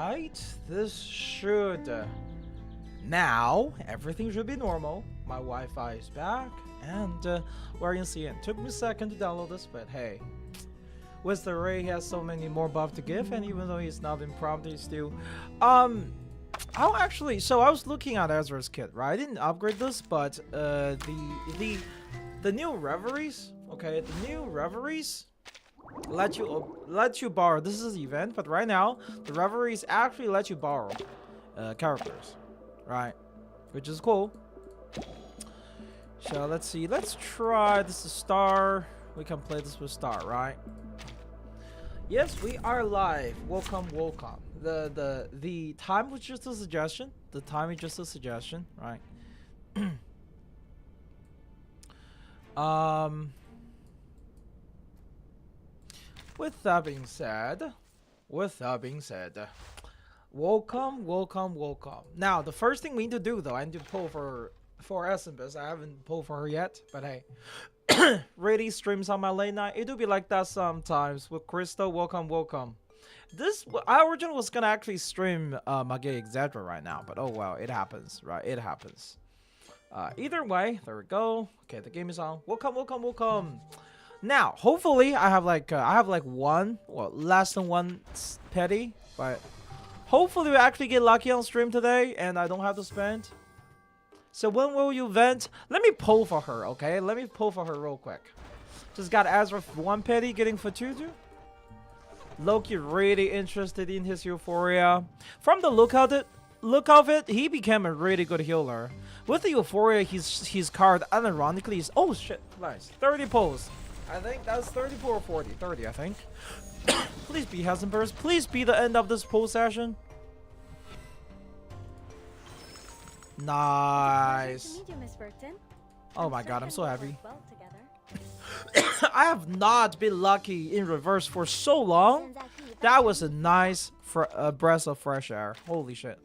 right, this should now everything should be normal. My Wi-Fi is back, and we're in CN. Took me a second to download this, but hey, with the Ray has so many more buff to give, and even though he's not impromptu, he's still I'll actually, so I was looking at Ezra's kit, right? I didn't upgrade this, but the new reveries, okay, the new reveries let you borrow. This is an event, but right now the reveries actually let you borrow characters, right? Which is cool. So let's see. Let's try this is Star. We can play this with Star, right? Yes, we are live. Welcome, welcome. The time was just a suggestion. The time is just a suggestion, right? With that being said, welcome, welcome, welcome. Now, the first thing we need to do, though, I need to pull for Hassinbeth. I haven't pulled for her yet, but hey, really streams on my late night. It do be like that sometimes. With Crystal, welcome, welcome. This I originally was gonna actually stream my gay Ezra right now, but oh well, it happens, right? It happens. Either way, there we go. Okay, the game is on. Welcome, welcome, welcome. Now, hopefully, I have like one, well, less than one petty, but hopefully we actually get lucky on stream today, and I don't have to spend. So when will you vent? Let me pull for her, okay? Let me pull for her real quick. Just got Ezra one petty, getting for 2-2. Loki really interested in his Euphoria. From the look of it, he became a really good healer. With the Euphoria, his card unironically is, oh shit, nice. 30 pulls. I think that's 34 or 40. 30, I think. Please be Hessinbeth. Please be the end of this pull session. Nice. Oh my god, I'm so happy. I have not been lucky in reverse for so long. That was a nice breath of fresh air. Holy shit.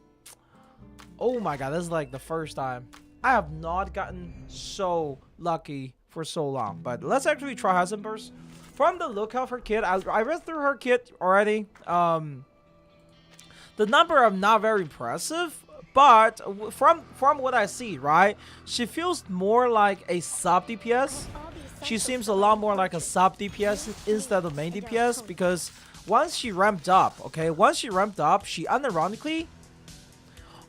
Oh my god, this is like the first time. I have not gotten so lucky for so long. But let's actually try Hessinbeth. From the look of her kit, I read through her kit already. The number are not very impressive. But from what I see, right, she feels more like a sub DPS. She seems a lot more like a sub DPS instead of main DPS, because once she ramped up, okay, she unironically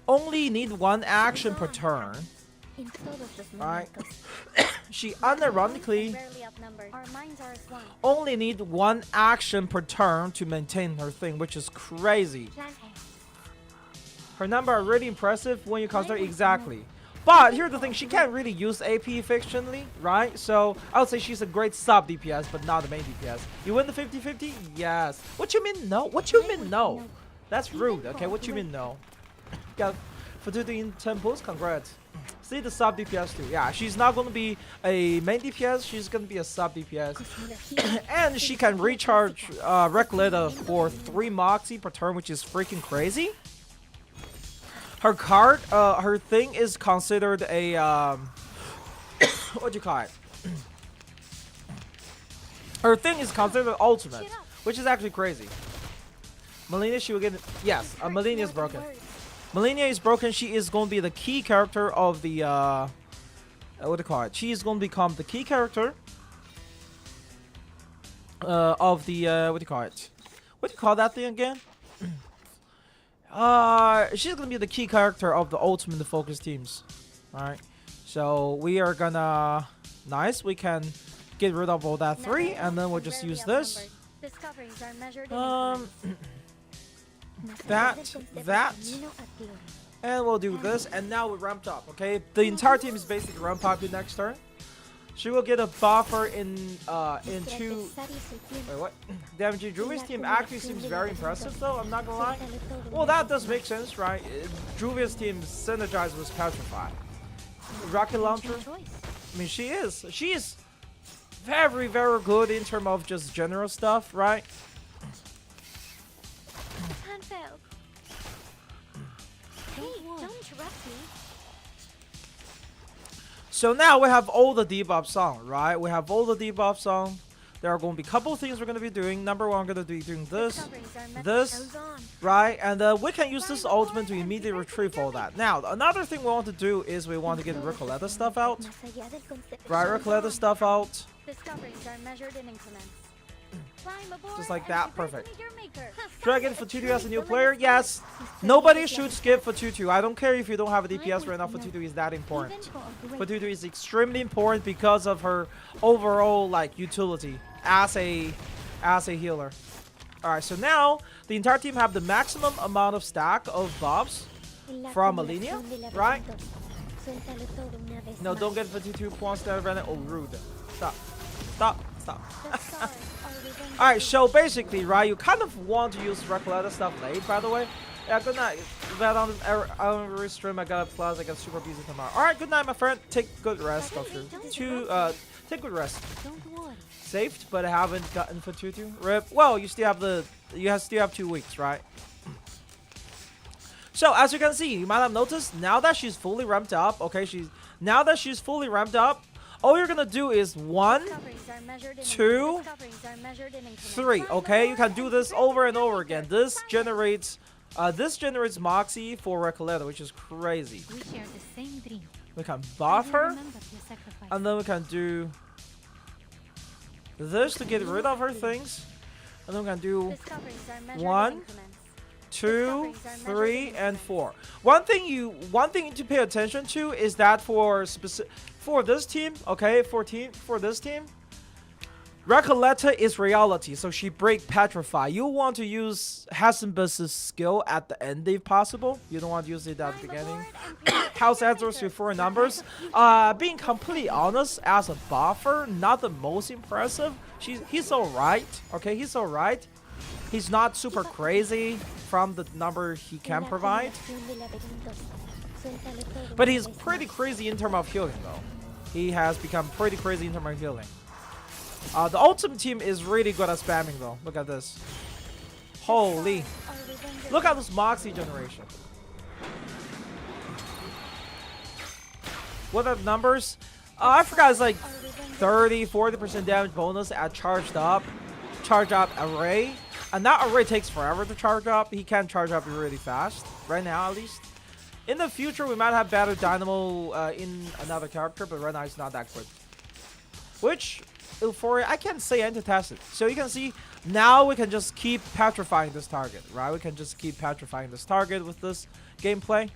only need one action per turn. Right? She unironically only need one action per turn to maintain her thing, which is crazy. Her number are really impressive when you consider exactly. But here's the thing, she can't really use AP efficiently, right? So I would say she's a great sub DPS, but not a main DPS. You win the 50-50? Yes. What you mean no? What you mean no? That's rude, okay? What you mean no? Got for 10 pulls, congrats. See the sub DPS too. Yeah, she's not gonna be a main DPS, she's gonna be a sub DPS. And she can recharge Reckleta for 3 Moxie per turn, which is freaking crazy. Her card, her thing is considered a, what do you call it? Her thing is considered ultimate, which is actually crazy. Melina, she will get, yes, Melina is broken. Melina is broken, she is going to be the key character of the, what do you call it? She is going to become the key character of the, what do you call it? What do you call that thing again? She's gonna be the key character of the ultimate focus teams. Alright. So we are gonna we can get rid of all that 3 and then we'll just use this. That and we'll do this, and now we're ramped up, okay? The entire team is basically ramped up in next turn. She will get a buffer in 2. Wait, what? Damn, Juvia's team actually seems very impressive, though. I'm not gonna lie. Well, that does make sense, right? Juvia's team synergized with Petrify. Rocket launcher. I mean, she is very, very good in terms of just general stuff, right? Don't interrupt me. So now we have all the debuffs on, right? We have all the debuffs on. there are going to be a couple things we're going to be doing. Number one, we're going to be doing this, Discoveries are met. this, Shows on. right? And we can use this ultimate to immediately retrieve all that. Now, another thing we want to do is we want to get Recoleta stuff out. Más allá del concepto. Right, Recoleta stuff out. Discoveries are measured in increments. Climb aboard Just like and that, prepare to perfect. meet your maker. Dragon for 2-2 as a new player? Yes. Nobody should skip for 2-2. I don't care if you don't have a DPS right now. For 2-2 is that important. For 2-2 is extremely important because of her overall like utility as a healer. Alright, so now the entire team have the maximum amount of stack of buffs from Malenia, right? No, don't get for 2-2 points that are oh rude. Stop. Stop. Stop. Alright, so basically, right, you kind of want to use Recoleta stuff late, by the way. Yeah, good night. That on every stream, I got a plus, I got super busy tomorrow. Alright, good night, my friend. Take good rest, Doctor. Take good rest. Don't worry. Saved, but I haven't gotten for 2-2. Rip. Well, you still have still have 2 weeks, right? So as you can see, you might have noticed now that she's fully ramped up. Okay, now that she's fully ramped up. All you're gonna do is 1, 2, 3. Okay, you can do this over and over again. This generates Moxie for Recoleta, which is crazy. We share the same dream. We can buff her, Remember your sacrifice. and then we can do this to get rid of her things, and then we can do Discoveries are measured 1, in increments. 2, 3, and 4. One thing to pay attention to is that for this team, okay, for this team, Recoleta is reality, so she break petrify. You want to use Hassinbeth's skill at the end if possible. You don't want to use it at the beginning. How's Ezra Euphoria numbers? Being completely honest, as a buffer, not the most impressive. He's alright. Okay, he's alright. He's not super crazy from the number he can provide, but he's pretty crazy in terms of healing though. He has become pretty crazy in terms of healing. The ultimate team is really good at spamming though. Look at this. Holy. Look at this Moxie generation. What are the numbers? I forgot, it's like 30-40% damage bonus at charge up array. And that array takes forever to charge up. He can charge up really fast. Right now, at least. In the future, we might have better dynamo in another character, but right now it's not that good. Which, Euphoria, I can't say anti-test it. So you can see, now we can just keep petrifying this target, right? We can just keep petrifying this target with this gameplay.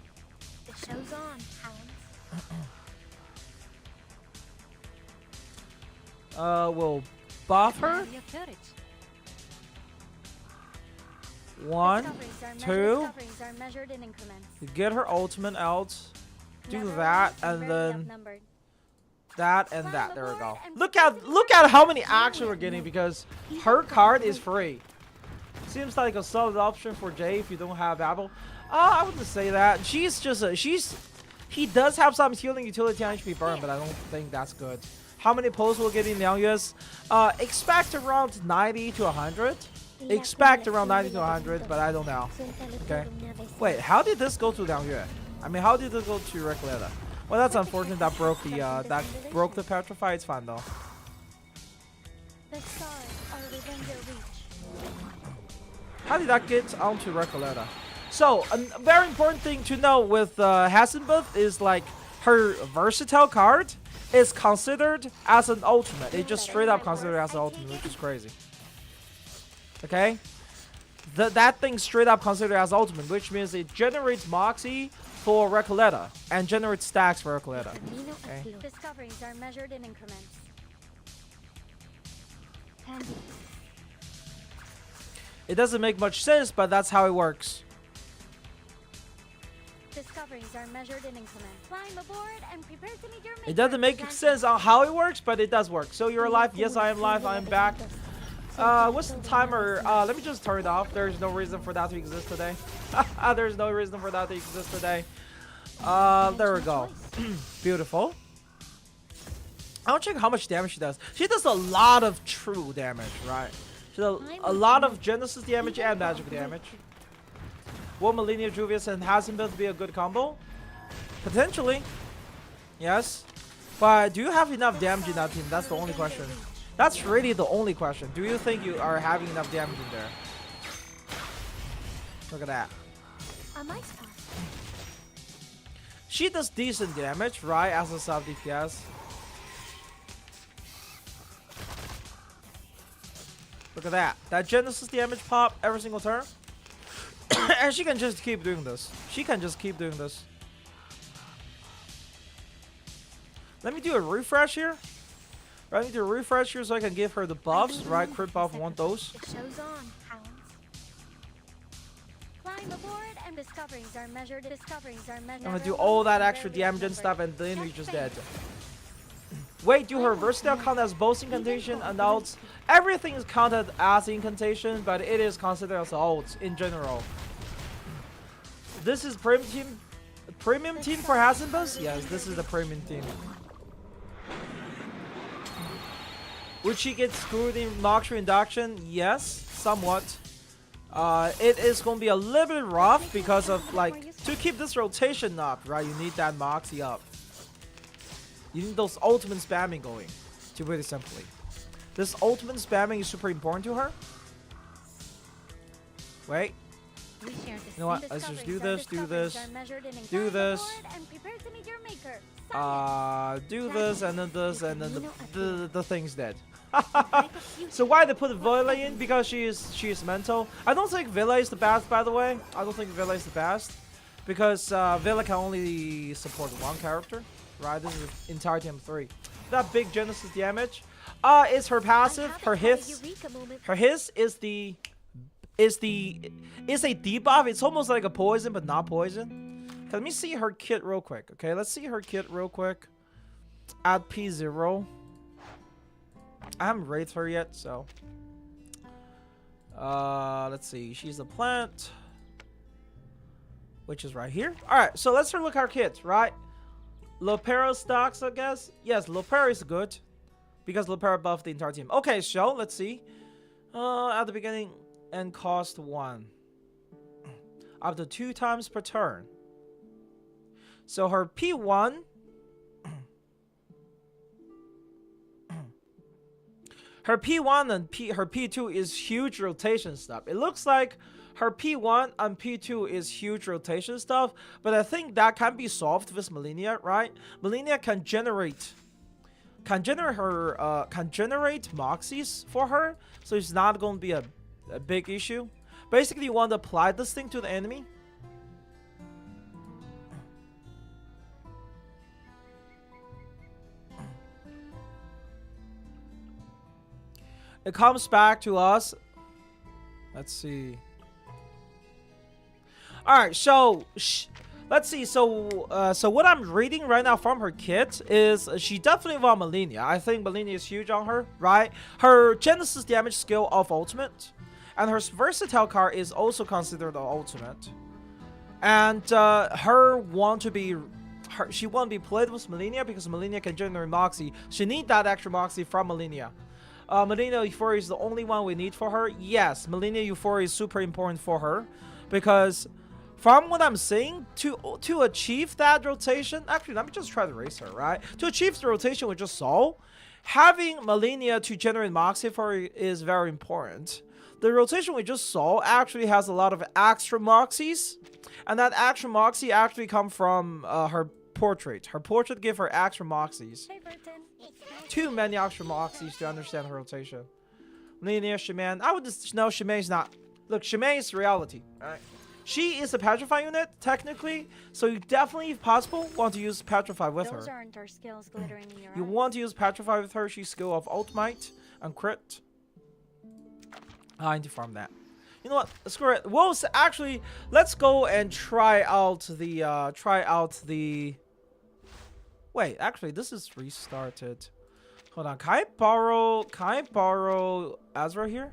The show's on, hounds. We'll buff her. Your courage. 1, Discoveries 2. are measured in increments. Get her ultimate out. Do Never that, alone, and rarely then outnumbered. that and that. There we go. Look at how many action we're getting because her card is free. Seems like a solid option for Jay if you don't have Apple. I wouldn't say that. She's just he does have some healing utility on HP burn, but I don't think that's good. How many pulls we'll get in Liangyue's? Expect around 90 to 100. Expect around 90 to 100, but I don't know. Okay. Wait, how did this go to Liangyue? I mean, how did it go to Recoleta? Well, that's unfortunate. That broke the petrify. It's fine though. The stars are within your reach. How did that get onto Recoleta? So, a very important thing to know with Hassinbeth is like her versatile card is considered as an ultimate. It just straight up considered as an ultimate, which is crazy. Okay? That thing straight up considered as ultimate, which means it generates Moxie for Recoleta and generates stacks for Recoleta. Okay? Discoveries are measured in increments. It doesn't make much sense, but that's how it works. Discoveries are measured in increments. Climb aboard and prepare to meet your maker. It doesn't make sense on how it works, but it does work. So you're alive. Yes, I am live. I am back. What's the timer? Let me just turn it off. There's no reason for that to exist today. There's no reason for that to exist today. There we go. Beautiful. I'll check how much damage she does. She does a lot of true damage, right? She does a lot of Genesis damage and magic damage. Will Malenia, Juvius, and Hassinbeth be a good combo? Potentially. Yes. But do you have enough damage in that team? That's the only question. That's really the only question. Do you think you are having enough damage in there? Look at that. A mice pot. She does decent damage, right? As a sub DPS. Look at that. That Genesis damage pop every single turn. And she can just keep doing this. She can just keep doing this. Let me do a refresh here. Right, I need to refresh here so I can give her the buffs. Right, crit buff, want those. It shows on, hounds. Climb aboard and discoveries are measured. I'm gonna do all that extra damage and stuff and then we just dead. Wait, do her versatile count as both incantation and ults? Everything is counted as incantation, but it is considered as ults in general. This is premium team for Hassinbeth? Yes, this is the premium team. Would she get screwed in Mox induction? Yes, somewhat. It is going to be a little bit rough because of, like, to keep this rotation up, right? You need that Moxie up. You need those ultimate spamming going, to put it simply. This ultimate spamming is super important to her. Wait. You know what? Let's just do this, do this, do this. Do this, and then this, and then the thing's dead. So why they put Villa in? Because she is mental. I don't think Villa is the best, by the way. I don't think Villa is the best because Villa can only support one character, right? This is entire team 3. That big Genesis damage. Is her passive. Her hiss. Her hiss is a debuff. It's almost like a poison, but not poison. Let me see her kit real quick. Okay, let's see her kit real quick. At P0. I haven't rated her yet, so. Let's see. She's a plant, which is right here. All right, so let's look at her kit, right? Lopera stocks, I guess. Yes, Lopera is good because Lopera buffed the entire team. Okay, so let's see. At the beginning and cost 1, up to 2 times per turn. So her P1. Her P1 and her P2 is huge rotation stuff. It looks like her P1 and P2 is huge rotation stuff, but I think that can be solved with Malenia, right? Malenia can generate Moxies for her, so it's not going to be a big issue. Basically, you want to apply this thing to the enemy. It comes back to us. Let's see. All right, so let's see. So what I'm reading right now from her kit is she definitely wants Malenia. I think Malenia is huge on her, right? Her Genesis damage skill of ultimate, and her versatile card is also considered the ultimate. And she want to be played with Malenia because Malenia can generate Moxie. She need that extra Moxie from Malenia. Malenia Euphoria is the only one we need for her. Yes, Malenia Euphoria is super important for her because from what I'm seeing, to achieve that rotation, actually, let me just try to raise her, right? To achieve the rotation we just saw, having Malenia to generate Moxie for her is very important. The rotation we just saw actually has a lot of extra Moxies, and that extra Moxie actually come from her portrait. Her portrait give her extra Moxies. Hey, Burton. Too many extra Moxies to understand her rotation. Malenia, Shaman. I would just know Shaman's not. Look, Shaman is reality. Alright. She is a Petrify unit, technically, so you definitely, if possible, want to use Petrify with Those her. aren't our skills glittering in your You eyes. want to use Petrify with her. She's skill of Ultimate and Crit. I need to farm that. You know what? Screw it. Well, actually, let's go and try out the. Wait, actually, this is restarted. Hold on. Can I borrow Ezra here?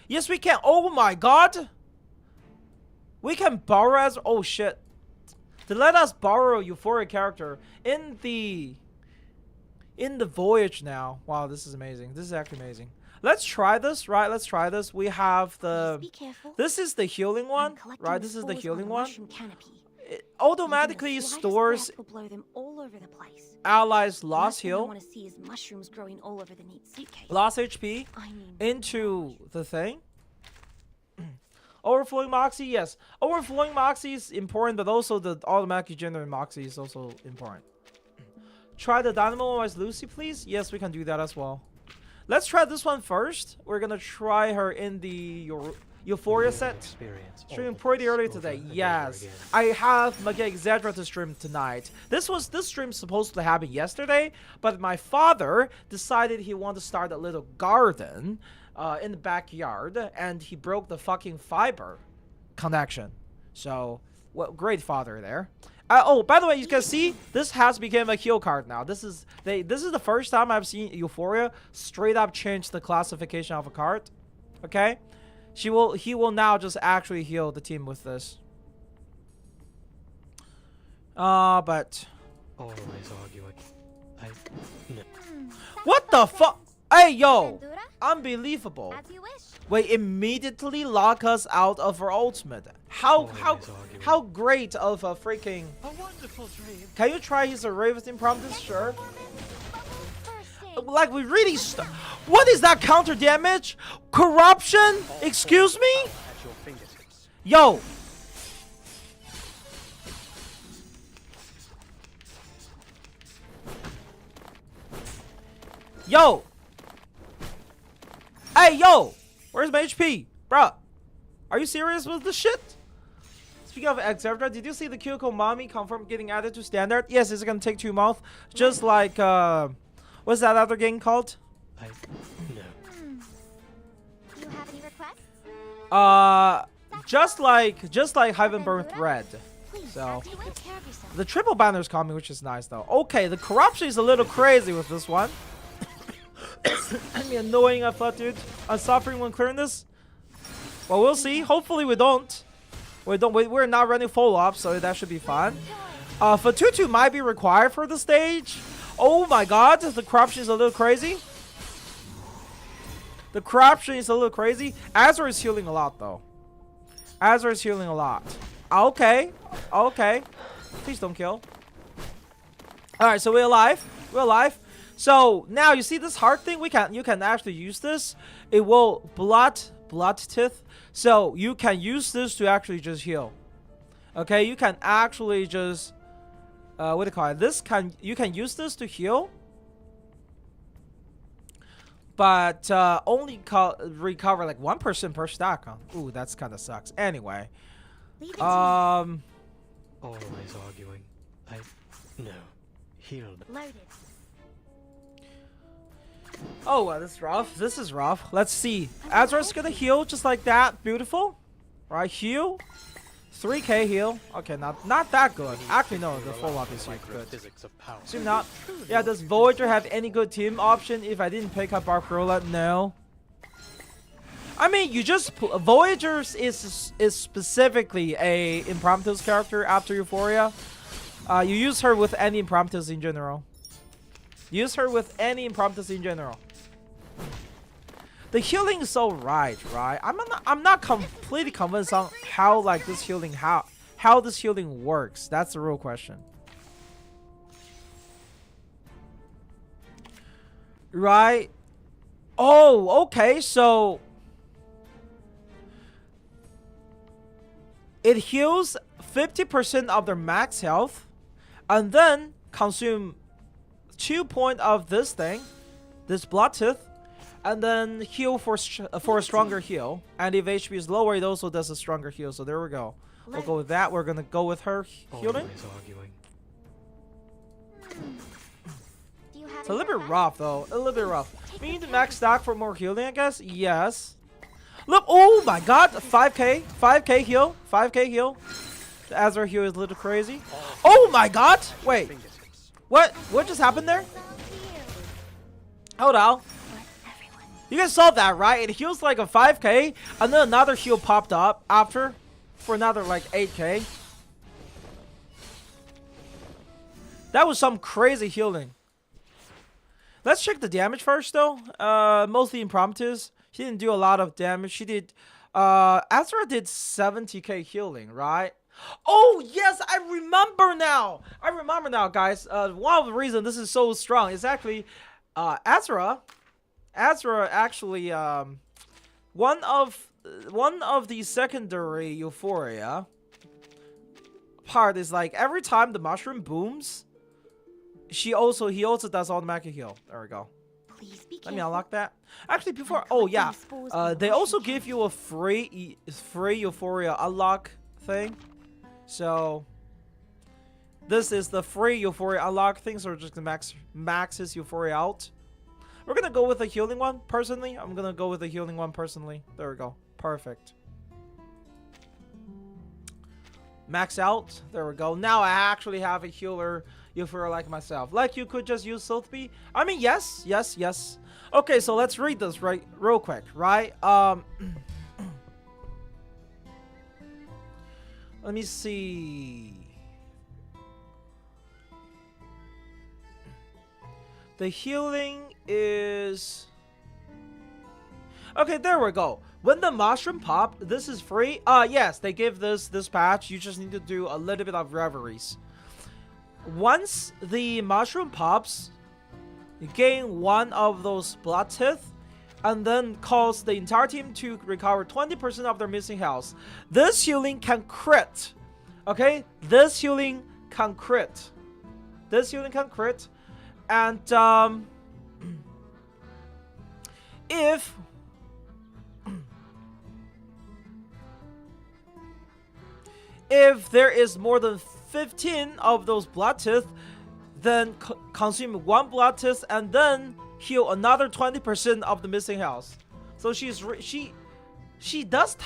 Yes, we can. Oh my god. We can borrow Ezra. Oh shit. To let us borrow a Euphoria character in the voyage now. Wow, this is amazing. This is actually amazing. Let's try this, right? Let's try this. We have the. Be careful. This is the healing one, I'm collecting right? the This is the spores on healing the one. mushroom canopy. it automatically Even the slightest stores breath will blow them all over the place. allies' lost Last thing I heal, want to see is mushrooms growing all over the neat suitcase. lost HP I need into the thing. Overflowing Moxie, yes. Overflowing Moxie is important, but also the automatically generated Moxie is also important. Try the Dynamo as Lucy, please. Yes, we can do that as well. Let's try this one first. We're gonna try her in the Euphoria set. Streaming pretty early today. Yes, I have Mega Ezra to stream tonight. This stream supposed to happen yesterday, but my father decided he wanted to start a little garden in the backyard, and he broke the fucking fiber connection. So, what great father there. Oh, by the way, you can see this has become a heal card now. This is the first time I've seen Euphoria straight up change the classification of a card. Okay, he will now just actually heal the team with this. But Always arguing. No. what the fuck? Hey yo, Bandura? unbelievable. As you wish. Wait, immediately lock us out of our ultimate. How great of a freaking. A wonderful dream. Can you try his array with impromptu? Sure. Bursting. Like we really what is that counter damage? Corruption? Excuse me? At your fingertips. Yo. Yo. Hey, yo. Where's my HP? Bruh. Are you serious with this shit? Speaking of Ezra, did you see the Kyoko Mami confirm getting added to standard? Yes, it's gonna take 2 months. Just like, what's that other game called? No. Do you have any requests? Just like Heaven Burnt Red. Please, So, as you wish. Take care of yourself. the triple banner's coming, which is nice though. Okay, the corruption is a little crazy with this one. I mean, annoying, I thought, dude. I'm suffering when clearing this. Well, we'll see. Hopefully we don't. We're not running full up, so that should be fun. For 2-2 might be required for the stage. Oh my god, the corruption is a little crazy. The corruption is a little crazy. Ezra is healing a lot, though. Ezra is healing a lot. Okay. Okay. Please don't kill. Alright, so we're alive. We're alive. So now you see this heart thing? You can actually use this. It will blood teeth. So you can use this to actually just heal. Okay, you can actually just what do you call it? You can use this to heal. But only recover like 1% per stack. Huh? Ooh, that's kind of sucks. Anyway. Leave it to Always arguing. No. Healed. me. Loaded. Oh, this is rough. This is rough. Let's see. Ezra's gonna heal just like that. Beautiful. Right, heal. 3k heal. Okay, not that good. Actually, no, the full up is good. Physics of power. Assume not. Yeah, does Voyager have any good team option if I didn't pick up Barcarola? No. I mean, you just Voyager is specifically a impromptus character after Euphoria. You use her with any impromptus in general. Use her with any impromptus in general. The healing is so right? I'm not completely convinced on how like this healing how this healing works. That's the real question. Right? Oh, okay. So it heals 50% of their max health, and then consume 2 points of this thing, this blood tooth, and then heal for a stronger heal. And if HP is lower, it also does a stronger heal. So there we go. We'll go with that. We're gonna go with her healing. Always arguing. Do you have It's a any little bit requests? rough though. A little bit rough. We need to max stack for more healing, I guess. Yes. Look. Oh my God. 5k. 5k heal. 5k heal. The Ezra heal is a little crazy. Oh my God. Wait. Fingertips. What just happened there? It's all to you. Hold on. But everyone. You guys saw that, right? It heals like a 5k, and then another heal popped up after for another like 8k. That was some crazy healing. Let's check the damage first, though. Mostly impromptus. She didn't do a lot of damage. She did Ezra did 70k healing, right? Oh yes, I remember now. I remember now, guys. One of the reasons this is so strong is actually, Ezra actually one of the secondary Euphoria part is like every time the mushroom booms, he also does automatic heal. There we go. Please be Let me careful. unlock that. Actually, before, I'm oh collecting yeah, the spores from they the also mushroom give you a free Euphoria unlock thing. So this is the free Euphoria unlock thing. So we're just gonna max his Euphoria out. We're gonna go with the healing one personally. I'm gonna go with the healing one personally. There we go. Perfect. Max out. There we go. Now I actually have a healer Euphoria like myself. Like you could just use Sotheby. I mean, yes. Okay, so let's read this real quick, right? Let me see. The healing is... Okay, there we go. When the mushroom pop, this is free. Yes, they give this patch. You just need to do a little bit of reveries. Once the mushroom pops, you gain one of those blood teeth, and then cause the entire team to recover 20% of their missing health. This healing can crit. Okay, this healing can crit. And if there is more than 15 of those blood teeth, then consume one blood test and then heal another 20% of the missing health. So she does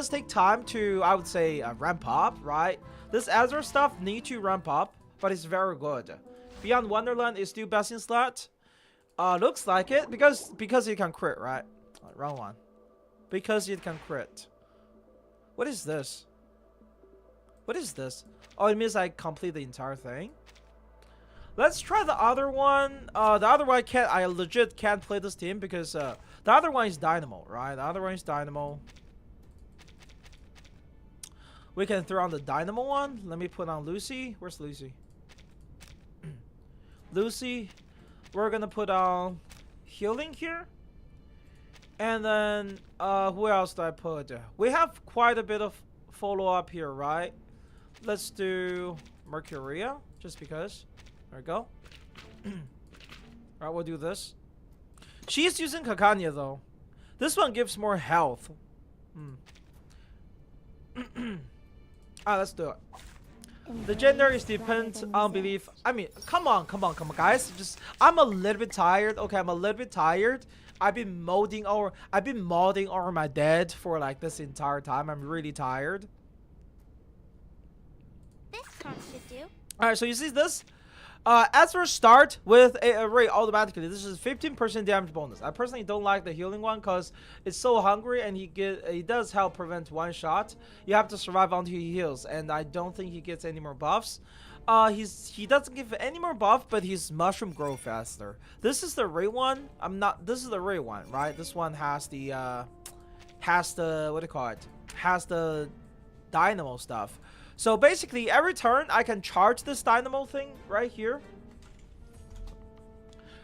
take time to, I would say, ramp up, right? This Ezra stuff need to ramp up, but it's very good. Beyond Wonderland is still best in slot. Looks like it because it can crit, right? Wrong one. Because it can crit. What is this? Oh, it means I complete the entire thing. Let's try the other one. The other one I legit can't play this team because the other one is Dynamo, right? The other one is Dynamo. We can throw on the Dynamo one. Let me put on Lucy. Where's Lucy? Lucy. We're gonna put on healing here. And then who else do I put? We have quite a bit of follow-up here, right? Let's do Mercuria, just because. There we go. Alright, we'll do this. She's using Kakanya though. This one gives more health. Alright, let's do it. The gender is depends on belief. I mean, come on, guys. I'm a little bit tired. Okay, I'm a little bit tired. I've been modding over my dead for like this entire time. I'm really tired. This card should do. Alright, so you see this? Ezra start with a array automatically. This is 15% damage bonus. I personally don't like the healing one because it's so hungry and he does help prevent one shot. You have to survive until he heals, and I don't think he gets any more buffs. He doesn't give any more buff, but his mushroom grow faster. This is the Ray one. This is the Ray one, right? This one has the what do you call it? Has the dynamo stuff. So basically, every turn I can charge this dynamo thing right here.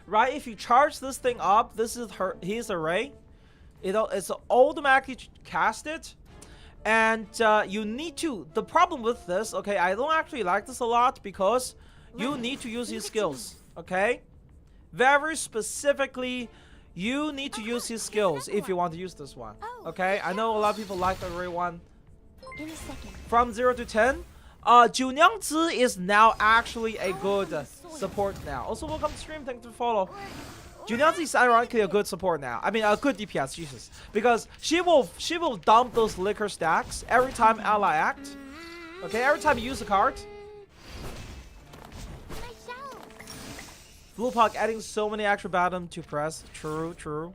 Right, if you charge this thing up, this is his array. It's automatically casted. And you need to, the problem with this, okay, I don't actually like this a lot because you need to use his skills, okay? Very specifically, you need to use his skills if you want to use this one, okay? I know a lot of people like the array one. In a second. From 0 to 10, Jiu is now actually a good support now. Also, welcome to stream, thanks for follow. Jiu is ironically a good support now. I mean, a good DPS, Jesus. Because she will dump those liquor stacks every time ally act. Okay, every time you use a card. Blue Puck adding so many extra bottom to press. True.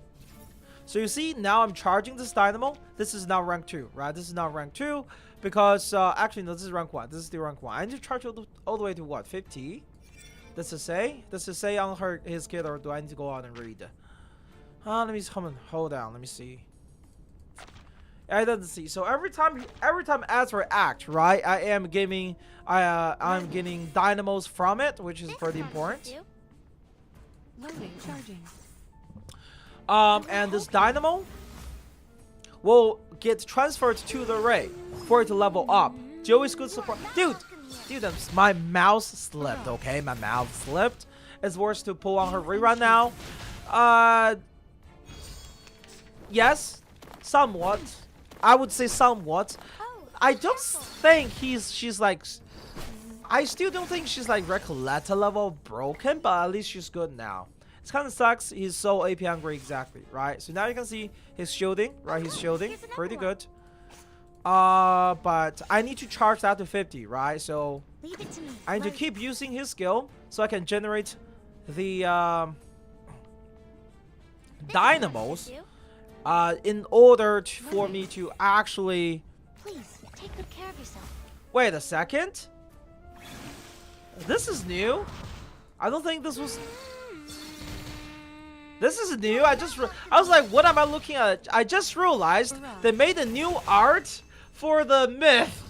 So you see, now I'm charging this dynamo. This is now rank 2, right? This is now rank 2 because actually no, this is rank 1. This is the rank 1. I need to charge all the way to what? 50? Does it say on his kid, or do I need to go out and read? Let me come on, hold on. Let me see. I didn't see. So every time Ezra acts, right, I'm getting dynamos from it, which is This pretty sounds important. good. Loading, charging. And this dynamo will get transferred to the array for it to level up. Joey's good support. Dude, my mouse slipped, okay? My mouse slipped. It's worse to pull on her rerun now. Yes, somewhat. I would say somewhat. Oh, I don't think she's like... I still don't think she's like Recoleta level broken, but at least she's good now. It kind of sucks. He's so AP hungry, exactly, right? So now you can see his shielding, right? He's shielding, pretty good. But I need to charge that to 50, right? So leave it to me. I need to keep using his skill so I can generate the dynamos in order for me to actually... Please take good care of yourself. Wait a second. This is new. I don't think this was... This is new. I was like, what am I looking at? I just realized they made a new art for the myth.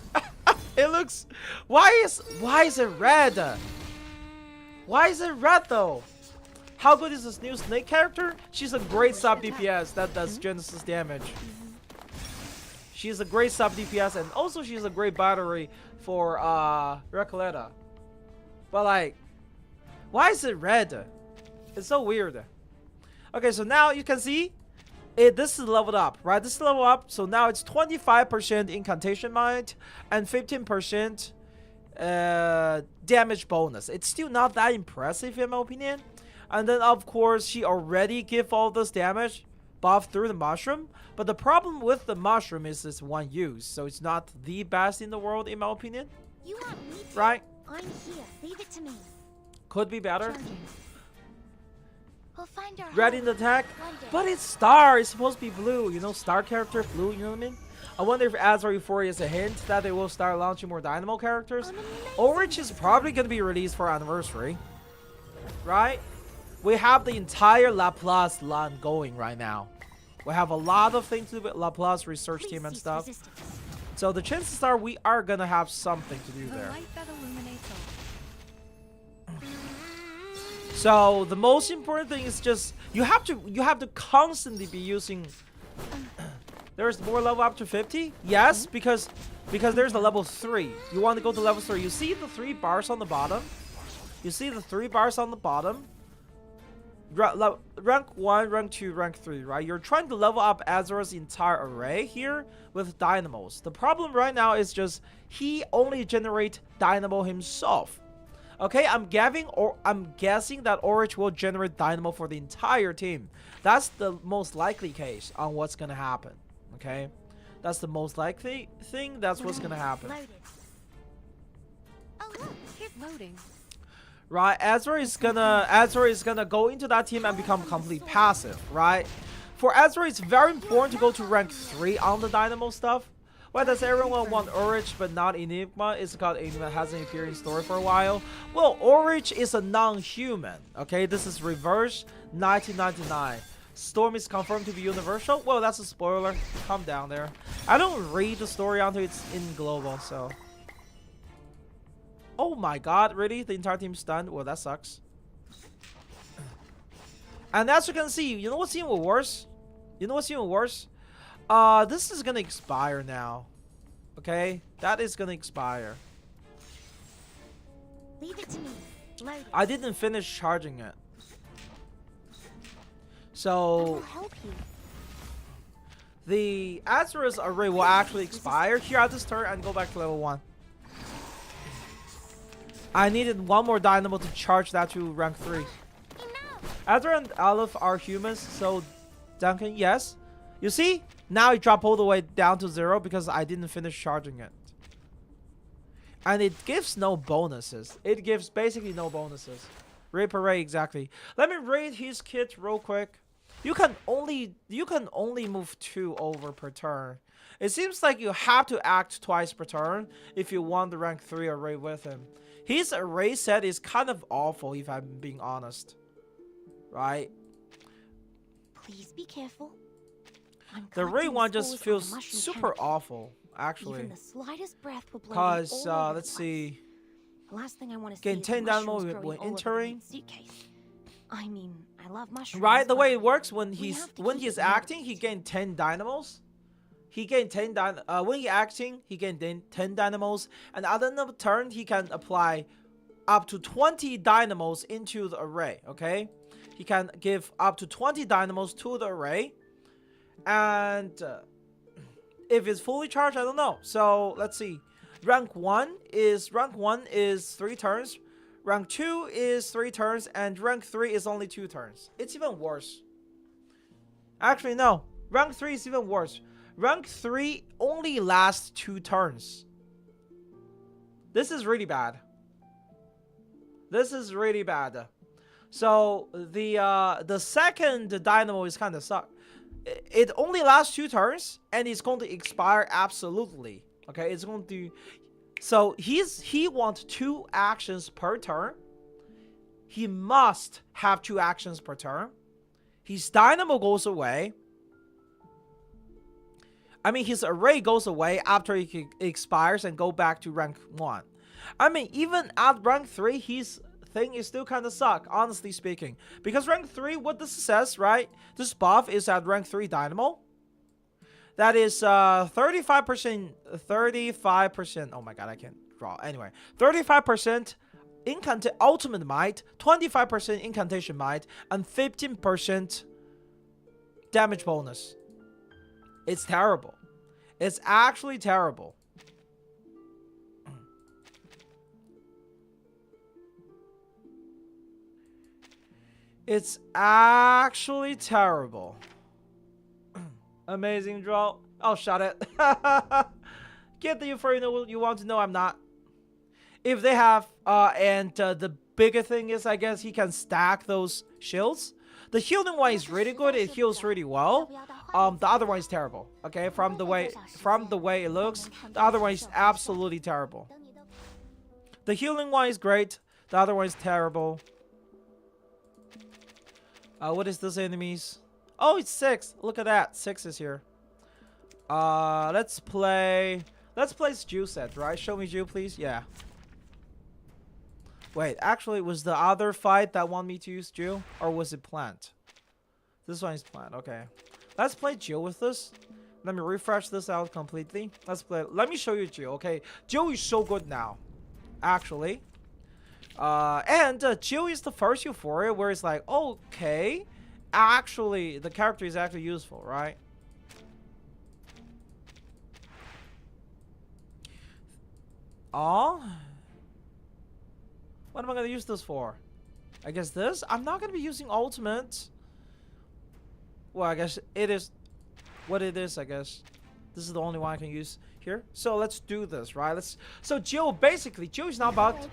It looks... Why is it red? Why is it red though? How good is this new snake character? She's a great sub DPS that does Genesis damage. She's a great sub DPS and also she's a great battery for Recoleta. But like, why is it red? It's so weird. Okay, so now you can see this is leveled up, right? This is leveled up, so now it's 25% incantation might and 15% damage bonus. It's still not that impressive in my opinion. And then of course she already give all this damage buff through the mushroom, but the problem with the mushroom is it's one use, so it's not the best in the world in my opinion. You want me to? Right? I'm here. Leave it to me. Could be better. Charging. We'll find our Red home in the attack, one day. but it's star. It's supposed to be blue. You know, star character blue. You know what I mean? I wonder if Ezra Euphoria is a hint that they will start launching more Dynamo characters. Orange is probably going to be released for anniversary, right? We have the entire Laplace line going right now. We have a lot of things to do with Laplace research Please team and cease stuff. resistance. So the chances are we are going to have something to do The there. light that illuminates all. So the most important thing is just you have to constantly be using. There's more level up to 50. Yes, because there's the level 3. You want to go to level 3. You see the 3 bars on the bottom. You see the 3 bars on the bottom. Rank 1, rank 2, rank 3, right? You're trying to level up Ezra's entire array here with dynamos. The problem right now is just he only generate dynamo himself. Okay, I'm guessing that Orange will generate dynamo for the entire team. That's the most likely case on what's gonna happen. Okay, that's the most likely thing. That's what's gonna happen. Loaded. Oh look, here's Loading. Right, Ezra is gonna go into that team and become completely passive, right? For Ezra, it's very important to go to rank 3 on the Dynamo stuff. Why does everyone want Orange but not Enigma? It's because Enigma hasn't appeared in story for a while. Well, Orange is a non-human, okay? This is reverse 1999. Storm is confirmed to be universal. Well, that's a spoiler. Calm down there. I don't read the story until it's in global, so... Oh my god, really? The entire team's stunned? Well, that sucks. And as you can see, you know what's even worse? You know what's even worse? This is gonna expire now. Okay? That is gonna expire. leave it to me. Loaded. I didn't finish charging it. I So, will help you. the Ezra's array will actually expire here at this turn and go back to level 1. I needed one more dynamo to charge that to rank 3. Enough. Ezra and Aleph are humans, so Duncan, yes. You see? Now it dropped all the way down to 0 because I didn't finish charging it. And it gives no bonuses. It gives basically no bonuses. Rape array, exactly. Let me rate his kit real quick. You can only move 2 over per turn. It seems like you have to act twice per turn if you want the rank 3 array with him. His array set is kind of awful if I'm being honest. Right? Please be careful. I'm The Ray collecting one spores just on feels a mushroom super canopy. awful, Even actually. the slightest breath will blow them Cause all over let's the place. see. The last thing I want to see Getting is 10 mushrooms dynamo growing when all over the entering. main suitcase. I mean, I love mushrooms. Right, the way but it works when we he's have to when keep he's it acting, moving. he gain 10 dynamos. He gain 10 when he acting, he gain 10 dynamos, and at the end of the turn, he can apply up to 20 dynamos into the array. Okay, he can give up to 20 dynamos to the array, and if it's fully charged, I don't know. So let's see. Rank 1 is 3 turns. Rank 2 is 3 turns, and rank 3 is only 2 turns. It's even worse. Actually, no. Rank 3 is even worse. Rank 3 only lasts 2 turns. This is really bad. This is really bad. So the second dynamo is kind of suck. It only lasts 2 turns, and it's going to expire absolutely. Okay, it's going to. So he wants 2 actions per turn. He must have 2 actions per turn. His dynamo goes away. I mean, his array goes away after he expires and go back to rank 1. I mean, even at rank 3, his thing is still kind of suck, honestly speaking. Because rank 3, what this says, right? This buff is at rank 3 dynamo. That is 35%. Oh my god, I can't draw. Anyway, 35% ultimate might, 25% incantation might, and 15% damage bonus. It's terrible. It's actually terrible. It's actually terrible. Amazing draw. Oh, shut it. Get the Euphoria you want to know. I'm not. If they have, the bigger thing is, I guess he can stack those shields. The healing one is really good. It heals really well. The other one is terrible. Okay, from the way it looks, the other one is absolutely terrible. The healing one is great. The other one is terrible. What is this enemies? Oh, it's 6. Look at that. 6 is here. Let's play Jiu set, right? Show me Jiu, please. Yeah. Wait, actually, was the other fight that want me to use Jiu, or was it plant? This one is plant. Okay. Let's play Jiu with this. Let me refresh this out completely. Let's play. Let me show you Jiu. Okay, Jiu is so good now, actually. Jiu is the first Euphoria where it's like, okay, actually, the character is actually useful, right? Oh, what am I gonna use this for? I guess this. I'm not gonna be using ultimate. Well, I guess it is what it is. I guess this is the only one I can use here. So let's do this, right? So Jiu, basically, Jiu is not bugged.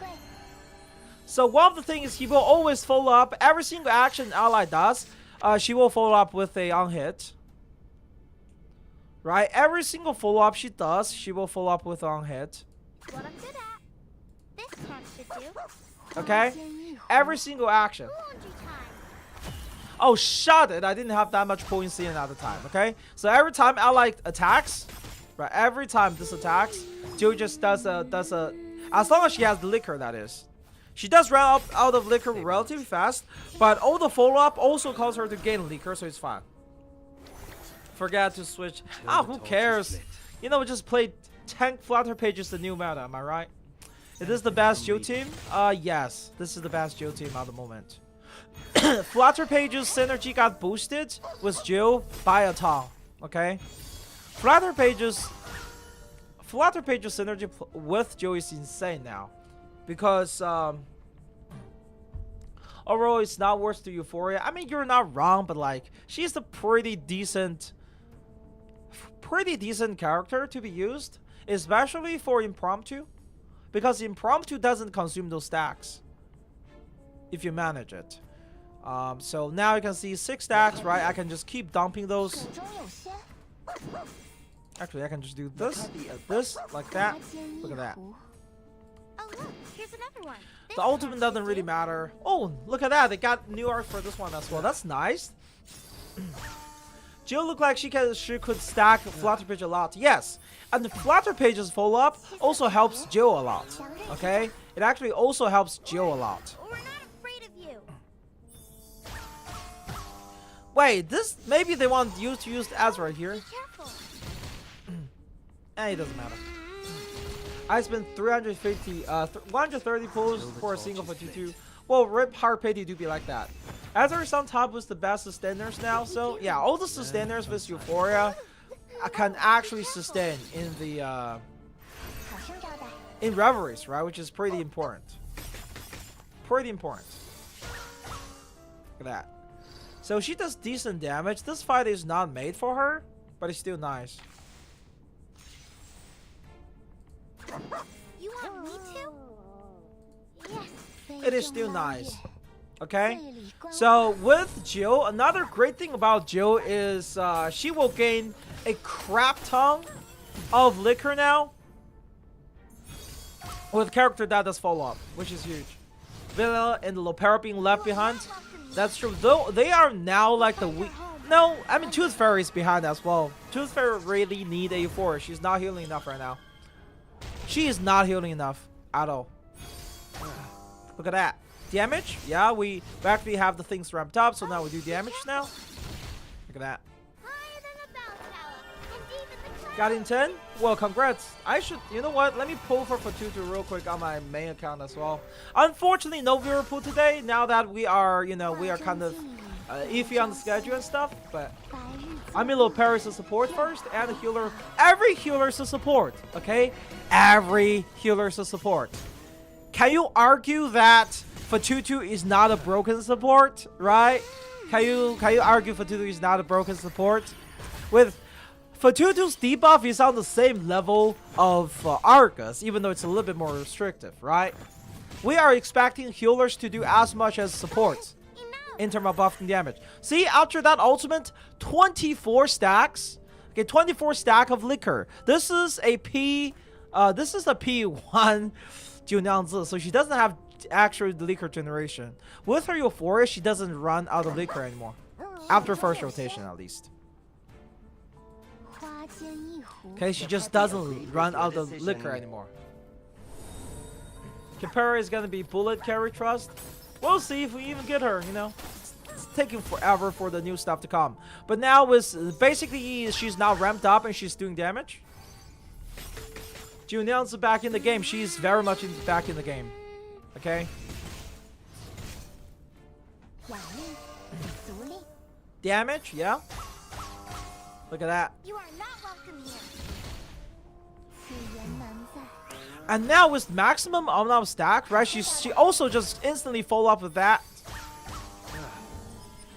So one of the things is he will always follow up every single action ally does. She will follow up with a on-hit. Right? Every single follow-up she does, she will follow up with on-hit. What I'm good at. This camp should do. Okay? Every single action. Laundry time. Oh, shut it. I didn't have that much points in at the time, okay? So every time ally attacks, right? Every time this attacks, Jiu just does a, as long as she has the liquor, that is. She does run up out of liquor relatively fast, but all the follow-up also causes her to gain liquor, so it's fine. Forget to switch. Ah, who cares? You know, just play tank flutter pages the new meta, am I right? Is this the best Jiu team? Yes. This is the best Jiu team at the moment. Flutter pages synergy got boosted with Jiu by a ton. Okay? Flutter pages synergy with Jiu is insane now. Because overall it's not worse to Euphoria. I mean, you're not wrong, but like she's a pretty decent character to be used, especially for impromptu, because impromptu doesn't consume those stacks if you manage it. So now you can see 6 stacks, right? I can just keep dumping those. Actually, I can just do this, like that. Look at that. Oh, look, here's another one. This The ultimate camp doesn't should really do. matter. Oh, look at that. They got new art for this one as well. That's nice. Jill look like she could stack flutter page a lot. Yes, and the flutter pages follow up also helps Jill a lot. Okay, it actually also helps Jill a lot. We're not afraid of you. Wait, this maybe they want you to use Ezra here. Be careful. It doesn't matter. I spent 130 pulls for a single for 2-2. Well, rip hard pity do be like that. Ezra's on top was the best sustainers now, so yeah, all the sustainers with Euphoria can actually sustain in the in reveries, right? Which is pretty important. Pretty important. Look at that. So she does decent damage. This fight is not made for her, but it's still nice. You want me to? Yes. It is still nice. Okay? So with Jill, another great thing about Jill is she will gain a crap ton of liquor now with a character that does follow up, which is huge. Villa and the Lopera being left behind. That's true. Though they are now like the weak. No, I mean Tooth Fairy is behind as well. Tooth Fairy really need a Euphoria. She's not healing enough right now. She is not healing enough at all. Look at that. Damage? Yeah, we actually have the things ramped up, so now we do damage now. Look at that. Higher than a bell tower, and deep in the clouds. Got in 10? Well, congrats. I should, you know what? Let me pull for Tutu real quick on my main account as well. Unfortunately, no viewer pool today, now that we are, you know, we are kind of iffy on the schedule and stuff, but I'm in Paris to support first, and a healer. Every healer is a support, okay? Every healer is a support. Can you argue that Fatutu is not a broken support, right? Can you argue Fatutu is not a broken support? With Fatutu's debuff is on the same level of Argus, even though it's a little bit more restrictive, right? We are expecting healers to do as much as supports in terms of buff and damage. See, after that ultimate, 24 stacks. Okay, 24 stack of liquor. This is a P1 Jiu, so she doesn't have actual liquor generation. With her Euphoria, she doesn't run out of liquor anymore. After first rotation, at least. Okay, she just doesn't run out of liquor anymore. Capera is gonna be bullet carry trust. We'll see if we even get her, you know. It's taking forever for the new stuff to come. But now with basically she's now ramped up and she's doing damage. Jiu back in the game. She's very much back in the game. Okay. Damage, yeah. Look at that. You are not welcome here. And now with maximum amount of stack, right? She also just instantly follow up with that.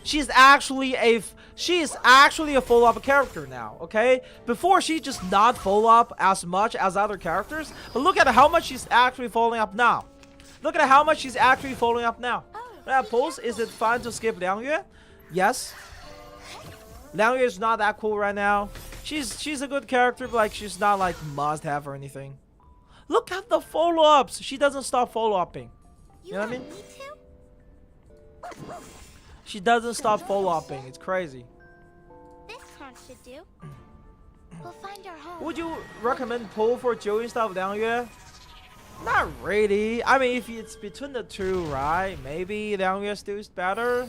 She is actually a follow-up character now, okay? Before she just not follow up as much as other characters, but look at how much she's actually following up now. Look at how much she's actually following up now. That pulse, is it fun to skip Liang Yue? Yes. Liang Yue is not that cool right now. She's a good character, but like she's not like must have or anything. Look at the follow-ups. She doesn't stop follow-upping. You know what I mean? She doesn't stop follow-upping. It's crazy. This crunch should do. We'll find our home. Would you recommend pull for Jiu instead of Liang Yue? Not really. I mean, if it's between the two, right? Maybe Liang Yue still is better.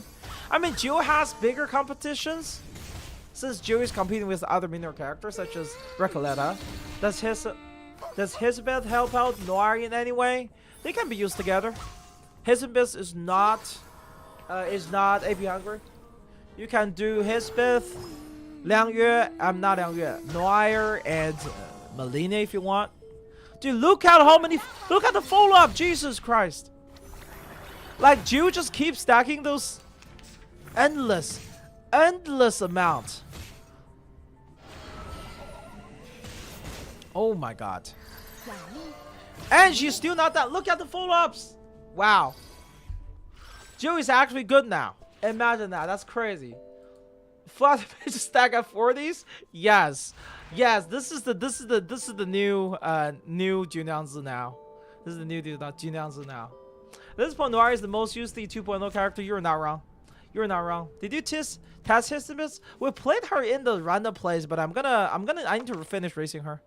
I mean, Jiu has bigger competitions. Since Jiu is competing with other minor characters such as Recoleta. Does Hessinbeth help out Noir in any way? They can be used together. Hessinbeth is not AP hungry. You can do Hessinbeth, Liang Yue, not Liang Yue, Noir and Melina if you want. Dude, look at the follow-up, Jesus Christ. Like Jiu just keeps stacking those endless amount. Oh my god. And she's still not that. Look at the follow-ups. Wow. Jiu is actually good now. Imagine that. That's crazy. Flat page stack at 40s? Yes. Yes, this is the new Jiu now. This is the new Jiu now. This point, Noir is the most used 2.0 character. You're not wrong. You're not wrong. Did you test Hessinbeth? We played her in the random plays, but I need to finish racing her.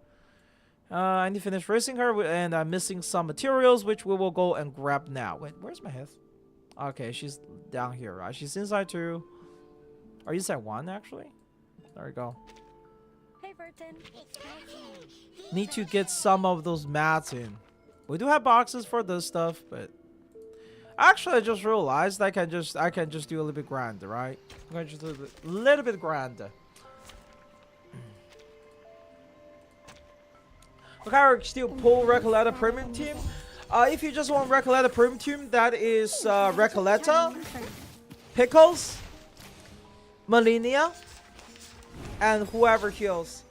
I need to finish racing her, and I'm missing some materials, which we will go and grab now. Wait, where's my Heth? Okay, she's down here, right? She's inside 2. Or inside 1, actually. There we go. Hey, Burton. Need to get some of those mats in. We do have boxes for this stuff, but actually, I just realized I can just do a little bit grander, right? I'm gonna just do a little bit grander. Okay, we're still pull Recoleta Premium Team. If you just want Recoleta Premium Team, that is Recoleta, Pickles, Malinia, and whoever heals.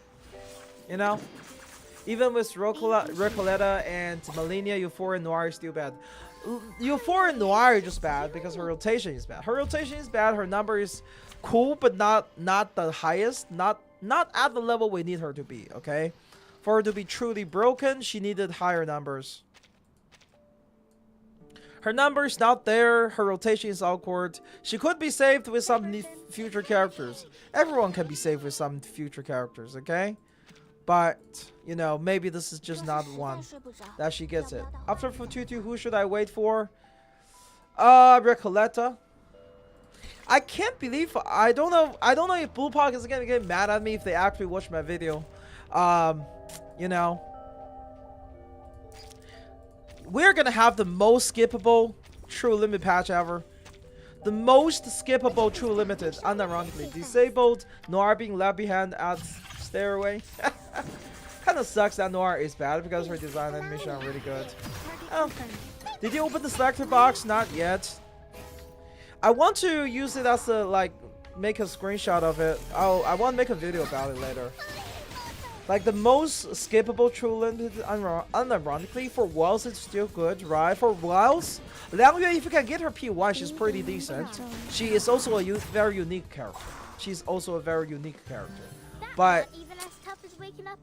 You know? Even with Recoleta and Malinia, Euphoria Noir is still bad. Euphoria Noir is just bad because her rotation is bad. Her rotation is bad. Her number is cool, but not the highest. Not at the level we need her to be. Okay, for her to be truly broken, she needed higher numbers. Her number is not there. Her rotation is awkward. She could be saved with some future characters. Everyone can be saved with some future characters. Okay. But, you know, maybe this is just not one that she gets it. After Fututu, who should I wait for? Recoleta. I can't believe, I don't know if Blue Pog is gonna get mad at me if they actually watch my video. You know. We're gonna have the most skippable True Limit patch ever. The most skippable True Limited, unironically. Disabled, Noir being left behind at stairway. Kinda sucks that Noir is bad because her design animation are really good. Oh. Did you open the selector box? Not yet. I want to use it as a, like, make a screenshot of it. Oh, I want to make a video about it later. Like, the most skippable True Limited, unironically, for Wells it's still good, right? For Wells, Liangyue, if you can get her P1, she's pretty decent. She is also a very unique character. She's also a very unique character. But,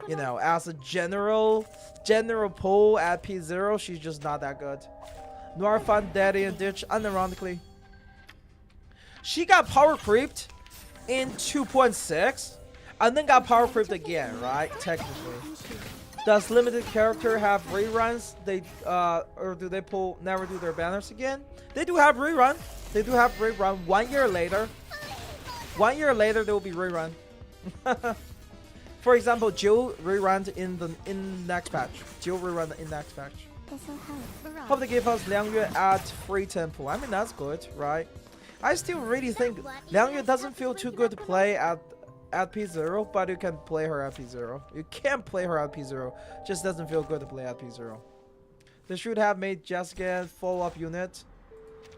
you know, as a general pull at P0, she's just not that good. Noir Fun, Daddy, and Ditch, unironically. She got power creeped in 2.6, and then got power creeped again, right? Technically. Does limited character have reruns? Or do they never do their banners again? They do have rerun. They do have rerun 1 year later. 1 year later, they will be rerun. For example, Jiu rerun in next patch. Jiu rerun in next patch. Hope they give us Liangyue at free tempo. I mean, that's good, right? I still really think Liangyue doesn't feel too good to play at P0, but you can play her at P0. You can play her at P0. Just doesn't feel good to play at P0. They should have made Jessica follow-up unit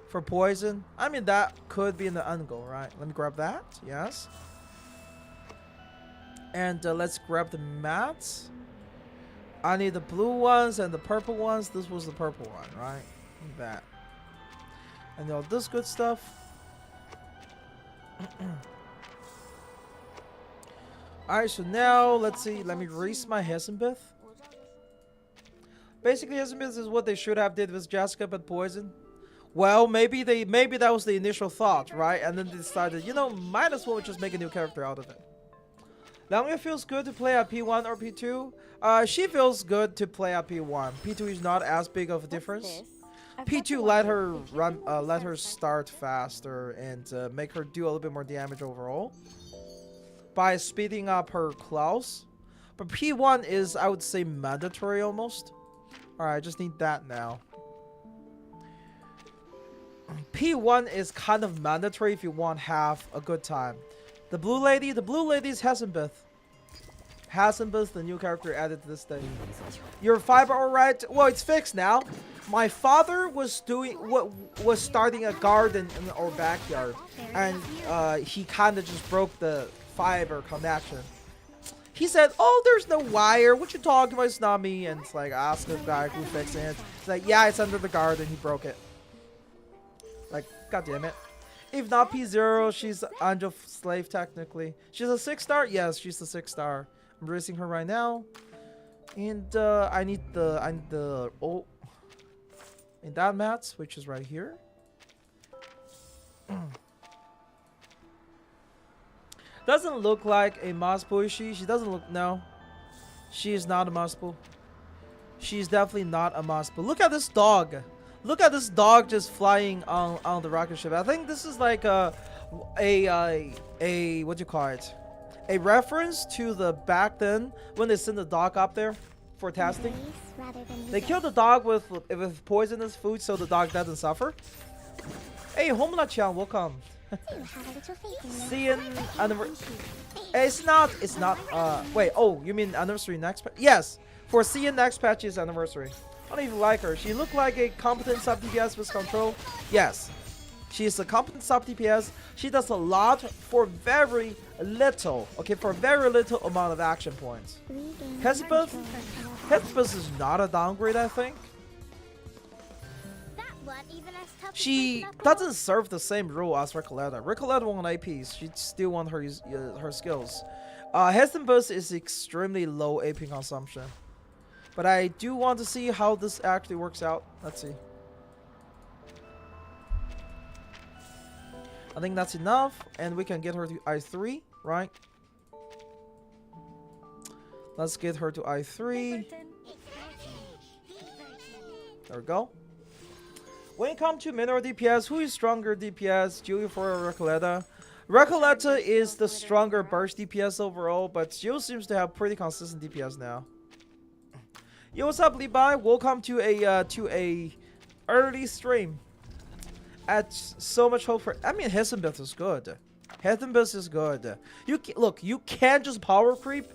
for poison. I mean, that could be in the end goal, right? Let me grab that. Yes. And let's grab the mats. I need the blue ones and the purple ones. This was the purple one, right? That. And all this good stuff. Alright, so now let's see. Let me raise my Hessinbeth. Basically, Hessinbeth is what they should have did with Jessica, but poison. Well, maybe that was the initial thought, right? And then they decided, you know, might as well just make a new character out of it. Liangyue feels good to play at P1 or P2. She feels good to play at P1. P2 is not as big of a difference. P2 let her start faster and make her do a little bit more damage overall by speeding up her claws. But P1 is, I would say, mandatory almost. Alright, I just need that now. P1 is kind of mandatory if you want to have a good time. The blue lady is Hessinbeth. Hassinbeth, the new character added to this thing. Your fiber alright? Well, it's fixed now. My father was starting a garden in our backyard, and he kind of just broke the fiber connection. He said, "Oh, there's no wire. What you talking about? It's not me." And it's like, ask the guy who fixed it. It's like, yeah, it's under the garden. He broke it. Like, god damn it. If not P0, she's Angel Slave technically. She's a 6-star? Yes, she's a 6-star. I'm racing her right now. And I need the in that mats, which is right here. Doesn't look like a Maspo, is she? She doesn't look, no. She is not a Maspo. She's definitely not a Maspo. Look at this dog. Look at this dog just flying on the rocket ship. I think this is like a what do you call it? A reference to the back then when they sent the dog up there for testing. They kill the dog with poisonous food so the dog doesn't suffer. Hey, Homla-chan, welcome. Seeing anniversary. It's not. Wait. Oh, you mean anniversary next? Yes. For seeing next patch's anniversary. I don't even like her. She looked like a competent sub DPS with control. Yes. She is a competent sub DPS. She does a lot for very little. Okay, for very little amount of action points. Hessinbeth is not a downgrade, I think. She doesn't serve the same role as Recoleta. Recoleta won APs. She still won her skills. Hessinbeth is extremely low AP consumption. But I do want to see how this actually works out. Let's see. I think that's enough. And we can get her to I3, right? Let's get her to I3. There we go. When it comes to mineral DPS, who is stronger DPS? Jiu Euphoria or Recoleta? Recoleta is the stronger burst DPS overall, but Jiu seems to have pretty consistent DPS now. Yo, what's up, Levi? Welcome to a early stream. At so much hope for. I mean, Hessinbeth is good. Hessinbeth is good. Look, you can't just power creep.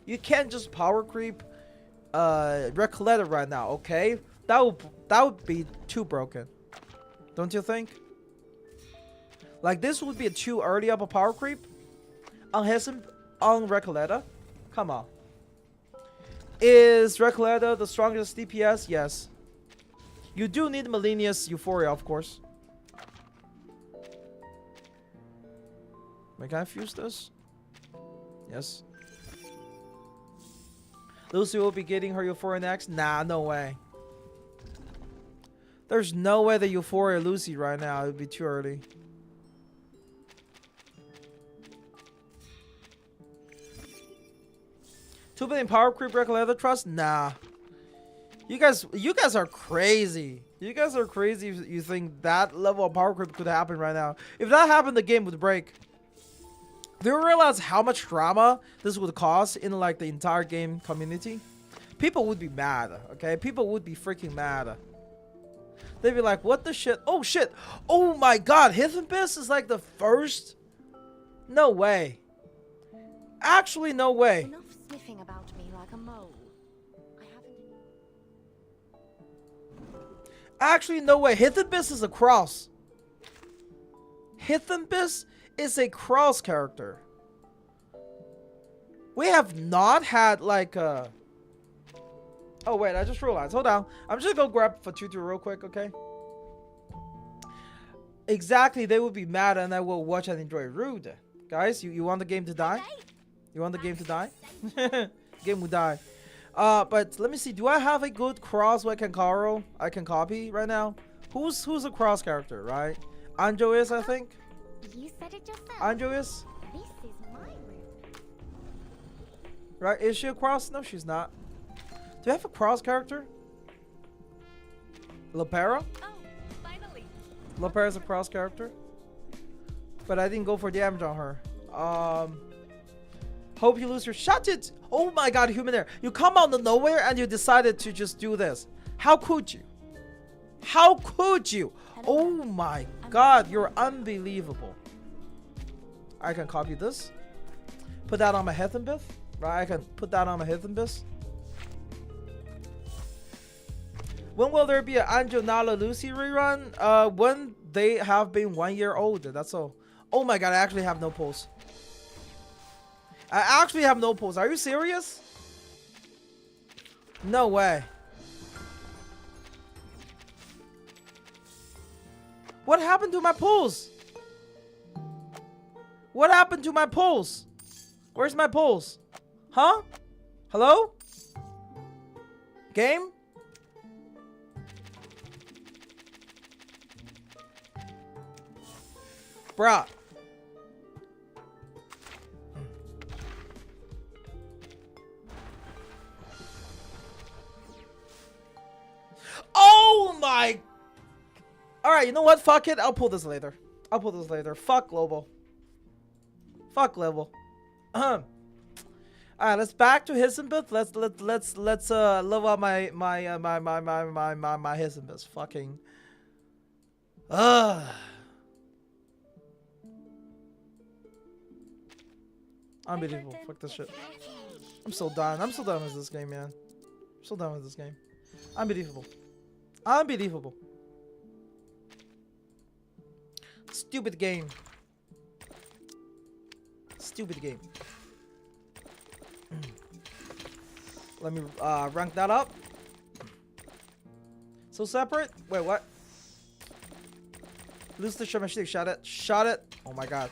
You can't just power creep. Recoleta right now, okay? That would be too broken, don't you think? Like this would be too early of a power creep on Recoleta. Come on. Is Recoleta the strongest DPS? Yes. You do need Millennius Euphoria, of course. Wait, can I fuse this? Yes. Lucy will be getting her Euphoria next? Nah, no way. There's no way that Euphoria Lucy right now. It would be too early. $2 billion power creep Recoleta trust? Nah. You guys are crazy. You guys are crazy if you think that level of power creep could happen right now. If that happened, the game would break. Do you realize how much drama this would cause in like the entire game community? People would be mad, okay? People would be freaking mad. They'd be like, what the shit? Oh shit. Oh my god, Hessinbeth is like the first? No way. Actually, no way. Enough sniffing about me like a mole. I haven't. Actually, no way. Hessinbeth is a cross. Hessinbeth is a cross character. We have not had like a... Oh wait, I just realized. Hold on. I'm just gonna grab for tutor real quick, okay? Exactly, they would be mad and I will watch and enjoy. Rude. Guys, you want the game to die? You want the game to die? Game will die. But let me see. Do I have a good cross where I can copy right now? Who's a cross character, right? Anjo is, I think. You said it yourself. Anjo is. This is my room. Right? Is she a cross? No, she's not. Do I have a cross character? Lopera? Oh, finally. Lopera is a cross character. But I didn't go for damage on her. Hope you lose your shot it. Oh my god, human air. You come out of nowhere and you decided to just do this. How could you? How could you? Oh my god, you're unbelievable. I can copy this. Put that on my Hassinbeth. Right, I can put that on my Hessinbeth. When will there be an Anjo Nala Lucy rerun? When they have been 1 year old. That's all. Oh my god, I actually have no pulse. I actually have no pulse. Are you serious? No way. What happened to my pulse? What happened to my pulse? Where's my pulse? Huh? Hello? Game? Bruh. Alright, you know what? Fuck it. I'll pull this later. Fuck global. Fuck level. Alright, let's back to Hessinbeth. Let's level up my Hessinbeth. Fucking. Unbelievable. Fuck this shit. I'm so done. I'm so done with this game, man. I'm so done with this game. Unbelievable. Unbelievable. Stupid game. Stupid game. Let me rank that up. So separate? Wait, what? Lose the shot machine. Shot it. Shot it. Oh my god.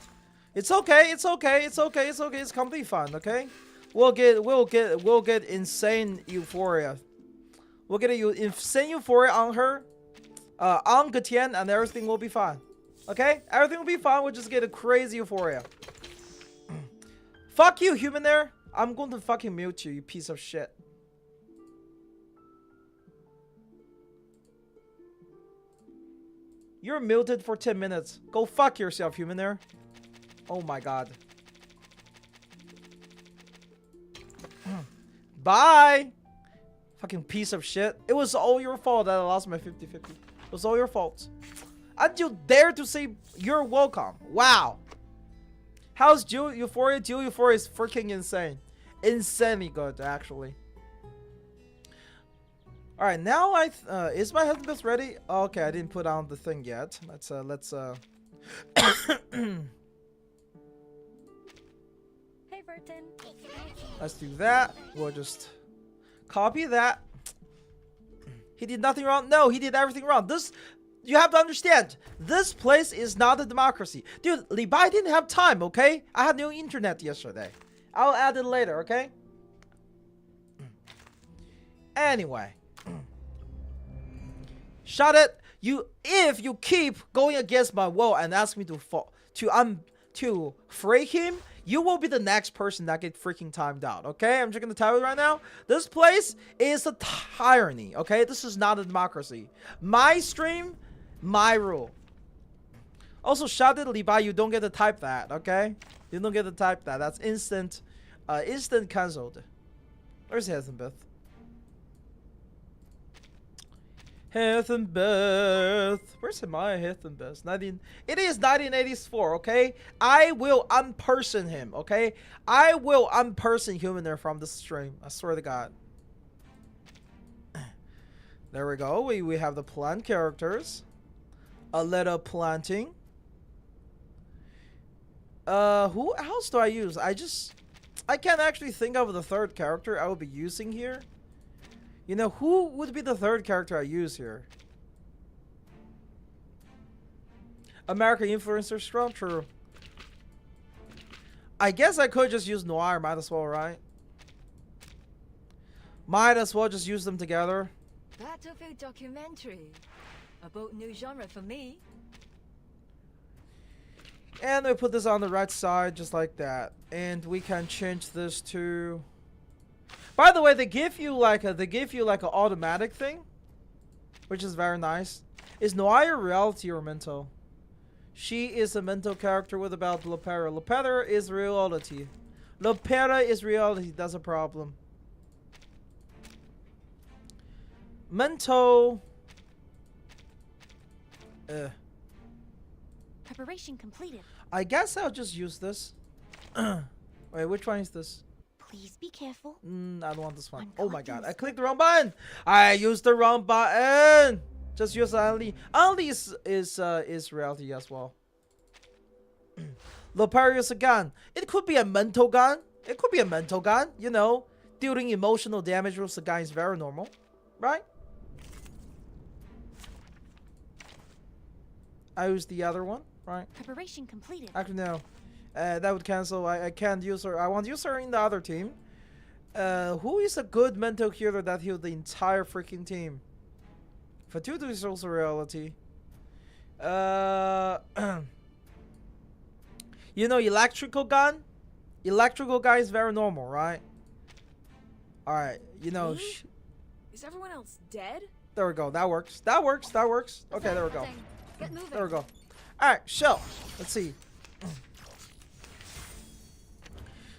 It's okay. It's okay. It's okay. It's okay. It's completely fine. Okay. We'll get insane euphoria. We'll get insane euphoria on her, on Gatian, and everything will be fine. Okay? Everything will be fine. We'll just get a crazy euphoria. Fuck you, human there. I'm going to fucking mute you, you piece of shit. You're muted for 10 minutes. Go fuck yourself, human there. Oh my god. Bye! Fucking piece of shit. It was all your fault that I lost my 50-50. It was all your fault. And you dare to say you're welcome. Wow. How's Jiu Euphoria? Jiu Euphoria is freaking insane. Insanely good, actually. Alright, now is my Hassinbeth ready? Okay, I didn't put on the thing yet. Let's Hey, Burton. let's do that. We'll just copy that. He did nothing wrong. No, he did everything wrong. This, you have to understand, this place is not a democracy. Dude, Li Bai didn't have time, okay? I had no internet yesterday. I'll add it later, okay? Anyway. Shut it. If you keep going against my will and ask me to fray him, you will be the next person that get freaking timed out, okay? I'm just gonna tell you right now, this place is a tyranny, okay? This is not a democracy. My stream, my rule. Also, shout it, Li Bai, you don't get to type that, okay? You don't get to type that. That's instant cancelled. Where's Hessinbeth? Hassinbeth. Where's my Hassinbeth? It is 1984, okay? I will unperson him, okay? I will unperson human there from the stream. I swear to God. There we go. We have the plant characters. A little planting. Who else do I use? I can't actually think of the third character I will be using here. You know, who would be the third character I use here? American influencer strong? True. I guess I could just use Noir. Might as well, right? Might as well just use them together. Battlefield documentary. About new genre for me. And we put this on the right side just like that. And we can change this to... By the way, they give you like an automatic thing, which is very nice. Is Noir reality or mental? She is a mental character with about Lepera. Lepera is reality. Lepera is reality. That's a problem. Mental. Preparation completed. I guess I'll just use this. Wait, which one is this? Please be careful. I don't want this one. I'm Oh my god, collecting I clicked the wrong button. I used the wrong button. Just use Anli. Anli is reality as well. Lepera is a gun. It could be a mental gun. It could be a mental gun. You know, dealing emotional damage with a gun is very normal, right? I use the other one, right? Preparation completed. Actually, no. That would cancel. I can't use her. I want to use her in the other team. Who is a good mental healer that healed the entire freaking team? Fatutu is also reality. You know, electrical gun? Electrical guy is very normal, right? Alright, you know... Is everyone else dead? There we go. That works. That works. That works. Okay, there we go. Get moving. There we go. Alright, so let's see.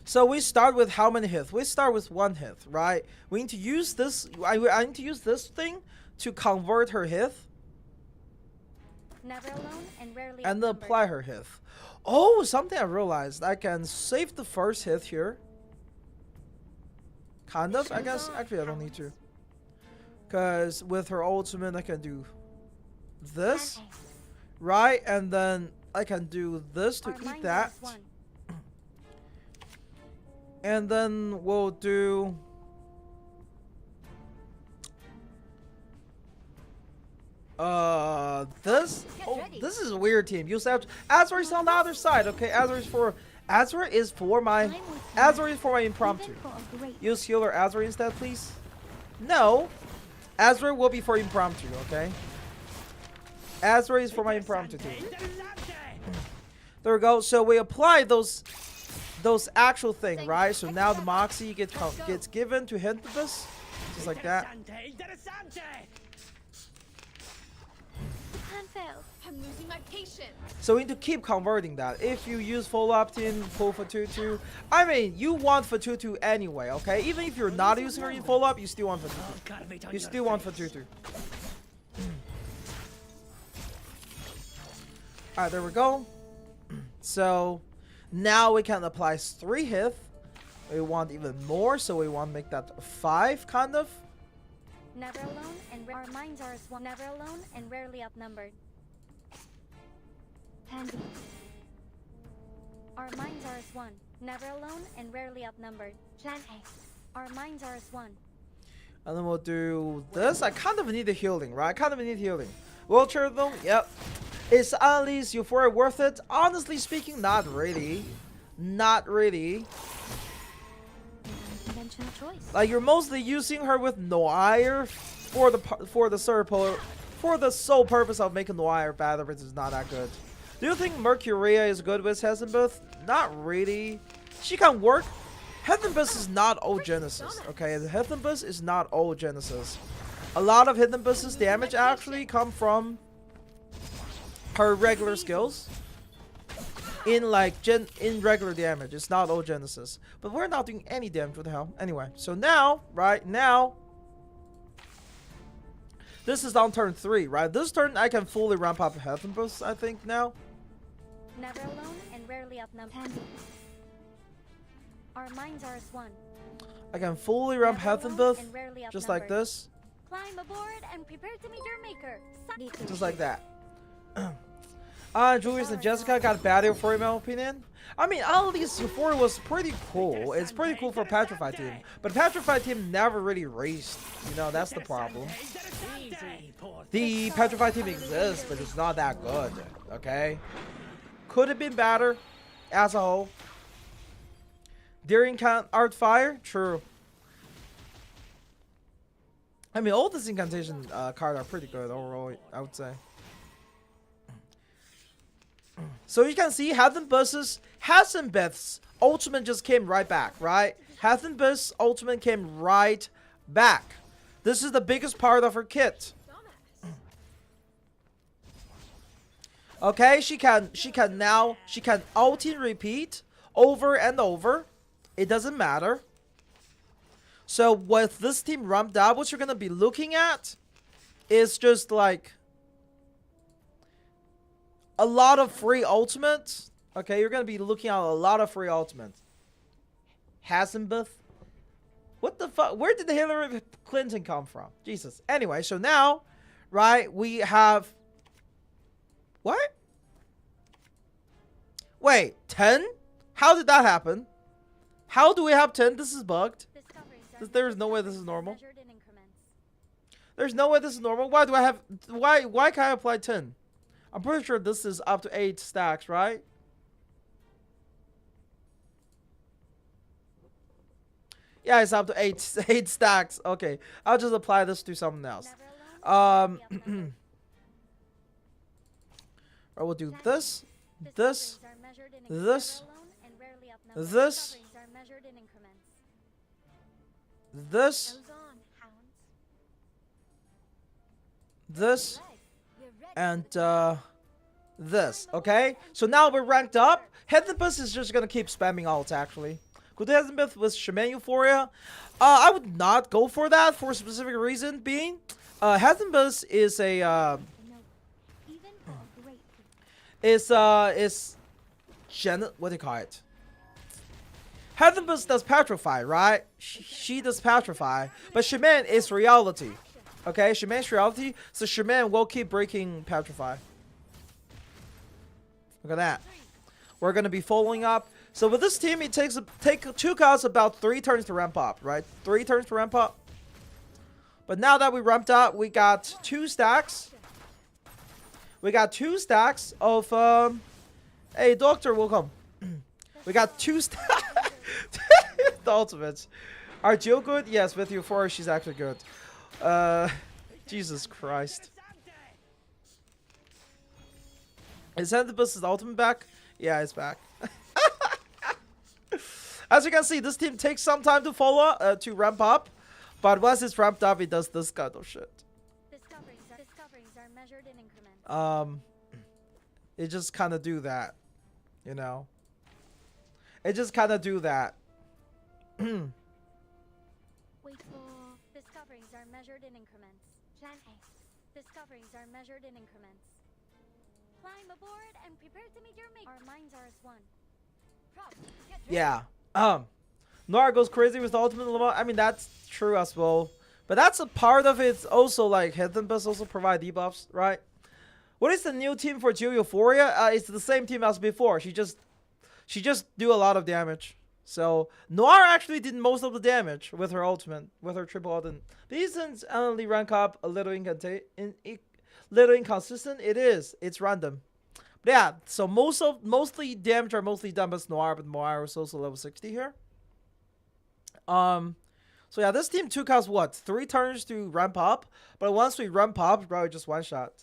So we start with how many hits? We start with 1 hit, right? We need to use this. I need to use this thing to convert her hit Never alone and rarely and then outnumbered. apply her hit. Oh, something I realized. I can save the first hit here. Kind of, I guess. Actually, I don't need to. Because with her ultimate, I can do this, right? And then I can do this to Our eat minds that. as one. And then we'll do this. Oh, this is a weird team. You have Ezra is on the other side. Okay, Ezra is for my impromptu. Even for a great Use healer Ezra instead, please. No, Ezra will be for impromptu. Okay, Ezra is for my impromptu team. There we go. So we apply those actual thing, right? So now the Moxie gets given to Hessinbeth, just like that. The plan failed. I'm losing my patience. So we need to keep converting that. If you use full opt-in, pull for 2-2. I mean, you want for 2-2 anyway, okay? Even if you're not using her in full up, you still want for 2-2. You still want for 2-2. Alright, there we go. So now we can apply 3 hits. We want even more, so we want to make that 5, kind of. Never alone and our minds are as one. Never alone and rarely outnumbered. Handy. Our minds are as one. Never alone and rarely outnumbered. Plan A. Our minds are as one. And then we'll do this. I kind of need the healing, right? I kind of need healing. Wheelchair though, yep. Is Ali's Euphoria worth it? Honestly speaking, not really. Not really. Conventional choice. Like, you're mostly using her with Noir for the sole purpose of making Noir better, which is not that good. Do you think Mercuria is good with Hessinbeth? Not really. She can work. Hessinbeth is not old Genesis, okay? Hessinbeth is not old Genesis. A lot of Hessinbeth's damage actually come from her regular skills. In regular damage. It's not old Genesis. But we're not doing any damage. What the hell? Anyway, so now, right now, this is on turn 3, right? This turn I can fully ramp up Hessinbeth, I think, now. Never alone and rarely outnumbered. Our minds are as one. I can fully ramp Never alone Hessinbeth, and rarely just like outnumbered. this. Climb aboard and prepare to meet your maker. Just like that. Julius and Jessica got bad Euphoria in my opinion. I mean, at least Euphoria was pretty cool. It's pretty cool for Petrified team. But Petrified team never really raced. You know, that's the problem. The Petrified team exists, but it's not that good. Okay? Could have been better as a whole. During Art Fire? True. I mean, all these incantation cards are pretty good overall, I would say. So you can see Hassinbeth's ultimate just came right back, right? Hassinbeth's ultimate came right back. This is the biggest part of her kit. Okay, she can ulti repeat over and over. It doesn't matter. So with this team ramped up, what you're gonna be looking at is just like a lot of free ultimates. Okay, you're gonna be looking at a lot of free ultimates. Hassinbeth? What the fuck? Where did the Hillary Clinton come from? Jesus. Anyway, so now, right, we have... What? Wait, 10? How did that happen? How do we have 10? This is bugged. There's no way this is normal. There's no way this is normal. Why do I have... Why can't I apply 10? I'm pretty sure this is up to 8 stacks, right? Yeah, it's up to 8 stacks. Okay, I'll just apply this to something else. Or we'll do this, this, this, this, this, this, and this. Okay, so now we're ranked up. Hessinbeth is just gonna keep spamming ults actually. Could Hessinbeth with Jiu Euphoria? I would not go for that for a specific reason being, Hessinbeth is a No, even for a great what do you call it? Hessinbeth does petrify, right? She does petrify, but Shaman is reality. Okay, Shaman's reality, so Shaman will keep breaking petrify. Look at that. We're gonna be following up. So with this team, it took us about 3 turns to ramp up, right? 3 turns to ramp up. But now that we ramped up, we got 2 stacks. We got 2 stacks of hey, Doctor, welcome. We got 2 stacks. The ultimates. Are Jill good? Yes, with Euphoria, she's actually good. Jesus Christ. Is Hessinbeth's ultimate back? Yeah, it's back. As you can see, this team takes some time to follow, to ramp up. But once it's ramped up, it does this kind of shit. Discoveries are measured in increments. It just kind of do that, you know. It just kind of do that. Wait for discoveries are measured in increments. Plan A. Discoveries are measured in increments. Climb aboard and prepare to meet your mate. Our minds are as one. Prop, get ready. Yeah. Noir goes crazy with the ultimate level. I mean, that's true as well. But that's a part of it. Also, like, Hessinbeth also provide debuffs, right? What is the new team for Jiu Euphoria? It's the same team as before. She just do a lot of damage. So Noir actually did most of the damage with her ultimate, with her triple ultimate. These only rank up a little inconsistent. It is. It's random. But yeah, so mostly damage are mostly done by Noir, but Noir is also level 60 here. So yeah, this team took us what, 3 turns to ramp up, but once we ramp up, probably just one shot.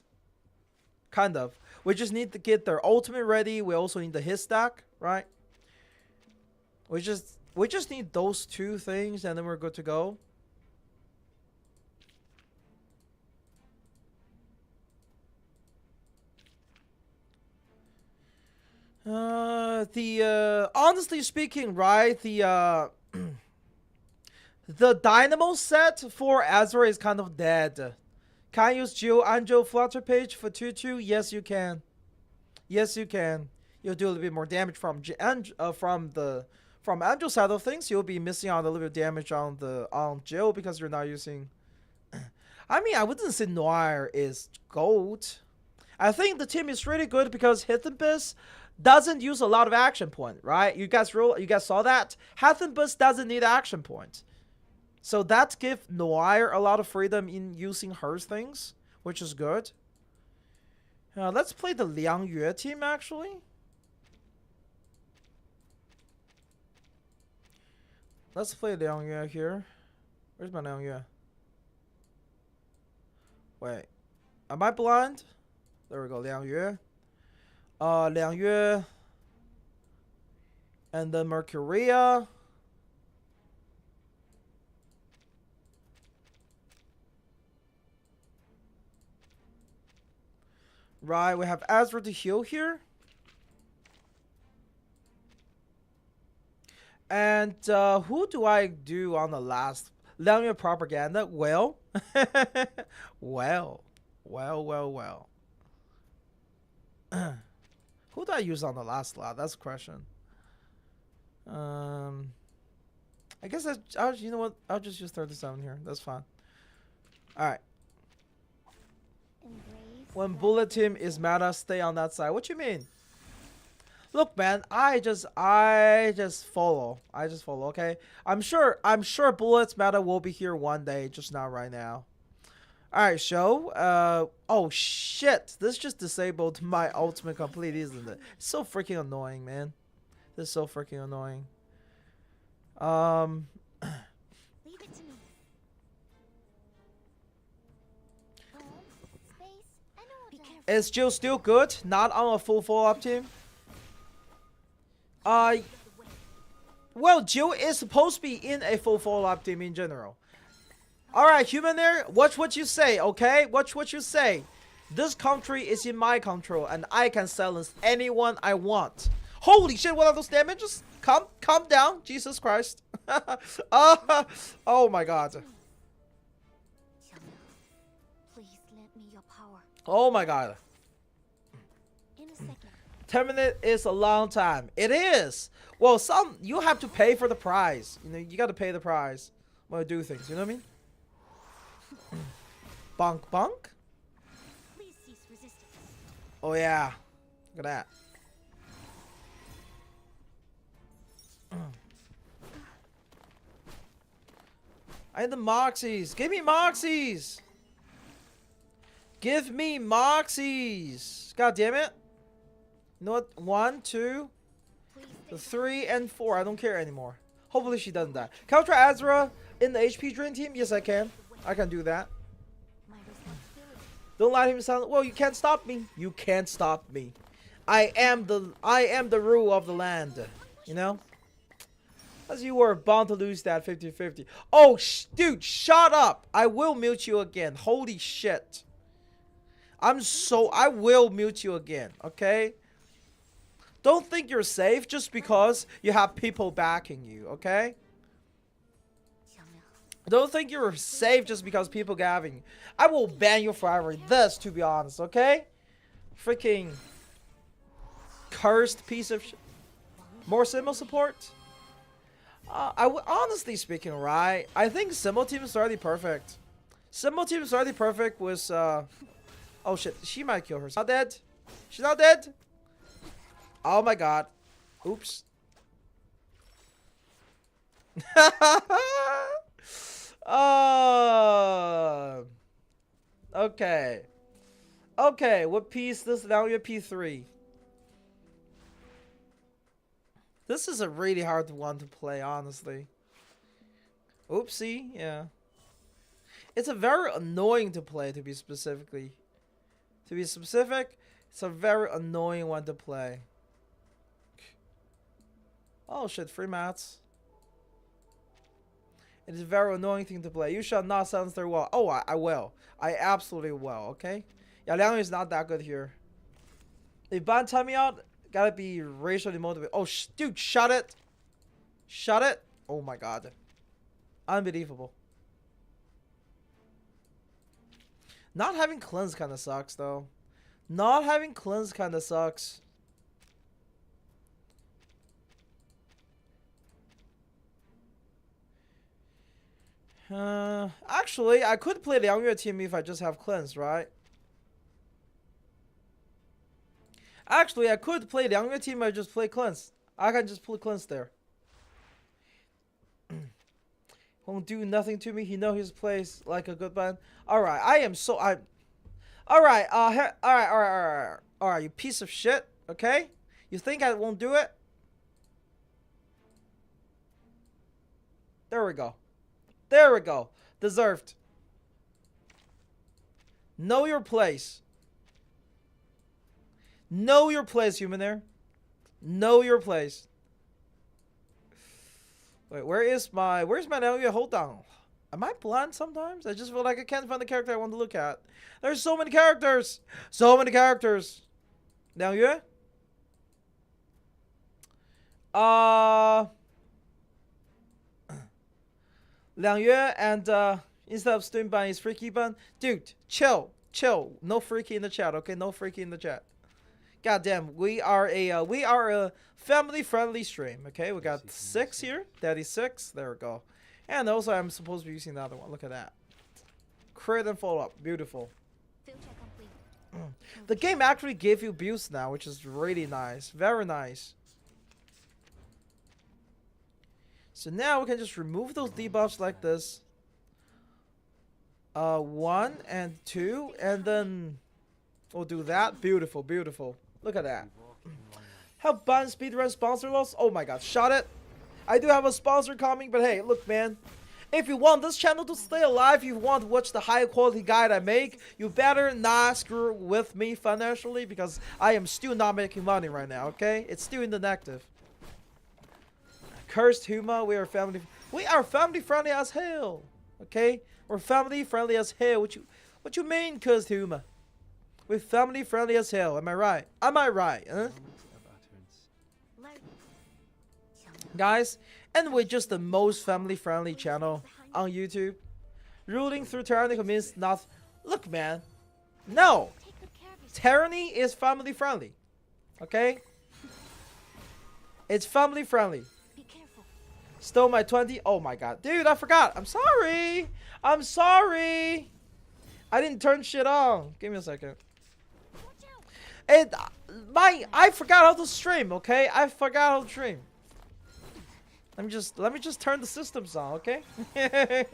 Kind of. We just need to get their ultimate ready. We also need the hit stack, right? We just need those 2 things, and then we're good to go. Honestly speaking, right, the Dynamo set for Ezra is kind of dead. Can I use Jill Angel Flutter Page for 2-2? Yes, you can. Yes, you can. You'll do a little bit more damage from Angel side of things. You'll be missing out a little bit of damage on Jill because you're not using. I mean, I wouldn't say Noir is gold. I think the team is really good because Hessinbeth doesn't use a lot of action point, right? You guys saw that? Hessinbeth doesn't need action point. So that gives Noir a lot of freedom in using her things, which is good. Let's play the Liang Yue team, actually. Let's play Liang Yue here. Where's my Liang Yue? Wait. Am I blind? There we go, Liang Yue. Liang Yue. And then Mercuria. Right, we have Ezra to heal here. And who do I do on the last? Liang Yue propaganda? Well. well. Who do I use on the last slot? That's a question. I guess you know what? I'll just use 37 here. That's fine. Alright. When bullet team is meta, stay on that side. What you mean? Look, man, I just follow. Okay. I'm sure bullets meta will be here one day, just not right now. All right, show. Oh shit! This just disabled my ultimate complete, isn't it? It's so freaking annoying, man. This is so freaking annoying. Leave it to me. Is Jill still good? Not on a full follow-up team? Well, Jill is supposed to be in a full follow-up team in general. Alright, human there, watch what you say, okay? Watch what you say. This country is in my control, and I can silence anyone I want. Holy shit, what are those damages? Calm down, Jesus Christ. Oh my god. Please lend me your power. Oh my god. In a second. 10 minutes is a long time. It is. Well, you have to pay for the prize. You know, you got to pay the prize when you do things. You know what I mean? Bonk bonk. Please cease resistance. Oh yeah. Look at that. I need the Moxies. Give me Moxies. Give me Moxies. God damn it. You know what? 1, 2, Please stay 3, and 4. I don't care anymore. Hopefully she doesn't die. Can I try Ezra in the HP Dream Team? Yes, I can. I can do that. my responsibility. Don't let him sound. Well, you can't stop me. You can't stop me. I am the rule of the land. You know? As you were bound to lose that 50-50. Oh, dude, shut up. I will mute you again. Holy shit. I will mute you again, okay? Don't think you're safe just because you have people backing you, okay? Don't think you're safe just because people gathering you. I will ban you forever. This, to be honest, okay? Freaking cursed piece of shit. More Symbol support? Honestly speaking, right? I think Symbol team is already perfect. Symbol team is already perfect with, oh shit, she might kill herself. Not dead? She's not dead? Oh my god. Oops. Okay. Okay, what piece? This now you're P3. This is a really hard one to play, honestly. Oopsie, yeah. It's a very annoying to play, to be specific, it's a very annoying one to play. Oh shit, free mats. It is a very annoying thing to play. You shall not silence their wall. Oh, I will. I absolutely will, okay? Yeah, Liang Yu is not that good here. If Ban time me out, gotta be racially motivated. Oh, dude, shut it. Shut it. Oh my god. Unbelievable. Not having cleanse kind of sucks, though. Not having cleanse kind of sucks. Actually, I could play the Liang Yu team if I just have cleanse, right? Actually, I could play the Liang Yu team if I just play cleanse. I can just play cleanse there. Won't do nothing to me. He knows his place like a good man. Alright, Alright, you piece of shit, okay? You think I won't do it? There we go. There we go. Deserved. Know your place. Know your place, human air. Know your place. Wait, where's my Liang Yu? Hold on. Am I blind sometimes? I just feel like I can't find the character I want to look at. There's so many characters. So many characters. Liang Yu? Liang Yu and instead of SteamedBunX is Freaky Bun. Dude, chill. No freaky in the chat, okay? No freaky in the chat. God damn, we are a family-friendly stream, okay? We got 6 here. Daddy 6. There we go. And also, I'm supposed to be using the other one. Look at that. Crit and follow-up. Beautiful. Field check complete. The game actually gave you boosts now, which is really nice. Very nice. So now we can just remove those debuffs like this. 1 and 2, and then we'll do that. Beautiful, beautiful. Look at that. Help Ban speedrun sponsor us. Oh my god, shot it. I do have a sponsor coming, but hey, look, man. If you want this channel to stay alive, if you want to watch the high quality guide I make, you better not screw with me financially, because I am still not making money right now, okay? It's still in the negative. Cursed Huma, we are family friendly as hell. Okay? We're family friendly as hell. What you mean, cursed Huma? We're family friendly as hell. Am I right? Am I right? Huh? Moments of utterance. Loaded. Guys, and we're just the most family friendly channel on YouTube. Ruling through tyranny means not. Look, man. No. Take good care of yourself. Tyranny is family friendly. Okay? It's family friendly. Be careful. Stole my 20. Oh my god. Dude, I forgot. I'm sorry. I'm sorry. I didn't turn shit on. Give me a second. Watch out. I forgot how to stream, okay? I forgot how to stream. Let me just turn the systems on, okay? I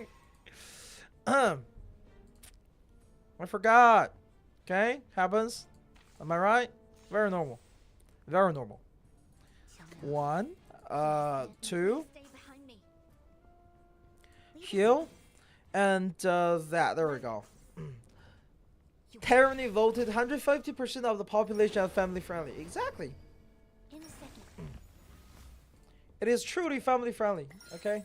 forgot. Okay? Happens. Am I right? Very normal. Very normal. 1, 2, Stay behind me. heal, and that. There we go. Tyranny voted 150% of the population as family friendly. Exactly. In a second. It is truly family friendly. Okay.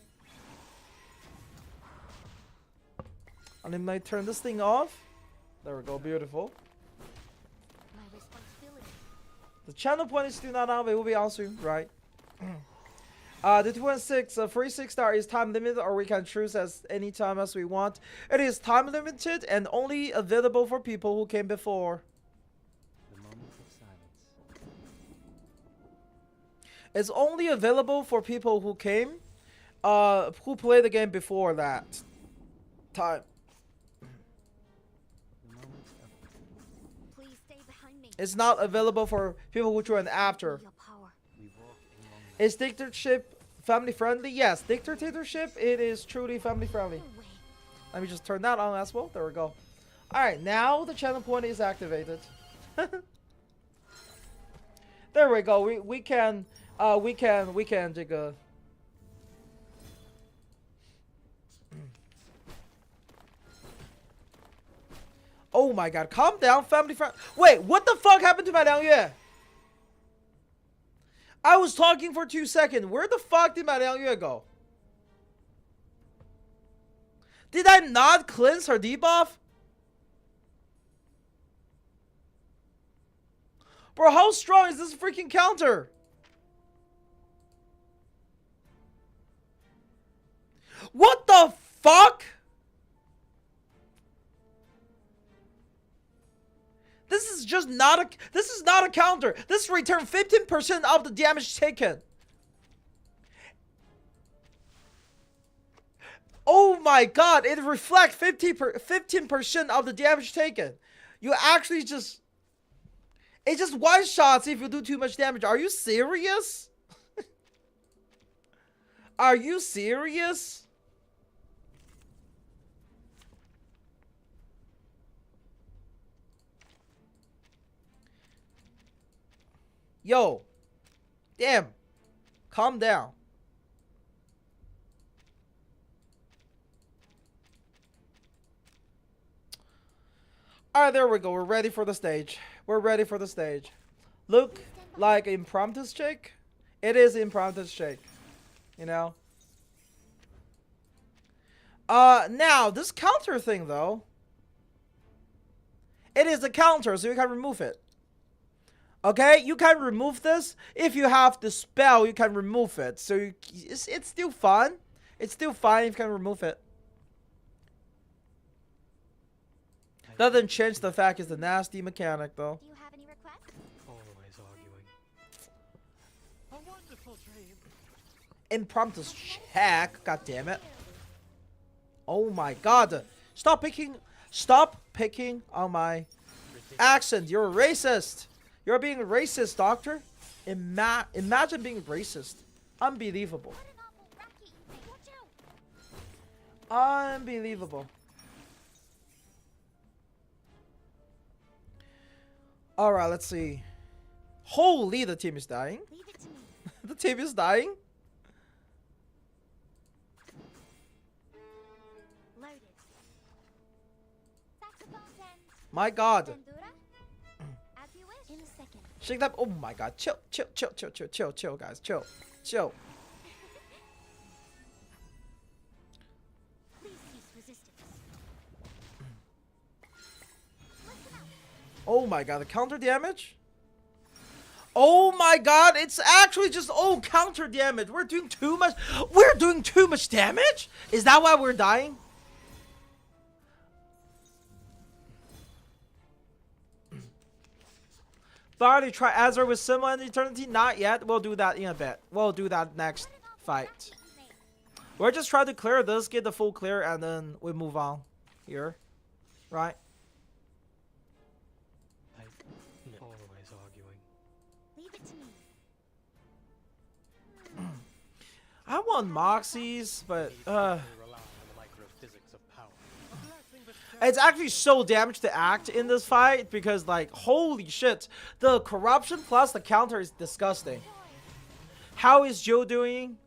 And then I turn this thing off. There we go. Beautiful. My responsibility. The channel point is still not on. It will be on soon, right? The 216 free 6-star is time limited, or we can choose as any time as we want. It is time limited and only available for people who came before. The moment of silence. It's only available for people who came, who played the game before that time. The moment of Please stay behind me. It's not available for people who joined after. Your power. we walk in long. Is dictatorship family friendly? Yes, dictatorship, it is truly family friendly. No way. Let me just turn that on as well. There we go. Alright, now the channel point is activated. There we go. We can take a. Oh my god, calm down, family friend. Wait, what the fuck happened to my Liang Yue? I was talking for 2 seconds. Where the fuck did my Liang Yue go? Did I not cleanse her debuff? Bro, how strong is this freaking counter? What the fuck? This is just not a. This is not a counter. This return 15% of the damage taken. Oh my god! It reflects 15% of the damage taken. You actually just. It just one shots if you do too much damage. Are you serious? Are you serious? Yo. Damn. Calm down. Alright, there we go. We're ready for the stage. We're ready for the stage. Look like impromptu shake. It is impromptu shake. You know? Now, this counter thing, though. It is a counter, so you can remove it. Okay? You can remove this. If you have the spell, you can remove it. So, it's still fun. It's still fine if you can remove it. Doesn't change the fact it's a nasty mechanic, though. Do you have any requests? Always arguing. A wonderful dream. Impromptu check. God damn it. Oh my god. Stop picking on my accent. You're a racist. You're being racist, doctor. Imagine being racist. Unbelievable. What an awful racky. Watch out. Unbelievable. Alright, let's see. Holy, the team is dying. Leave it to me. The team is dying. Loaded. Saxophone 10. My god. Bandura? As you wish. In a second. Shake that. Oh my god. Chill, guys. Chill. Please cease resistance. Listen up. Oh my god, the counter damage? Oh my god, it's actually just counter damage. We're doing too much. We're doing too much damage? Is that why we're dying? Already try Ezra with Similar in Eternity? Not yet. We'll do that in a bit. We'll do that next fight. We're just trying to clear this, get the full clear, and then we move on here. Right? Always arguing. Leave it to me. I want Moxies, but Rely on the microphysics of power. it's actually so damaged to act in this fight because, like, holy shit, the corruption plus the counter is disgusting. How is Jiu doing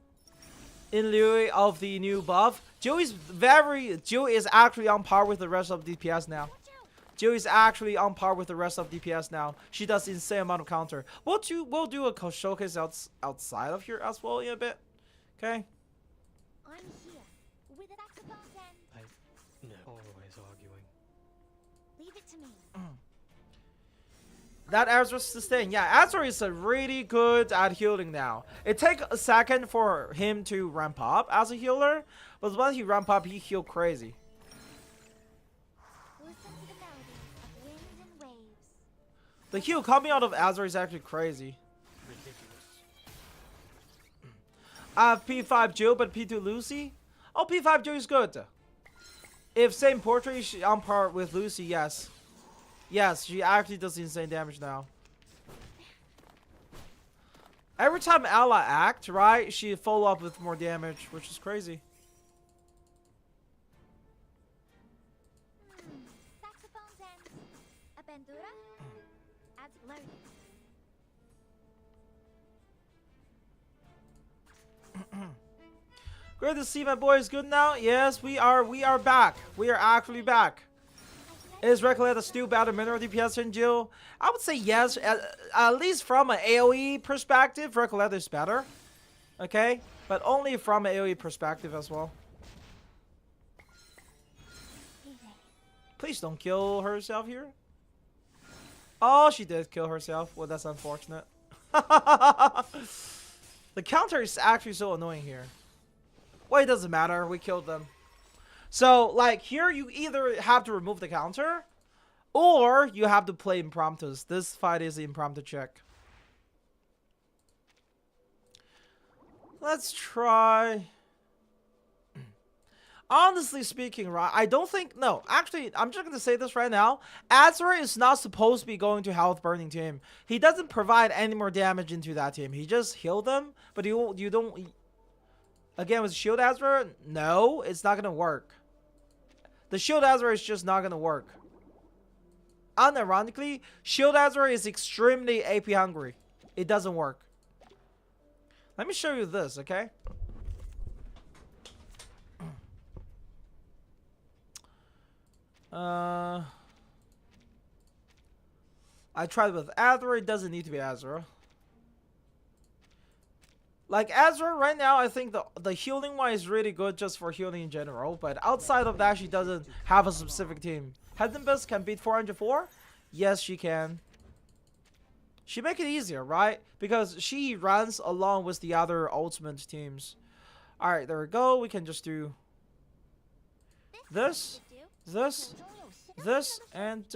in lieu of the new buff? Jiu is actually on par with the rest of DPS now. Jiu is actually on par with the rest of DPS now. She does insane amount of counter. We'll do a showcase outside of here as well in a bit. Okay. I'm here with that and Always arguing. leave it to me. That Ezra sustain. Yeah, Ezra is really good at healing now. It takes a second for him to ramp up as a healer, but when he ramp up, he heal crazy. Listen to the melodies of wind and waves. The heal coming out of Ezra is actually crazy. I have P5 Jill, but P2 Lucy. Oh, P5 Jill is good. If same portrait, she on par with Lucy, yes. Yes, she actually does insane damage now. Every time Ella act, right, she follow up with more damage, which is crazy. Saxophones and a bandura. As learning. Great to see my boys good now. Yes, we are back. We are actually back. Is Recoleta still better mineral DPS than Jill? I would say yes. At least from an AoE perspective, Recoleta is better. Okay? But only from an AoE perspective as well. Please don't kill herself here. Oh, she did kill herself. Well, that's unfortunate. The counter is actually so annoying here. Well, it doesn't matter. We killed them. So, like, here you either have to remove the counter, or you have to play impromptus. This fight is an impromptu check. Let's try. Honestly speaking, right, I don't think... No, actually, I'm just going to say this right now. Ezra is not supposed to be going to Health Burning team. He doesn't provide any more damage into that team. He just healed them, but you don't... Again, with Shield Ezra, no, it's not going to work. The Shield Ezra is just not going to work. Unironically, Shield Ezra is extremely AP hungry. It doesn't work. Let me show you this, okay? I tried with Ezra. It doesn't need to be Ezra. Like, Ezra, right now, I think the healing one is really good just for healing in general. But outside of that, she doesn't have a specific team. Hessinbeth can beat 404? Yes, she can. She make it easier, right? Because she runs along with the other ultimate teams. Alright, there we go. We can just do this, and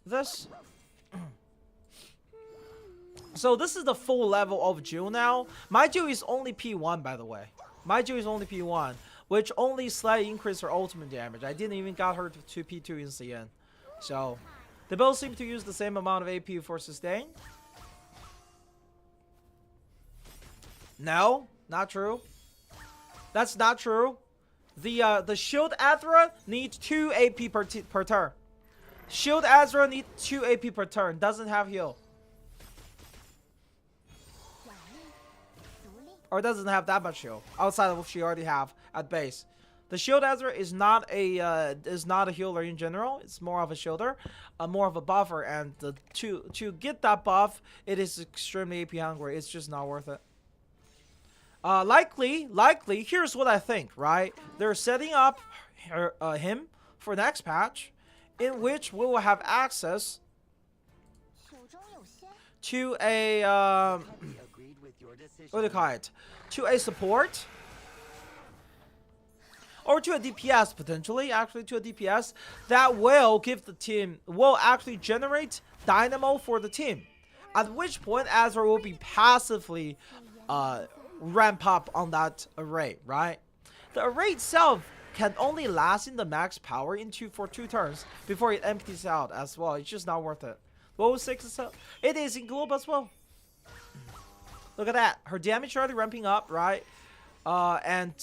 this. So this is the full level of Jill now. My Jill is only P1, by the way. My Jill is only P1, which only slightly increased her ultimate damage. I didn't even got her to P2 in CN. So they both seem to use the same amount of AP for sustain. No, not true. That's not true. The Shield Ezra needs 2 AP per turn. Shield Ezra needs 2 AP per turn. Doesn't have heal. Or doesn't have that much shield outside of what she already have at base. The Shield Ezra is not a healer in general. It's more of a shielder, more of a buffer. And to get that buff, it is extremely AP hungry. It's just not worth it. Likely, here's what I think. Right, they're setting up him for next patch, in which we will have access 手中有仙， to a agreed with your decision. what do you call it? To a support or to a DPS potentially, actually to a DPS that will give the team will actually generate dynamo for the team. At which point Ezra will be passively ramp up on that array, right? The array itself can only last in the max power for 2 turns before it empties out as well. It's just not worth it. Level 6 itself, it is in globe as well. Look at that. Her damage already ramping up, right? And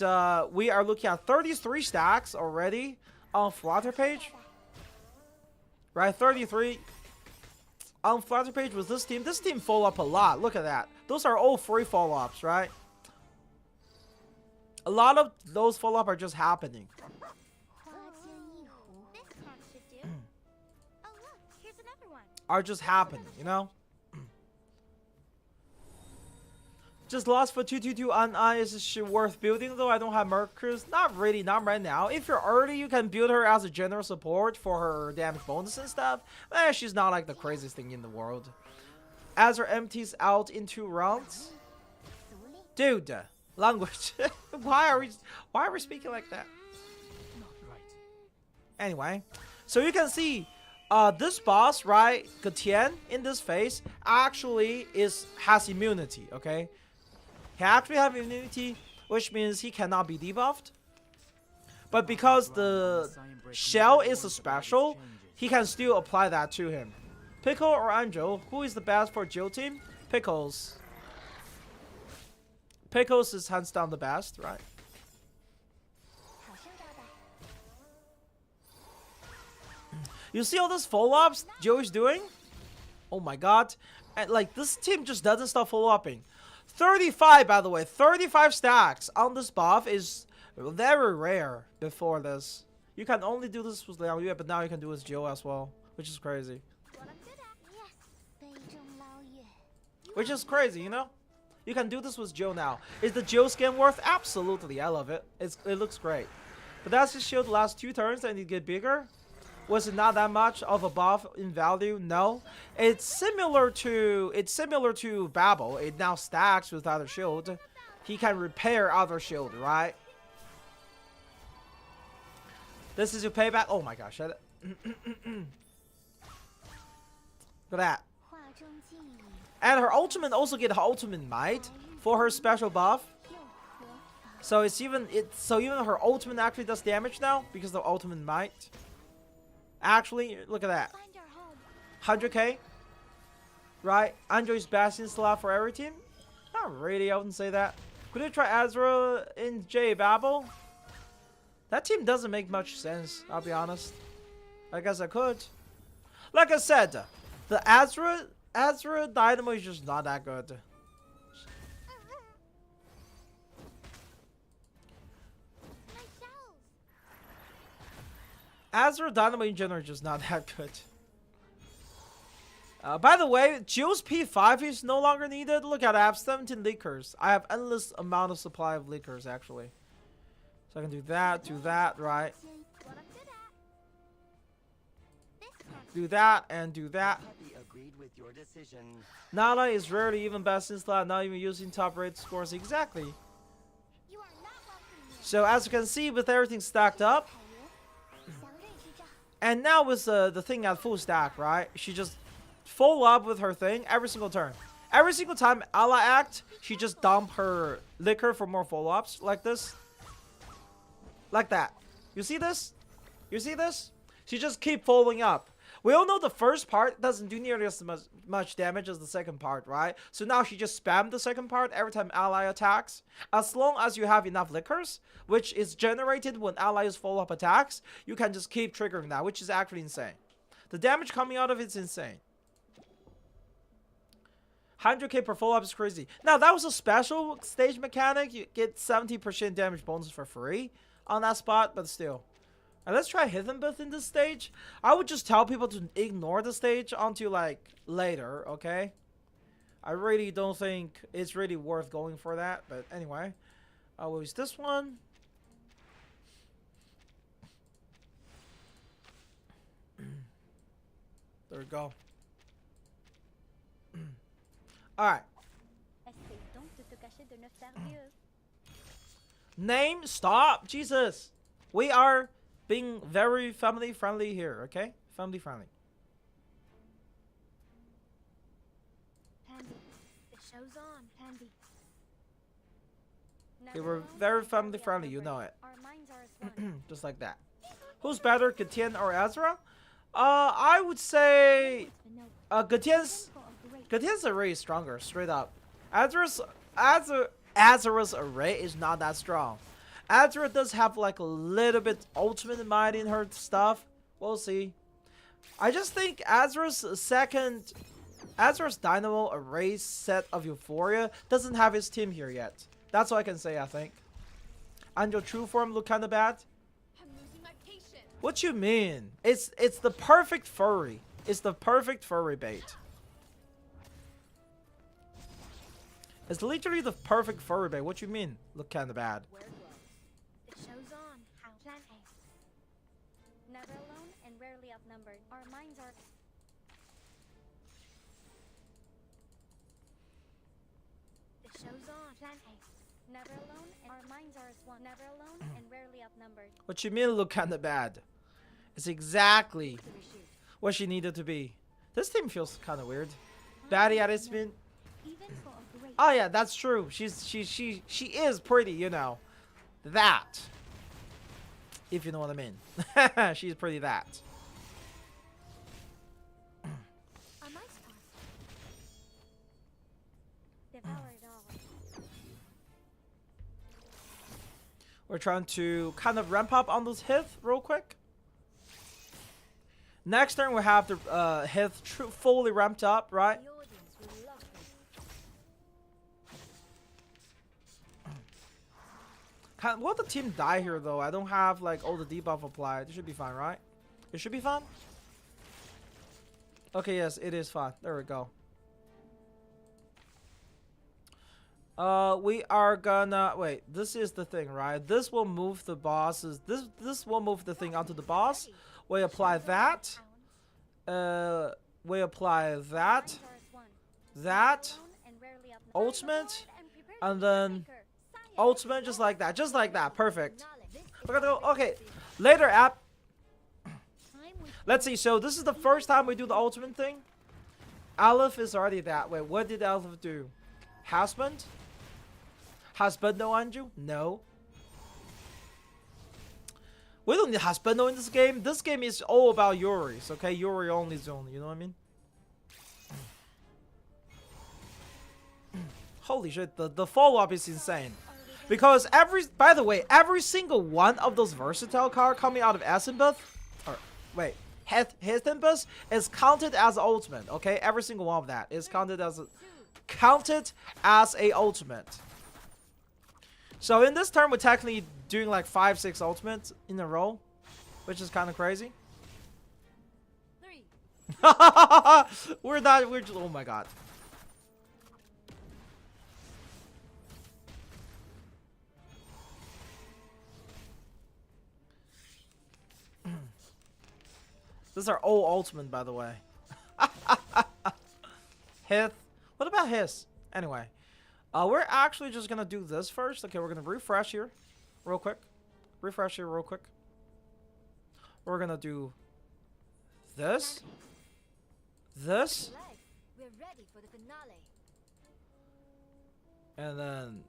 we are looking at 33 stacks already on Flutter page. Right, 33 on Flutter page with this team. This team follow up a lot. Look at that. Those are all free follow-ups, right? A lot of those follow-up are just happening. 花间一壶。This pack should do. Oh look, here's another one. Are just happening, you know? Just lost for 222 on is she worth building though? I don't have Mercus. Not really, not right now. If you're early, you can build her as a general support for her damage bonus and stuff. She's not like the craziest thing in the world. Ezra empties out in 2 rounds. Dude, language. why are we speaking like that? Not right. Anyway, so you can see this boss, right, Gatien in this phase actually has immunity, okay? He actually have immunity, which means he cannot be debuffed. But because the shell is a special, he can still apply that to him. Pickle or Angel, who is the best for Jiu team? Pickles. Pickles is hands down the best, right? 好生招待。 You see all those follow-ups Joe is doing? Oh my god. And like this team just doesn't stop follow-upping. 35, by the way, 35 stacks on this buff is very rare before this. You can only do this with Liang Yue, but now you can do it with Joe as well, which is crazy. What I'm good at. Yes. 杯中捞月。 Which is crazy, you know? You can do this with Joe now. Is the Joe skin worth? Absolutely, I love it. It looks great. But that's his shield the last 2 turns and it get bigger. Was it not that much of a buff in value? No. It's similar to Babel. It now stacks with other shield. He can repair other shield, right? This is your payback. Oh my gosh. Look at that. 画中记忆 And her ultimate also get her ultimate might for her special buff. 又何妨？ So even her ultimate actually does damage now because of ultimate might. Actually, look at that. Find our home. 100k. Right? Android's bastion slot for every team? Not really, I wouldn't say that. Could you try Ezra in J Babel? That team doesn't make much sense, I'll be honest. I guess I could. Like I said, the Ezra Dynamo is just not that good. My shells. Ezra Dynamo in general is just not that good. By the way, Jill's P5 is no longer needed. Look at it, I have 17 liquors. I have endless amount of supply of liquors actually. So I can do that, right? What I'm good at. This pack Do that and do that. Happy agreed with your decision. Nala is rarely even best in slot, not even using top rate scores. Exactly. You are not welcome here. So as you can see, with everything stacked up, 凯爷，详刃之兆。 and now with the thing at full stack, right? She just follow up with her thing every single turn. Every single time Ala act, she just dump her liquor for more follow-ups like this. Like that. You see this? You see this? She just keep following up. We all know the first part doesn't do nearly as much damage as the second part, right? So now she just spam the second part every time ally attacks. As long as you have enough liquors, which is generated when allies follow-up attacks, you can just keep triggering that, which is actually insane. The damage coming out of it's insane. 100k per follow-up is crazy. Now, that was a special stage mechanic. You get 70% damage bonus for free on that spot, but still. And let's try Hessinbeth in this stage. I would just tell people to ignore the stage until, like, later, okay? I really don't think it's really worth going for that, but anyway. I will use this one. There we go. Alright. Essaye donc de te cacher de 9 sérieux. Name, stop, Jesus. We are being very family friendly here, okay? Family friendly. Handy. The show's on. Handy. Okay, we're very family friendly, you know it. Our minds are as one. Just like that. Who's better, Gatian or Ezra? I would say Gatian's array is stronger, straight up. Ezra's array is not that strong. Ezra does have like a little bit ultimate might in her stuff. We'll see. I just think Ezra's Dynamo array set of Euphoria doesn't have his team here yet. That's all I can say, I think. And your true form look kinda bad. I'm losing my patience. What you mean? It's the perfect furry. It's the perfect furry bait. It's literally the perfect furry bait. What you mean? Look kinda bad. Where was? The show's on. How? Plan A. Never alone and rarely outnumbered. Our minds are. The show's on. Plan A. Never alone and our minds are as one. Never alone and rarely outnumbered. What you mean look kinda bad? It's exactly To reshoot. what she needed to be. This team feels kinda weird. Baddie at its been. Even for a great. Oh yeah, that's true. She is pretty, you know. That. If you know what I mean. She's pretty that. Are my spots? Devour it all. We're trying to kind of ramp up on those hits real quick. Next turn we have the hit fully ramped up, right? The audience will love this. Will the team die here though? I don't have like all the debuff applied. It should be fine, right? It should be fine. Okay, yes, it is fine. There we go. We are gonna wait. This is the thing, right? This will move the bosses. This will move the thing onto the boss. We apply that. We apply that. Minds are as one. That. Alone and rarely outnumbered. Ultimate. And prepare And to meet your then maker. Science. ultimate, just like that. Just like that. Perfect. Knowledge. We're gonna go. Okay. Later app. Time with Let's see. So this is the first time we do the ultimate thing. Aleph is already that. Wait, what did Aleph do? Husband? Husband no Anju? No. We don't need husband in this game. This game is all about Yuri's, okay? Yuri only zone, you know what I mean? Holy shit, the follow-up is insane. Because by the way, every single one of those versatile cards coming out of Hassinbeth, or wait, Hessinbeth is counted as ultimate, okay? Every single one of that is counted as a ultimate. So in this turn, we're technically doing like 5-6 ultimates in a row, which is kind of crazy. 3. We're just, oh my god. These are all ultimate, by the way. Hith. What about his? Anyway. We're actually just gonna do this first. Okay, we're gonna refresh here real quick. Refresh here real quick. We're gonna do this. This. Leg. We're ready for the finale. And then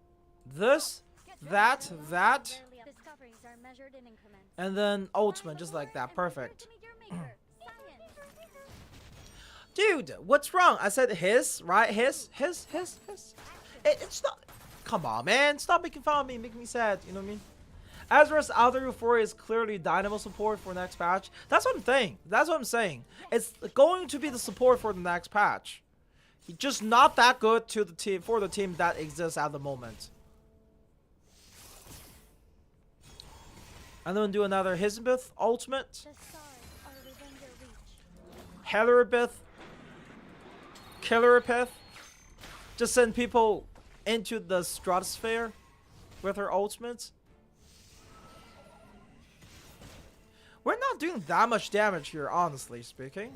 this. That. alone and That. rarely out- Discoveries are measured in increments. And then ultimate, Climb just like aboard that. and prepare Perfect. to meet your maker. Science. Dude, what's wrong? I said his, right? His. It's not. Come on, man. Stop making fun of me, making me sad. You know what I mean? Ezra's Outer Euphoria is clearly Dynamo support for next patch. That's what I'm saying. That's what I'm saying. It's going to be the support for the next patch. He's just not that good to the team for the team that exists at the moment. I'm gonna do another Hessinbeth ultimate. The stars are within your reach. Helleribeth. Killeripeth. Just send people into the stratosphere with her ultimates. We're not doing that much damage here, honestly speaking.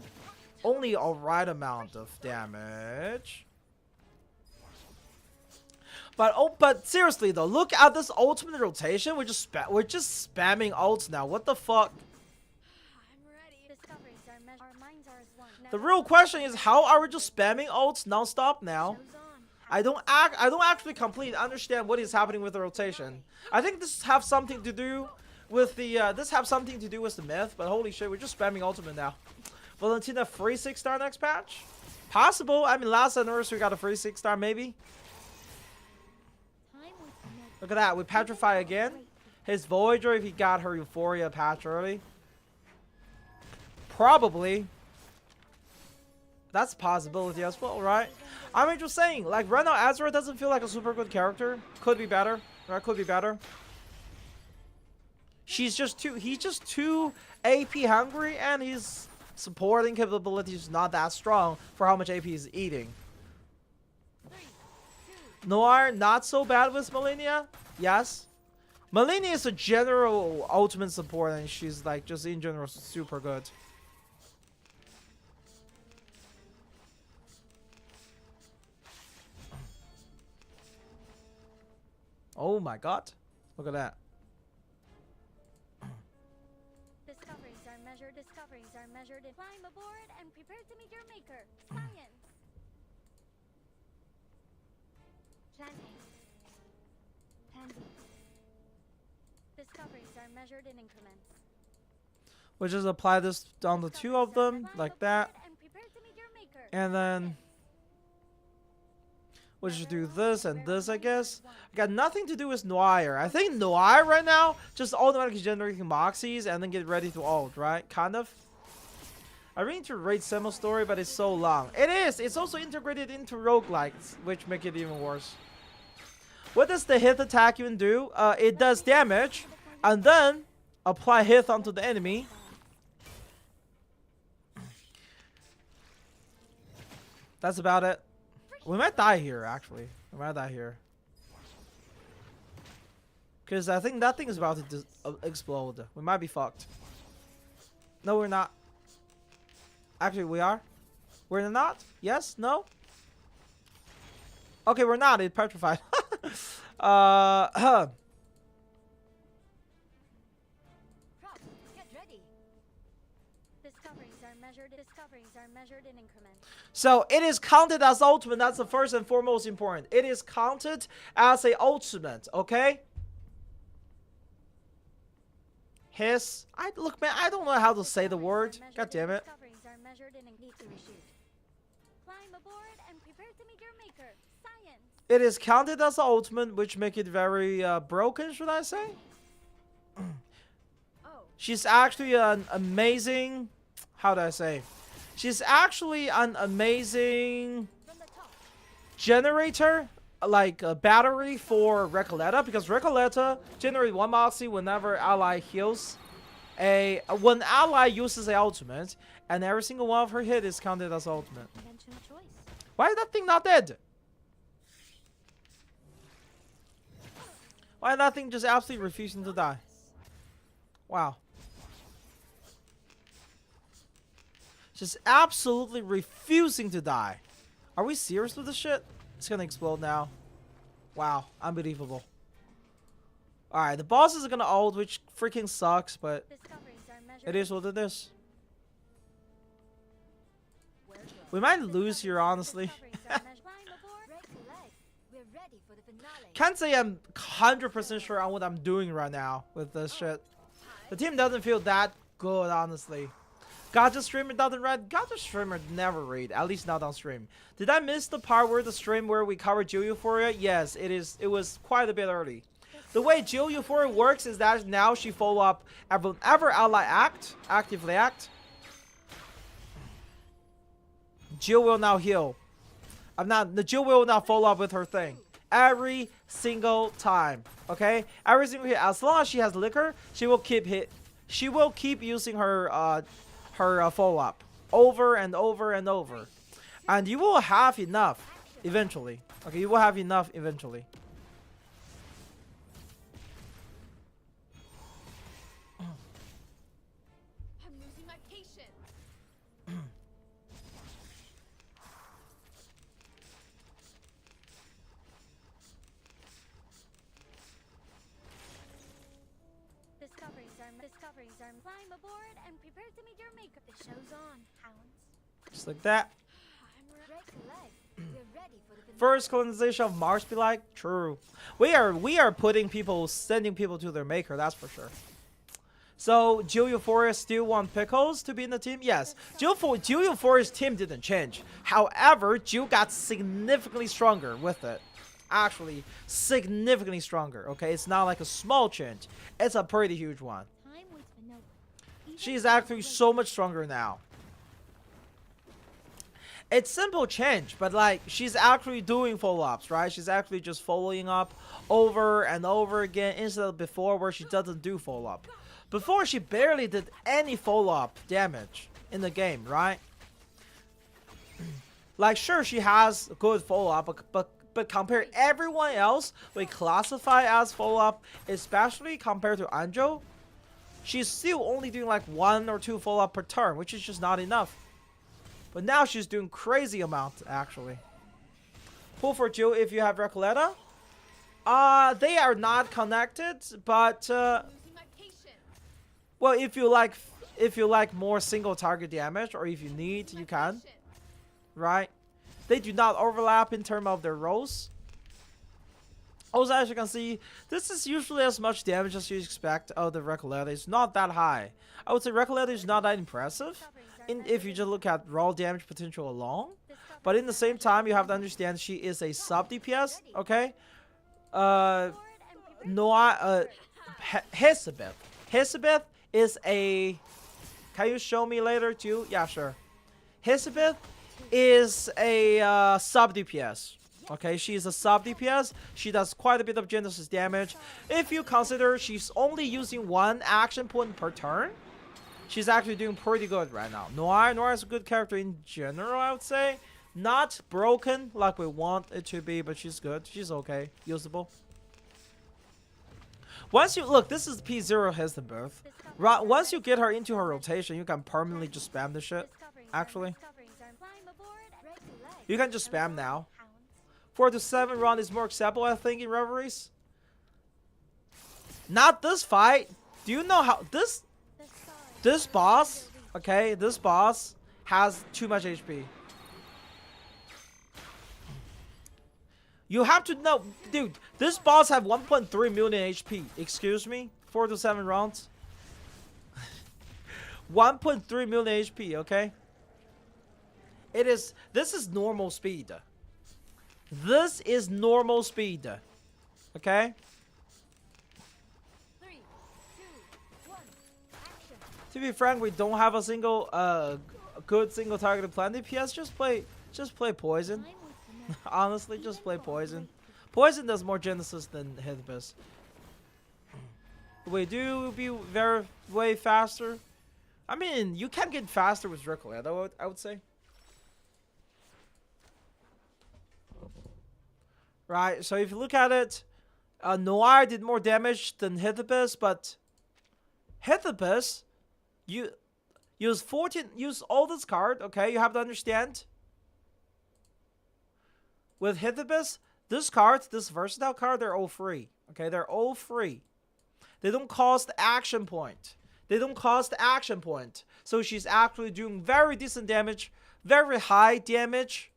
only a right amount of damage. But seriously though, look at this ultimate rotation. We're just spamming ults now. What the fuck? Discoveries are measured. Our minds are as one. The real question is, how are we just spamming ults non-stop now? I don't actually completely understand what is happening with the rotation. I think this have something to do with the myth, but holy shit, we're just spamming ultimate now. Valentina free 6-star next patch? Possible. I mean, last anniversary got a free 6-star maybe. Look at that, we petrify again. His Voyager if he got her Euphoria patch early. Probably. That's a possibility as well, right? I mean, just saying, like, right now Ezra doesn't feel like a super good character. Could be better, right? Could be better. He's just too AP hungry, and his supporting capability is not that strong for how much AP he's eating. Noir, not so bad with Malenia. Yes. Malenia is a general ultimate support, and she's like just in general super good. Oh my god. Look at that. Discoveries are measured. Discoveries are measured. Climb aboard and prepare to meet your maker. Science. Planting. Planting. Discoveries are measured in increments. We'll just apply this on the two of them like that, And prepare to meet your maker. and then we'll just do this and this, I guess. Got nothing to do with Noir. I think Noir right now just automatically generating Moxies and then get ready to ult, right? Kind of. I really need to rate Semo story, but it's so long. It is. It's also integrated into roguelikes, which make it even worse. What does the hit attack even do? It does damage, and then apply hit onto the enemy. That's about it. We might die here, actually. We might die here. Because I think that thing is about to explode. We might be fucked. No, we're not. Actually, we are. We're not? Yes? No? Okay, we're not. It petrified. Get ready. Discoveries are measured. Discoveries are measured in increments. So it is counted as ultimate. That's the first and foremost important. It is counted as a ultimate. Okay. Look, man. I don't know how to say the word. God damn it. Discoveries are measured in need to reshoot. Climb aboard and prepare to meet your maker. Science. It is counted as an ultimate, which make it very broken, should I say? She's actually an amazing. How do I say? She's actually an amazing generator, like a battery for Recoleta, because Recoleta generates 1 Moxie whenever ally heals. When ally uses a ultimate, and every single one of her hit is counted as ultimate. Invention of choice. Why is that thing not dead? Why is that thing just absolutely refusing to die? Wow. Just absolutely refusing to die. Are we serious with this shit? It's gonna explode now. Wow, unbelievable. Alright, the bosses are gonna ult, which freaking sucks, but Discoveries are measured. it is what it is. We might lose here, honestly. Discoveries are measured. Climb aboard. Break the leg. We're ready for the finale. Can't say I'm 100% sure on what I'm doing right now with this shit. The team doesn't feel that good, honestly. Gacha streamer doesn't read. Gacha streamer never read, at least not on stream. Did I miss the part where the stream where we covered Jiu Euphoria? Yes, it is. It was quite a bit early. The way Jiu Euphoria works is that now she follow up whenever ally actively act. Jill will now heal. The Jill will now follow up with her thing every single time. Okay, every single hit. As long as she has liquor, she will keep using her follow up over and over and over, and you will have enough eventually. Okay, you will have enough eventually. I'm losing my patience. Discoveries are climb aboard and prepare to meet your maker. The show's on, hounds. Just like that. Break a leg. We're ready for the finale. First colonization of Mars be like? True. We are putting people, sending people to their maker, that's for sure. So, Jiu Euphoria still want Pickles to be in the team? Yes. Jiu Euphoria's team didn't change. However, Jiu got significantly stronger with it. Actually, significantly stronger, okay? It's not like a small change. It's a pretty huge one. Time waits for no one. Even She's if actually wait. so much stronger now. It's simple change, but like she's actually doing follow-ups, right? She's actually just following up over and over again instead of before where she doesn't do follow-up. Before she barely did any follow-up damage in the game, right? Like sure she has good follow-up, but compare everyone else we classify as follow-up, especially compared to Anjo, she's still only doing like 1 or 2 follow-up per turn, which is just not enough. But now she's doing crazy amounts, actually. Pull for Jill if you have Recoleta. They are not connected, but well, if you like more single target damage, or if you need, you can. Right? They do not overlap in terms of their roles. Also, as you can see, this is usually as much damage as you expect of the Recoleta. It's not that high. I would say Recoleta is not that impressive if you just look at raw damage potential alone. But in the same time, you have to understand she is a sub DPS, okay? Hessinbeth. Hessinbeth is a... Can you show me later too? Yeah, sure. Hessinbeth is a sub DPS. Okay, she's a sub DPS. She does quite a bit of Genesis damage. If you consider she's only using 1 action point per turn, she's actually doing pretty good right now. Noir is a good character in general, I would say. Not broken like we want it to be, but she's good. She's okay. Usable. Once you... Look, this is P0 Hessinbeth. Right, once you get her into her rotation, you can permanently just spam this shit. Actually. You can just spam now. 4 to 7 round is more acceptable, I think, in Reveries. Not this fight. Do you know how... This boss, okay, this boss has too much HP. You have to know, dude, this boss have 1.3 million HP. Excuse me? 4 to 7 rounds. 1.3 million HP, okay? This is normal speed. This is normal speed. Okay? 3, 2, 1, action. To be frank, we don't have a single good single targeted plan DPS. Just play poison. Honestly, just play poison. Poison does more Genesis than Hessinbeth. We do be way faster. I mean, you can get faster with Recoleta, I would say. Right, so if you look at it, Noir did more damage than Hessinbeth, but Hessinbeth, use all this card, okay? You have to understand. With Hessinbeth, this card, this versatile card, they're all free. Okay, they're all free. They don't cost action point. They don't cost action point. So she's actually doing very decent damage, very high damage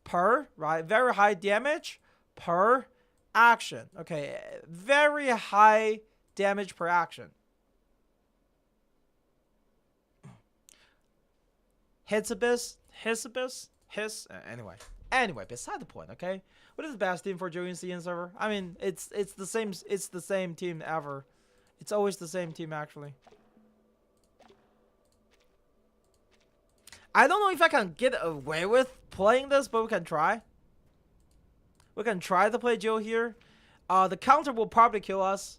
per, right? Very high damage per action. Okay, very high damage per action. Anyway, beside the point, okay? What is the best team for joining CN server? I mean, it's the same team ever. It's always the same team actually. I don't know if I can get away with playing this, but we can try. We can try to play Joe here. The counter will probably kill us.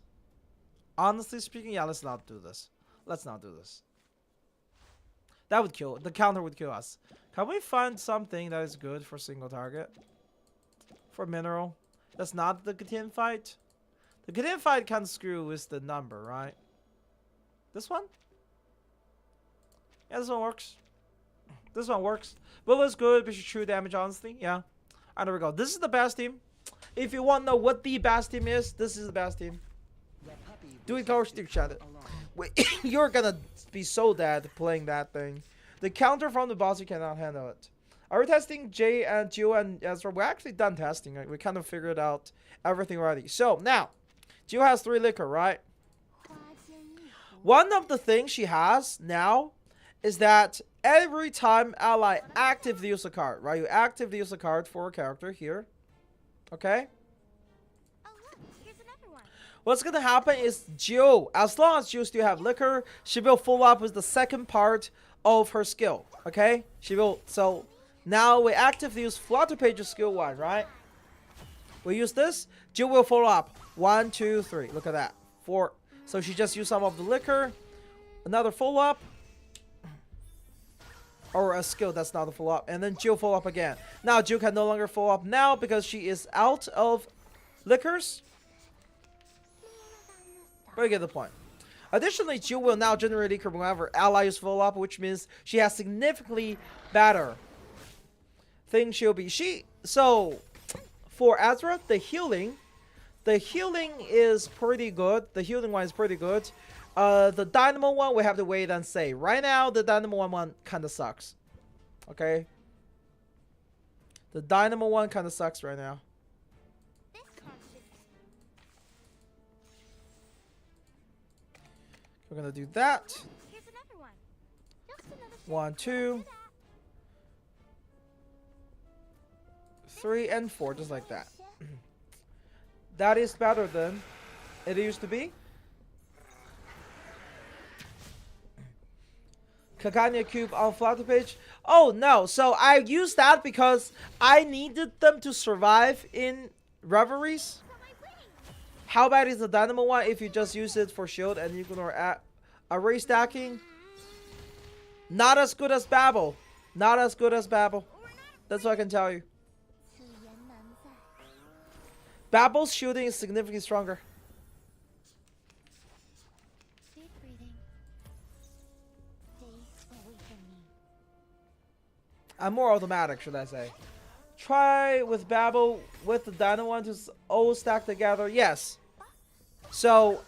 Honestly speaking, yeah, let's not do this. Let's not do this. That would kill. The counter would kill us. Can we find something that is good for single target? For mineral? That's not the Gatian fight. The Gatian fight can screw with the number, right? This one? Yeah, this one works. This one works. Will is good, but true damage, honestly. Yeah. And there we go. This is the best team. If you want to know what the best team is, this is the best team. The puppy Do it, wishes coach. to Do chat come it. along. You're gonna be so dead playing that thing. The counter from the boss, you cannot handle it. Are we testing Jay and Jiu and Ezra? We're actually done testing. Right? We kind of figured out everything already. So now, Jiu has 3 liquor, right? One of the things she has now is that every time ally actively use a card, right? You actively use a card for a character here. Okay? Oh look, here's another one. What's gonna happen is Jiu, as long as Jiu still have liquor, she will follow up with the second part of her skill. Okay? She will. So now we actively use Flutter Page's skill 1, right? We use this. Jiu will follow up. 1, 2, 3. Look at that. 4. So she just used some of the liquor. Another follow up. Or a skill that's not a follow up. And then Jiu follow up again. Now Jiu can no longer follow up now because she is out of liquors. But you get the point. Additionally, Jiu will now generate liquor whenever allies follow up, which means she has significantly better thing she'll be. So for Ezra, the healing is pretty good. The healing one is pretty good. The Dynamo one, we have to wait and say. Right now, the Dynamo one kind of sucks. Okay? The Dynamo one kind of sucks right now. This card should We're gonna do that. here's another one. Just another ship. 1, 2, 3, and 4, just like that. That is better than it used to be. Cacania Cube on Flutter Page. Oh no, so I used that because I needed them to survive in Reveries. How bad is the Dynamo one if you just use it for shield and ignore array stacking? Not as good as Babel. Not as good as Babel. That's what I can tell you. Babel's shielding is significantly stronger. Deep breathing. Stay away from me. I'm more automatic, should I say. Try with Babel with the Dino one to all stack together. Yes. So,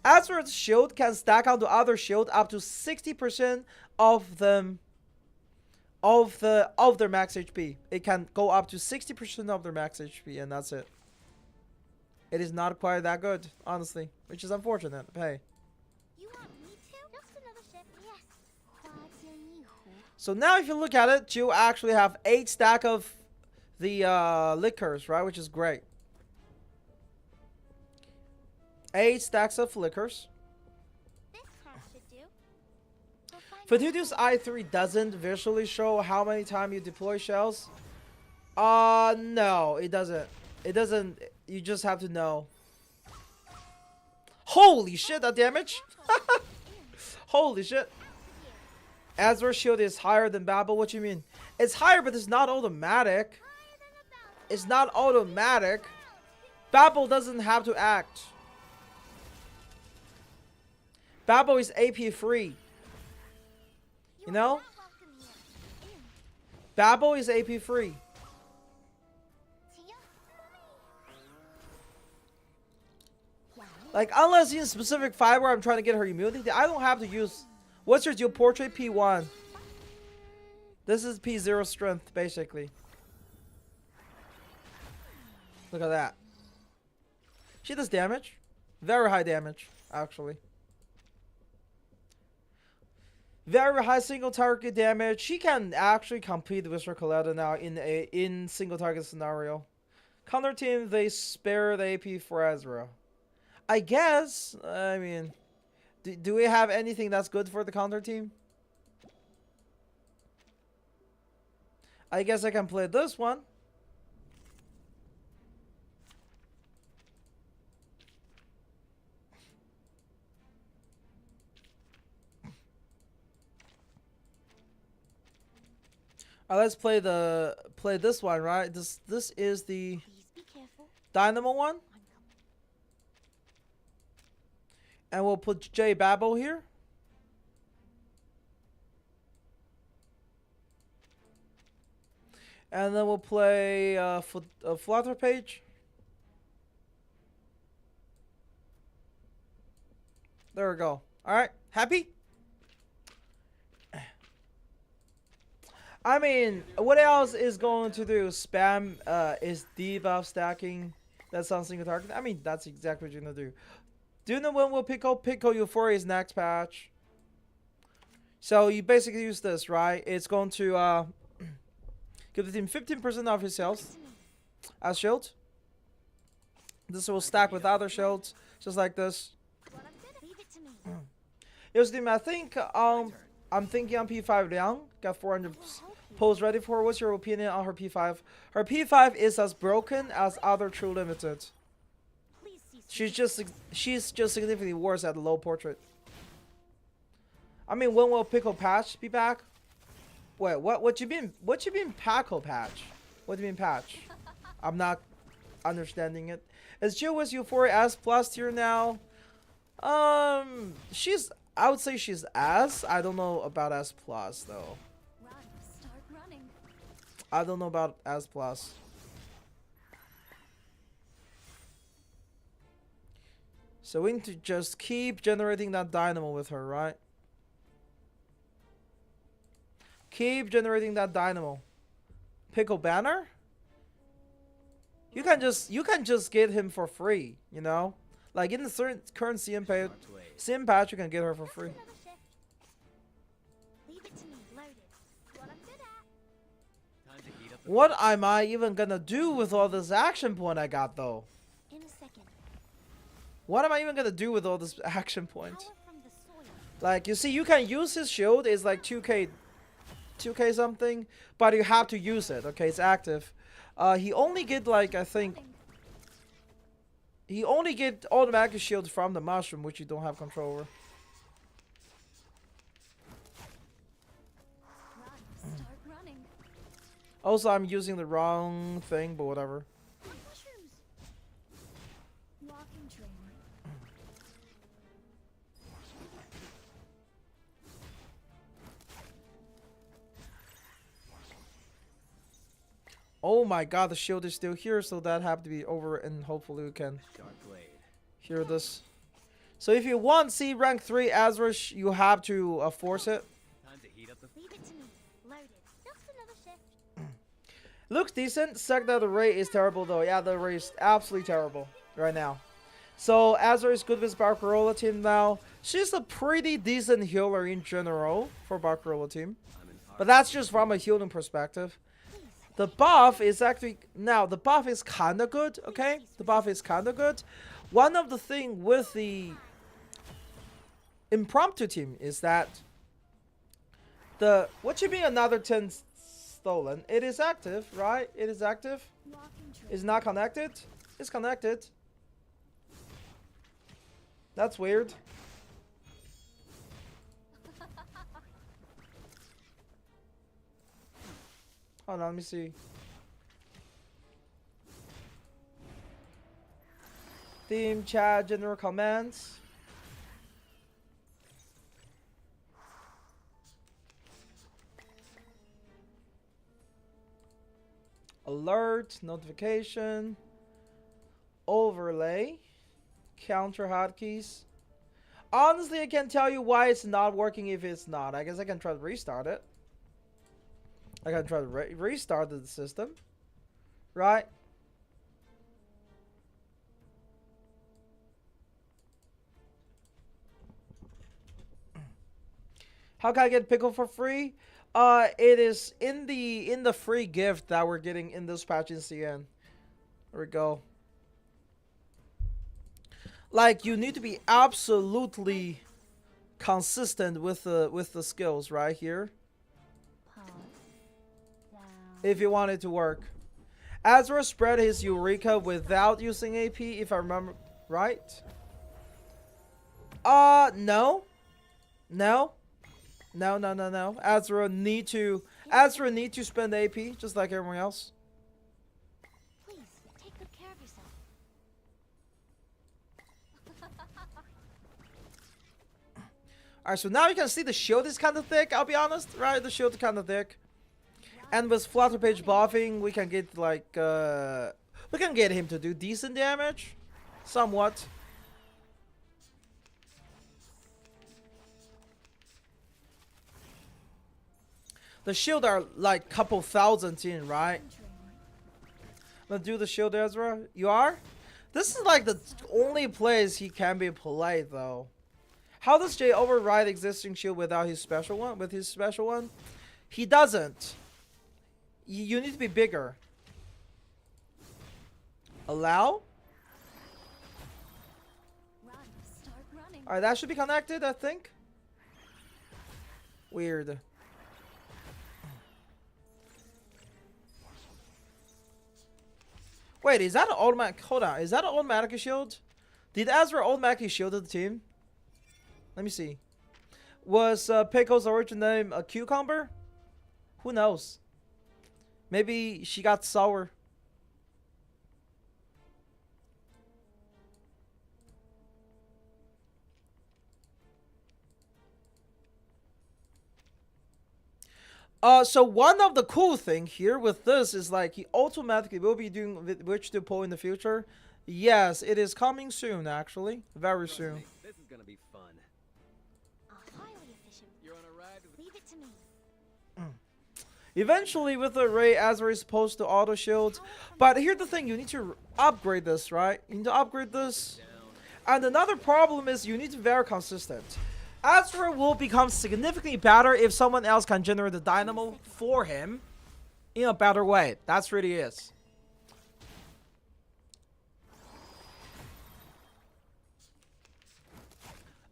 Ezra's shield can stack onto other shield up to 60% of them of their max HP. It can go up to 60% of their max HP, and that's it. It is not quite that good, honestly, which is unfortunate. Hey. You want me to? Just another ship. Yes. So now if you look at it, you actually have 8 stack of the liquors, right? Which is great. 8 stacks of liquors. This card should do. We'll find Fatutius I3 doesn't visually show how many times you deploy shells. No, it doesn't. It doesn't. You just have to know. Holy shit, that damage! Holy shit. Ezra's shield is higher than Babel. What you mean? It's higher, but it's not automatic. It's not automatic. Babel doesn't have to act. Babel is AP free. You know? not welcome here. Babel is AP free. Like, unless in a specific fight where I'm trying to get her immunity, I don't have to use... What's your dual portrait? P1. This is P0 strength, basically. Look at that. She does damage. Very high damage, actually. Very high single target damage. She can actually compete with her Coletta now in single target scenario. Counter team, they spare the AP for Ezra. I guess. I mean, do we have anything that's good for the counter team? I guess I can play this one. Let's play this one, right? This is the Please be careful. Dynamo one. And we'll put J Babel here. And then we'll play a Flutter Page. There we go. Alright, happy? I mean, what else is going to do? Spam is debuff stacking. That's on single target. I mean, that's exactly what you're gonna do. Do you know when we'll pick up Euphoria's next patch? So you basically use this, right? It's going to give the team 15% of his health as shield. This will stack with other shields, just like this. What I'm good at. Leave it to me. Here's the team. I think I'm thinking on P5 Liang got 400 pulls ready for her. What's your opinion on her P5? Her P5 is as broken as other true limited. Please cease. She's just significantly worse at the low portrait. I mean, when will Pickle Patch be back? Wait, what you mean? What you mean Pickle Patch? What do you mean patch? I'm not understanding it. Is Jiu Euphoria S plus tier now? I would say she's S. I don't know about S plus though. Run. Start running. I don't know about S plus. So we need to just keep generating that dynamo with her, right? Keep generating that dynamo. Pickle banner? You can just get him for free, you know? Like in the current CM patch, you can get her for free. Another shift. Leave it to me. Loaded. What I'm good at. Time to heat up the What am I even gonna do with all this action point I got though? In a second. What am I even gonna do with all this action point? Power from the soil. Like you see, you can use his shield. It's like 2k something, but you have to use it. Okay, it's active. He only get like I think he only get automatic shield from the mushroom, which you don't have control over. Run. Start running. Also, I'm using the wrong thing, but whatever. What mushrooms? Walking train. Oh my god, the shield is still here, so that have to be over, and hopefully we can sharp blade. hear this. So if you want see rank 3 Ezra, you have to force it. Time to heat up the Leave it to me. Loaded. Just another shift. Looks decent. Sec that the array is terrible though. Yeah, the array is absolutely terrible right now. So Ezra is good with Barcarola team now. She's a pretty decent healer in general for Barcarola team. I'm in But that's just from a healing perspective. The buff is actually now the buff is kinda good, okay? The buff is kinda good. One of the thing with the impromptu team is that what you mean another 10 stolen? It is active, right? It is active. Walking train. It's not connected. It's connected. That's weird. Hold on, let me see. Theme, chat, general comments. Alert, notification, overlay, counter hotkeys. Honestly, I can't tell you why it's not working if it's not. I guess I can try to restart it. I can try to restart the system. Right? How can I get pickle for free? It is in the free gift that we're getting in this patch in CN. There we go. Like you need to be absolutely consistent with the skills right here Pause. Down. if you want it to work. Ezra spread his Eureka without using AP, if I remember right. No. No. No. Ezra need to spend AP just like everyone else. Please take good care of yourself. Alright, so now you can see the shield is kind of thick, I'll be honest, right? The shield is kind of thick. And with flutter page buffing, we can get like we can get him to do decent damage. Somewhat. The shield are like couple thousand in, right? Let's do the shield, Ezra. You are? This is like the only place he can be played, though. How does Jay override existing shield without his special one? With his special one? He doesn't. You need to be bigger. Allow? Run, start running. Alright, that should be connected, I think. Weird. Wait, is that an automatic? Hold on, is that an automatic shield? Did Ezra automatically shield the team? Let me see. Was Pickle's origin name a cucumber? Who knows? Maybe she got sour. So one of the cool thing here with this is like he automatically will be doing which to pull in the future. Yes, it is coming soon, actually, very soon. This is gonna be fun. Highly efficient. You're on a ride with Leave it to me. Eventually, with the array, Ezra is supposed to auto shield. But here's the thing: you need to upgrade this, right? You need to upgrade this. And another problem is you need to be very consistent. Ezra will become significantly better if someone else can generate the dynamo for him in a better way. That's really is.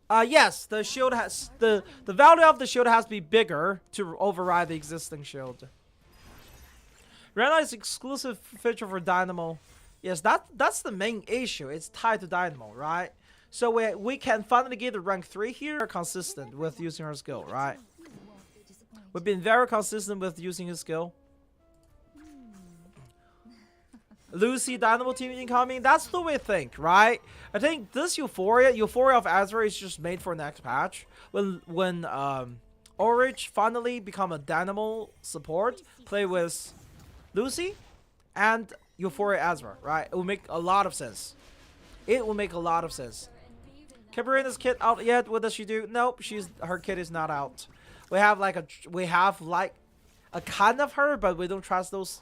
Yes, the shield has the value of the shield has to be bigger to override the existing shield. Right now, it's exclusive feature for dynamo. Yes, that's the main issue. It's tied to dynamo, right? So we can finally get the rank 3 here, consistent with using our skill, right? We've been very consistent with using his skill. Lucy Dynamo team incoming. That's the way I think, right? I think this Euphoria of Ezra is just made for next patch. When Orange finally become a Dynamo support, play with Lucy and Euphoria Ezra, right? It will make a lot of sense. It will make a lot of sense. Cabrina's kit out yet? What does she do? Nope, her kit is not out. We have like a kind of her, but we don't trust those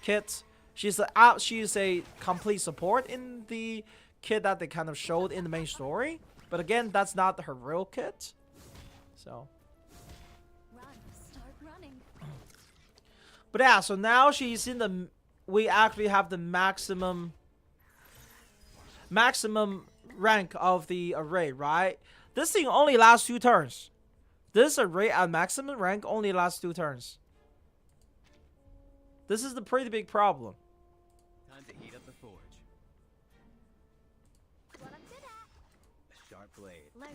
kits. She's a complete support in the kit that they kind of showed in the main story. But again, that's not her real kit. So. Run, start running. But yeah, so now she's in the. We actually have the maximum rank of the array, right? This thing only lasts 2 turns. This array at maximum rank only lasts 2 turns. This is the pretty big problem. time to heat up the forge. What I'm good at. A sharp blade. Learn.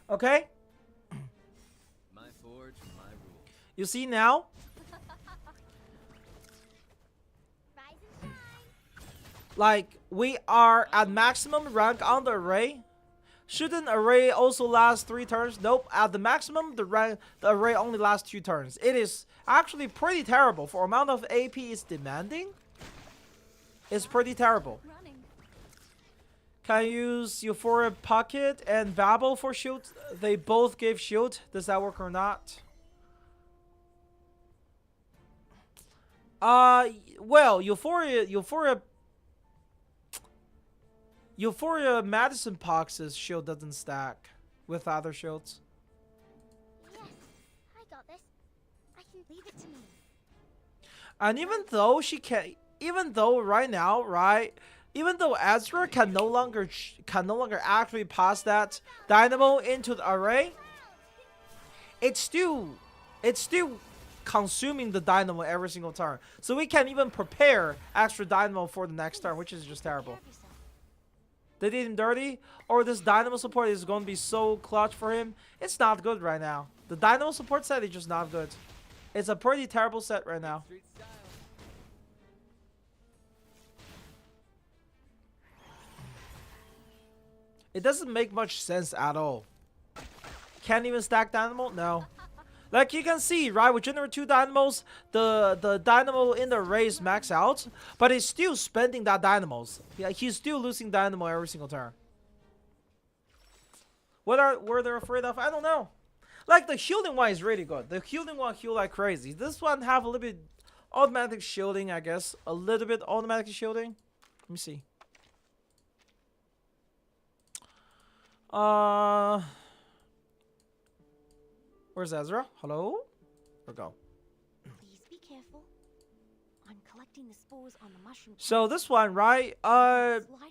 Okay? My forge, my rules. You see now? Rise and shine. Like, we are at maximum rank on the array. Shouldn't array also last 3 turns? Nope. At the maximum, the array only lasts 2 turns. It is actually pretty terrible for amount of AP it's demanding. It's pretty terrible. Running. Can use Euphoria Pocket and Babel for shield. They both give shield. Does that work or not? Well, Euphoria Madison Pox's shield doesn't stack with other shields. Yes, I got this. I can leave it to me. And even though right now, right? Even though Ezra can no longer actually pass that dynamo into the array, it's still consuming the dynamo every single turn. So we can't even prepare extra dynamo for the next turn, which is just terrible. Take care of yourself. They did him dirty, or this dynamo support is going to be so clutch for him. It's not good right now. The dynamo support set is just not good. It's a pretty terrible set right now. Street style. It doesn't make much sense at all. Can't even stack dynamo? No. Like you can see, right? With generate 2 dynamos, the dynamo in the array is max out, but he's still spending that dynamos. Yeah, he's still losing dynamo every single turn. What were they afraid of? I don't know. Like the shielding one is really good. The shielding one heal like crazy. This one have a little bit automatic shielding, I guess. A little bit automatic shielding. Let me see. Where's Ezra? Hello? Where go? Please be careful. I'm collecting the spores on the mushroom. So this one, right?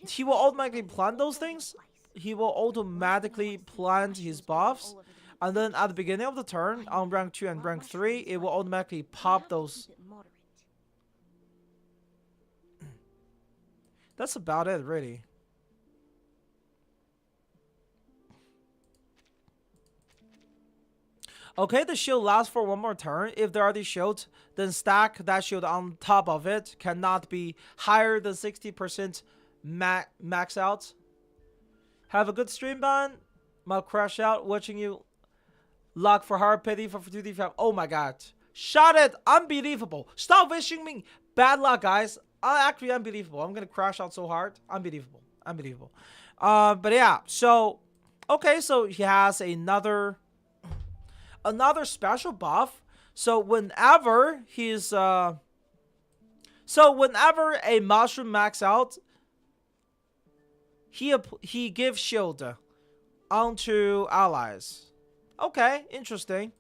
He will automatically plant those things. He will automatically plant his buffs. And then at the beginning of the turn, on rank 2 and rank 3, it will automatically pop those. That's about it, really. Okay, the shield lasts for one more turn. If there are these shields, then stack that shield on top of it. Cannot be higher than 60% max out. Have a good stream, Ban. Might crash out watching you. Luck for hard pity for 2D5. Oh my god. Shot it! Unbelievable. Stop wishing me bad luck, guys. Actually, unbelievable. I'm gonna crash out so hard. Unbelievable. Unbelievable. But yeah, so okay, so he has another special buff. So whenever he's whenever a mushroom max out, he gives shield onto allies. Okay, interesting.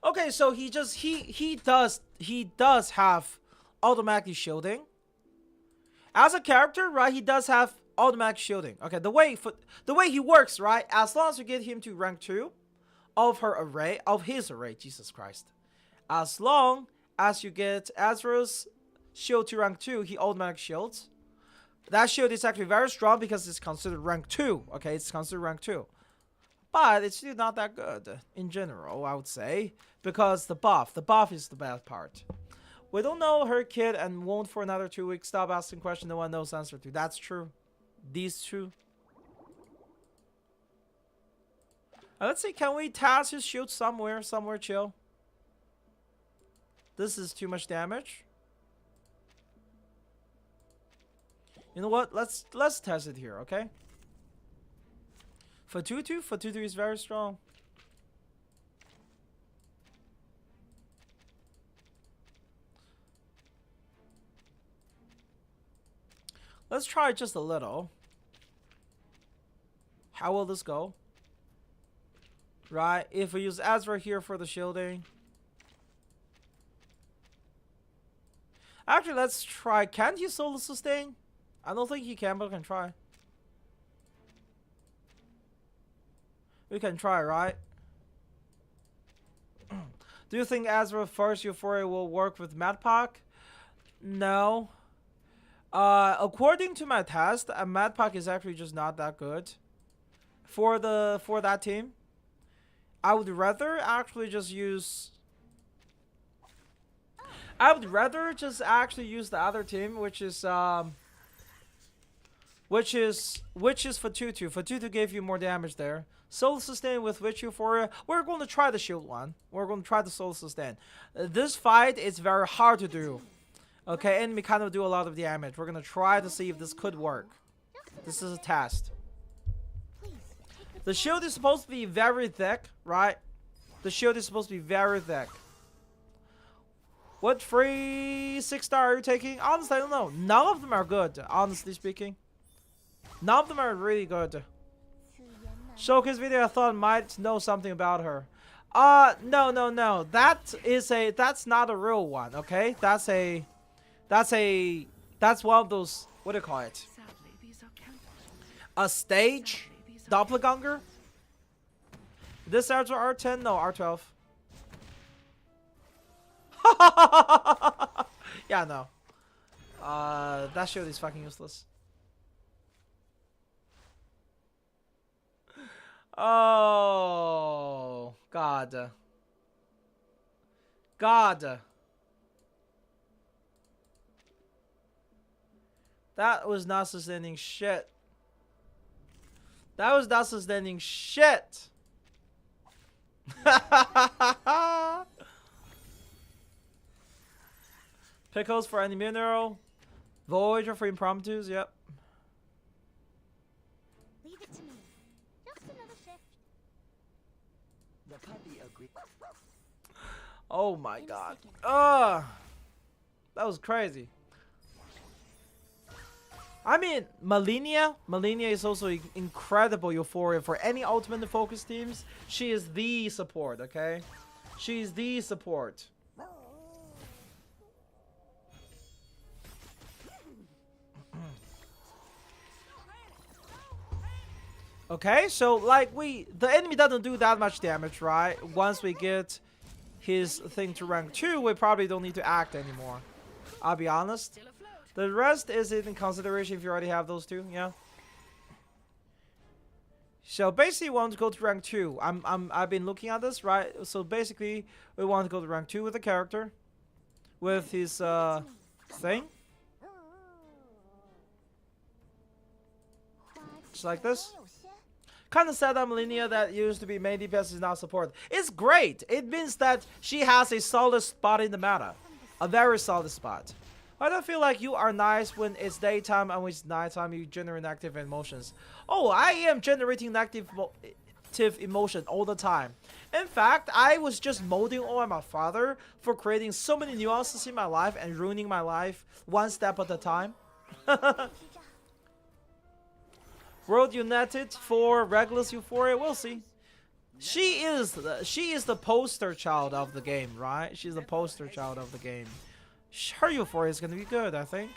Okay, so he does have automatic shielding. As a character, right, he does have automatic shielding. Okay, the way he works, right? As long as you get him to rank 2 of his array, Jesus Christ. As long as you get Ezra's shield to rank 2, he automatic shields. That shield is actually very strong because it's considered rank 2. Okay, it's considered rank 2. But it's still not that good in general, I would say. Because the buff is the bad part. We don't know her kid and won't for another 2 weeks. Stop asking questions no one knows answer to. That's true. These two. Let's see, can we task his shield somewhere chill? This is too much damage. You know what? Let's test it here, okay? Fatutu is very strong. Let's try just a little. How will this go? Right, if we use Ezra here for the shielding. Actually, let's try. Can't he solo sustain? I don't think he can, but we can try. We can try, right? Do you think Ezra first Euphoria will work with Madpack? No. According to my test, Madpack is actually just not that good for that team. I would rather actually just use. I would rather just actually use the other team, which is Fatutu. Fatutu gave you more damage there. Soul sustain with Witch Euphoria. We're going to try the shield one. We're going to try the soul sustain. This fight is very hard to do. Okay, and we kind of do a lot of damage. We're going to try to see if this could work. This is a test. The shield is supposed to be very thick, right? The shield is supposed to be very thick. What free 6-star are you taking? Honestly, I don't know. None of them are good, honestly speaking. None of them are really good. Showcase video, I thought might know something about her. No. That's not a real one, okay? That's one of those, what do you call it? A stage doppelganger? This Ezra R10? No, R12. Yeah, no. That shield is fucking useless. Oh, God. That was not sustaining shit. That was not sustaining shit. Pickles for any mineral. Voyager for impromptus, yep. Leave it to The puppy agreed. Oh my In a god. second. That was crazy. I mean, Malinia is also incredible Euphoria for any ultimate focus teams. She is the support, okay? She's the support. Okay, so like the enemy doesn't do that much damage, right? Once we get his thing to rank 2, we probably don't need to act anymore. I'll be honest. The rest is in consideration if you already have those two, yeah. So basically, we want to go to rank 2. I've been looking at this, right? So basically, we want to go to rank 2 with the character, with his thing, just like this. Kind of sad that Malinia that used to be main DPS is not supported. It's great. It means that she has a solid spot in the meta, a very solid spot. I don't feel like you are nice when it's daytime and when it's nighttime you generate negative emotions. Oh, I am generating negative emotion all the time. In fact, I was just molding on my father for creating so many nuances in my life and ruining my life one step at a time. World United for Regulus Euphoria, we'll see. She is the poster child of the game, right? She's the poster child of the game. Her Euphoria is gonna be good, I think.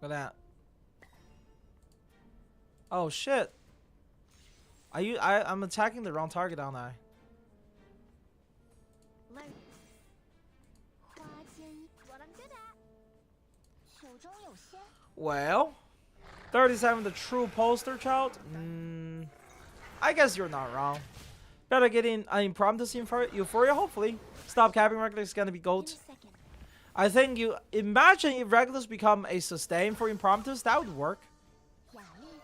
Look at that. Oh shit. I'm attacking the wrong target, aren't I? What I'm good at. Well, 37, the true poster child? I guess you're not wrong. Better get in an impromptu scene for Euphoria, hopefully. Stop capping Regulus is gonna be GOAT. I think you imagine if Regulus become a sustain for impromptus, that would work.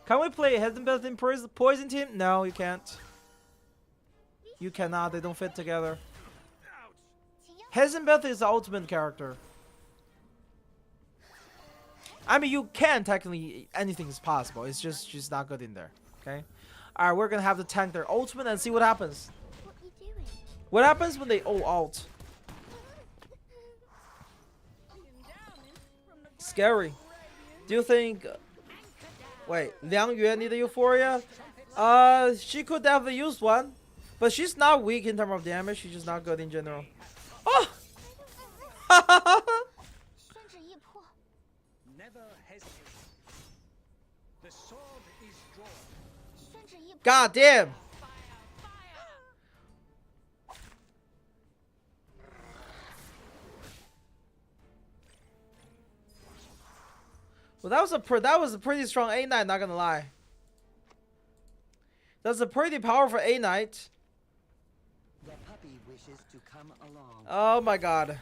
Can we play Hessinbeth in Poison Team? No, you can't. You cannot, they don't fit together. Hessinbeth is the ultimate character. I mean, you can technically, anything is possible. It's just she's not good in there. Okay. All right, we're gonna have to tank their ultimate and see what happens. What you doing? What happens when they all ult? Scary. Do you think? Wait, Liang Yuan need a Euphoria? She could definitely use one, but she's not weak in terms of damage. She's just not good in general. Oh! Never hesitate. The sword is drawn. God damn! Well, that was a pretty strong A Knight, not gonna lie. That's a pretty powerful A Knight. The puppy wishes to come along. Oh my god.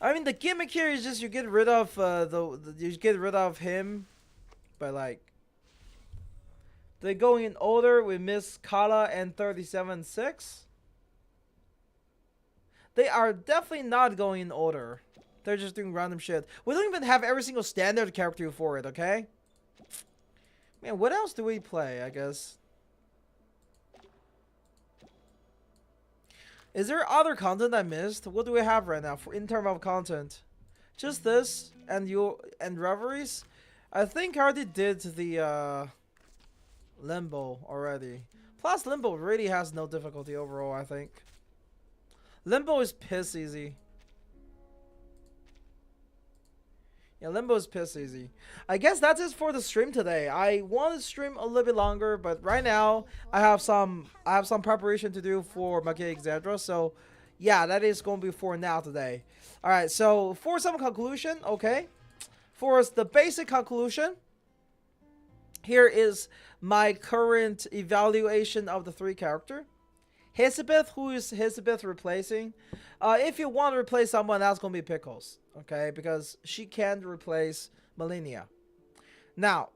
I mean, the gimmick here is just you get rid of you get rid of him, but like they go in order with Miss Kala and 37-6. They are definitely not going in order. They're just doing random shit. We don't even have every single standard character for it, okay? Man, what else do we play, I guess? Is there other content I missed? What do we have right now for in terms of content? Just this and Reveries? I think I already did the Limbo already. Plus Limbo really has no difficulty overall, I think. Limbo is piss easy. Yeah, Limbo is piss easy. I guess that's it for the stream today. I want to stream a little bit longer, but right now I have some preparation to do for Magia Exedra. So yeah, that is going to be for now today. All right, so for some conclusion, okay, for the basic conclusion, here is my current evaluation of the 3 character. Hessinbeth, who is Hessinbeth replacing? If you want to replace someone, that's going to be Pickles. Okay, because she can't replace Malinia. Now,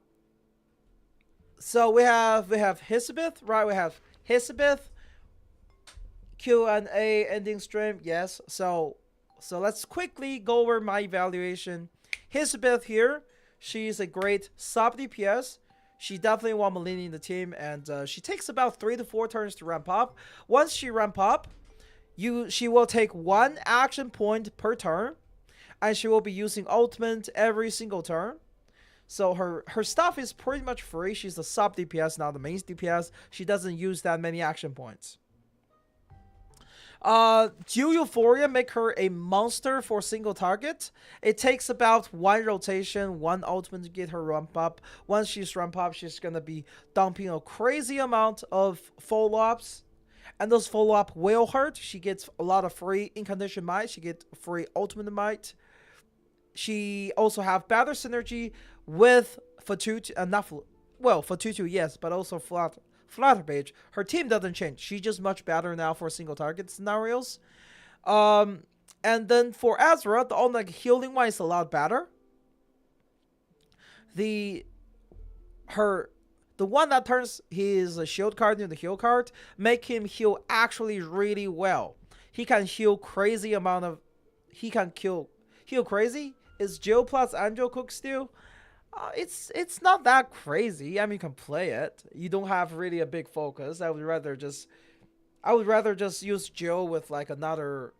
so we have Hessinbeth, right? We have Hessinbeth, Q&A ending stream. Yes. So let's quickly go over my evaluation Hessinbeth here, she's a great sub DPS. She definitely want Malenia in the team, and she takes about 3 to 4 turns to ramp up. Once she ramp up, she will take 1 action point per turn, and she will be using ultimate every single turn. So her stuff is pretty much free. She's the sub DPS, not the main DPS. She doesn't use that many action points. Jiu Euphoria make her a monster for single target. It takes about 1 rotation, 1 ultimate to get her ramp up. Once she's ramp up, she's gonna be dumping a crazy amount of follow-ups. And those follow-up will hurt. She gets a lot of free incantation might. She gets free ultimate might. She also have better synergy with Fatutu, Fatutu, yes, but also Flatterbage. Her team doesn't change. She's just much better now for single target scenarios. And then for Ezra, the only healing one is a lot better. The one that turns his shield card into heal card make him heal actually really well. He can heal crazy amount of. He can heal crazy. Is Jill plus Angel Cook still? It's not that crazy. I mean, you can play it. You don't have really a big focus. I would rather just use Jill with like another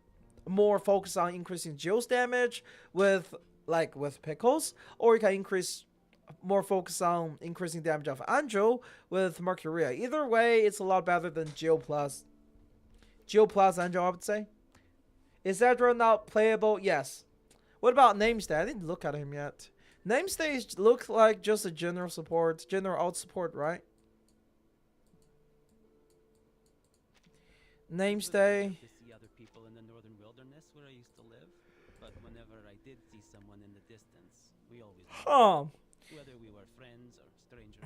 more focus on increasing Jill's damage with Pickles, or you can increase more focus on increasing damage of Angel with Mercuria. Either way, it's a lot better than Jill plus Angel, I would say. Is Ezra not playable? Yes. What about Namestay? I didn't look at him yet. Namestay looks like just a general alt support, right? Namestay. To see other people in the northern wilderness where I used to live, but whenever I did see someone in the distance, we always whether we were friends or strangers.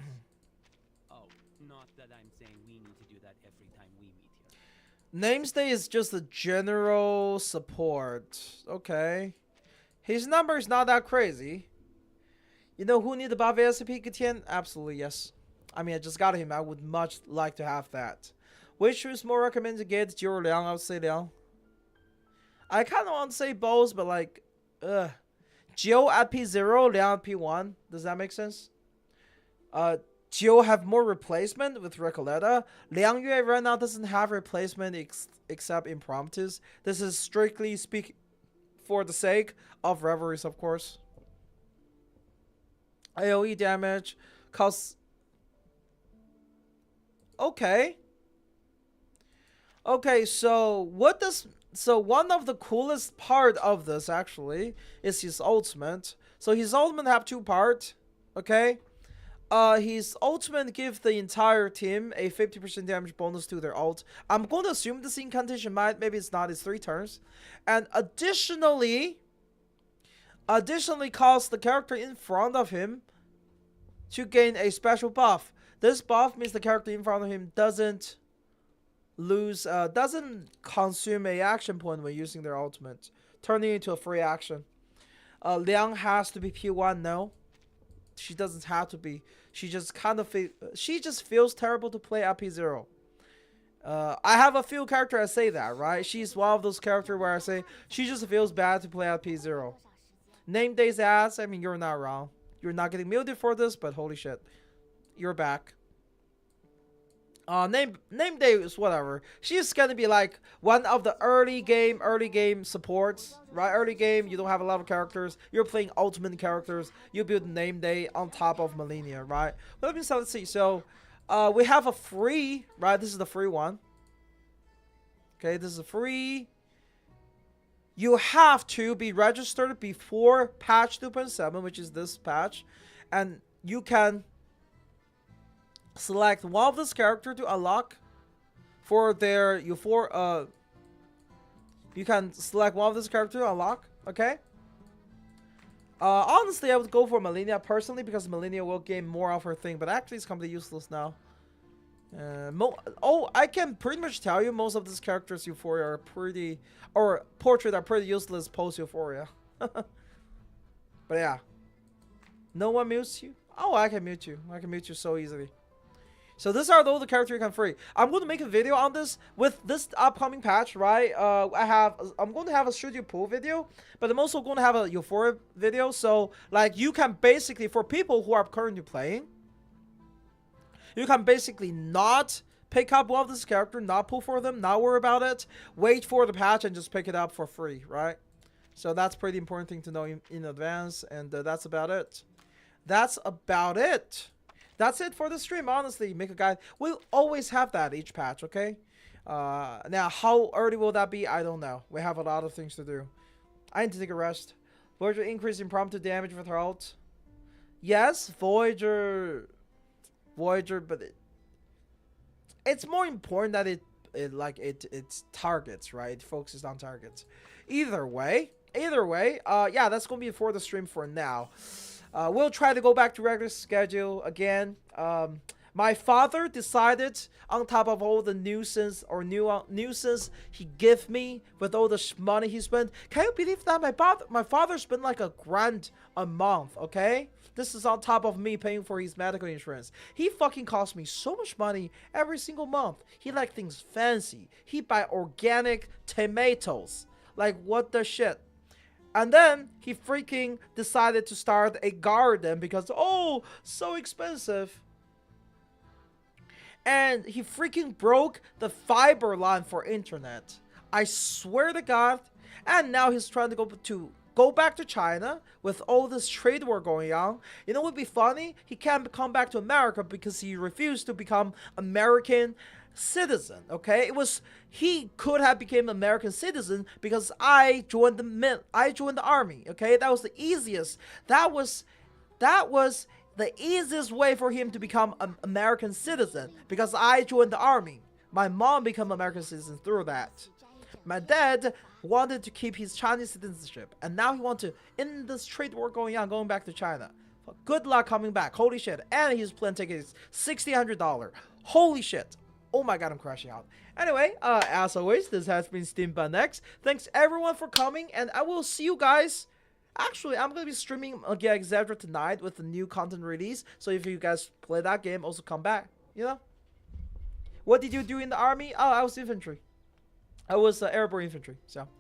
Oh, not that I'm saying we need to do that every time we meet here. Namestay is just a general support. Okay. His number is not that crazy. You know who need the buff ASAP, Gutian? Absolutely, yes. I mean, I just got him. I would much like to have that. Which is more recommended to get? Jiu or Liang? I would say Liang. I kind of want to say both, but like, Jiu at P0, Liang at P1. Does that make sense? Jiu have more replacement with Recoleta. Liang Yue right now doesn't have replacement except impromptus. This is strictly speak for the sake of reveries, of course. AoE damage costs. Okay, so one of the coolest part of this actually is his ultimate. So his ultimate have 2 parts. Okay, his ultimate gives the entire team a 50% damage bonus to their ult. I'm going to assume this incantation might, maybe it's not, it's 3 turns. And additionally cause the character in front of him to gain a special buff. This buff means the character in front of him doesn't consume a action point when using their ultimate, turning into a free action. Liang has to be P1, no. She doesn't have to be. She just feels terrible to play at P0. I have a few characters I say that, right? She's one of those characters where I say she just feels bad to play at P0. Name Day's ass. I mean, you're not wrong. You're not getting muted for this, but holy shit, you're back. Name Day is whatever. She's gonna be like one of the early game supports, right? Early game, you don't have a lot of characters. You're playing ultimate characters. You build Name Day on top of Malenia, right? But let's see. So, we have a free, right? This is the free one. Okay, this is a free. You have to be registered before patch 2.7, which is this patch, and you can select one of this character to unlock for their Euphoria. You can select one of this character to unlock. Okay. Honestly, I would go for Malenia personally because Malenia will gain more of her thing, but actually it's completely useless now. I can pretty much tell you most of these characters Euphoria are pretty, or portrait are pretty useless post Euphoria. But yeah, no one mutes you. Oh, I can mute you. I can mute you so easily. So these are all the characters you can free. I'm going to make a video on this with this upcoming patch, right? I'm going to have a studio pool video, but I'm also going to have a Euphoria video. So like you can basically, for people who are currently playing, you can basically not pick up one of this character, not pull for them, not worry about it, wait for the patch and just pick it up for free, right? So that's pretty important thing to know in advance, and that's about it. That's about it. That's it for the stream, honestly. Make a guide. We'll always have that each patch, okay? Now, how early will that be? I don't know. We have a lot of things to do. I need to take a rest. Voyager increase impromptu damage with her ult. Yes, Voyager, but it's more important that it's targets, right? It focuses on targets. Either way, yeah, that's gonna be it for the stream for now. We'll try to go back to regular schedule again. My father decided, on top of all the nuisance he gave me with all the money he spent. Can you believe that my father spent like $1,000 a month? Okay, this is on top of me paying for his medical insurance. He fucking cost me so much money every single month. He like things fancy. He buy organic tomatoes. Like what the shit? And then he freaking decided to start a garden because, oh, so expensive. And he freaking broke the fiber line for internet. I swear to God. And now he's trying to go back to China with all this trade war going on. You know what would be funny? He can't come back to America because he refused to become American citizen. Okay, he could have become American citizen because I joined the army. Okay, that was the easiest. That was the easiest way for him to become an American citizen because I joined the army. My mom became American citizen through that. My dad wanted to keep his Chinese citizenship, and now he wants to, in this trade war going on, going back to China. Good luck coming back. Holy shit. And his plane ticket is $1,600. Holy shit. Oh my god, I'm crashing out. Anyway, as always, this has been SteamedBunX. Thanks everyone for coming, and I will see you guys. Actually, I'm going to be streaming again Ezra tonight with the new content release. So if you guys play that game, also come back, you know? What did you do in the army? Oh, I was infantry. I was airborne infantry, so...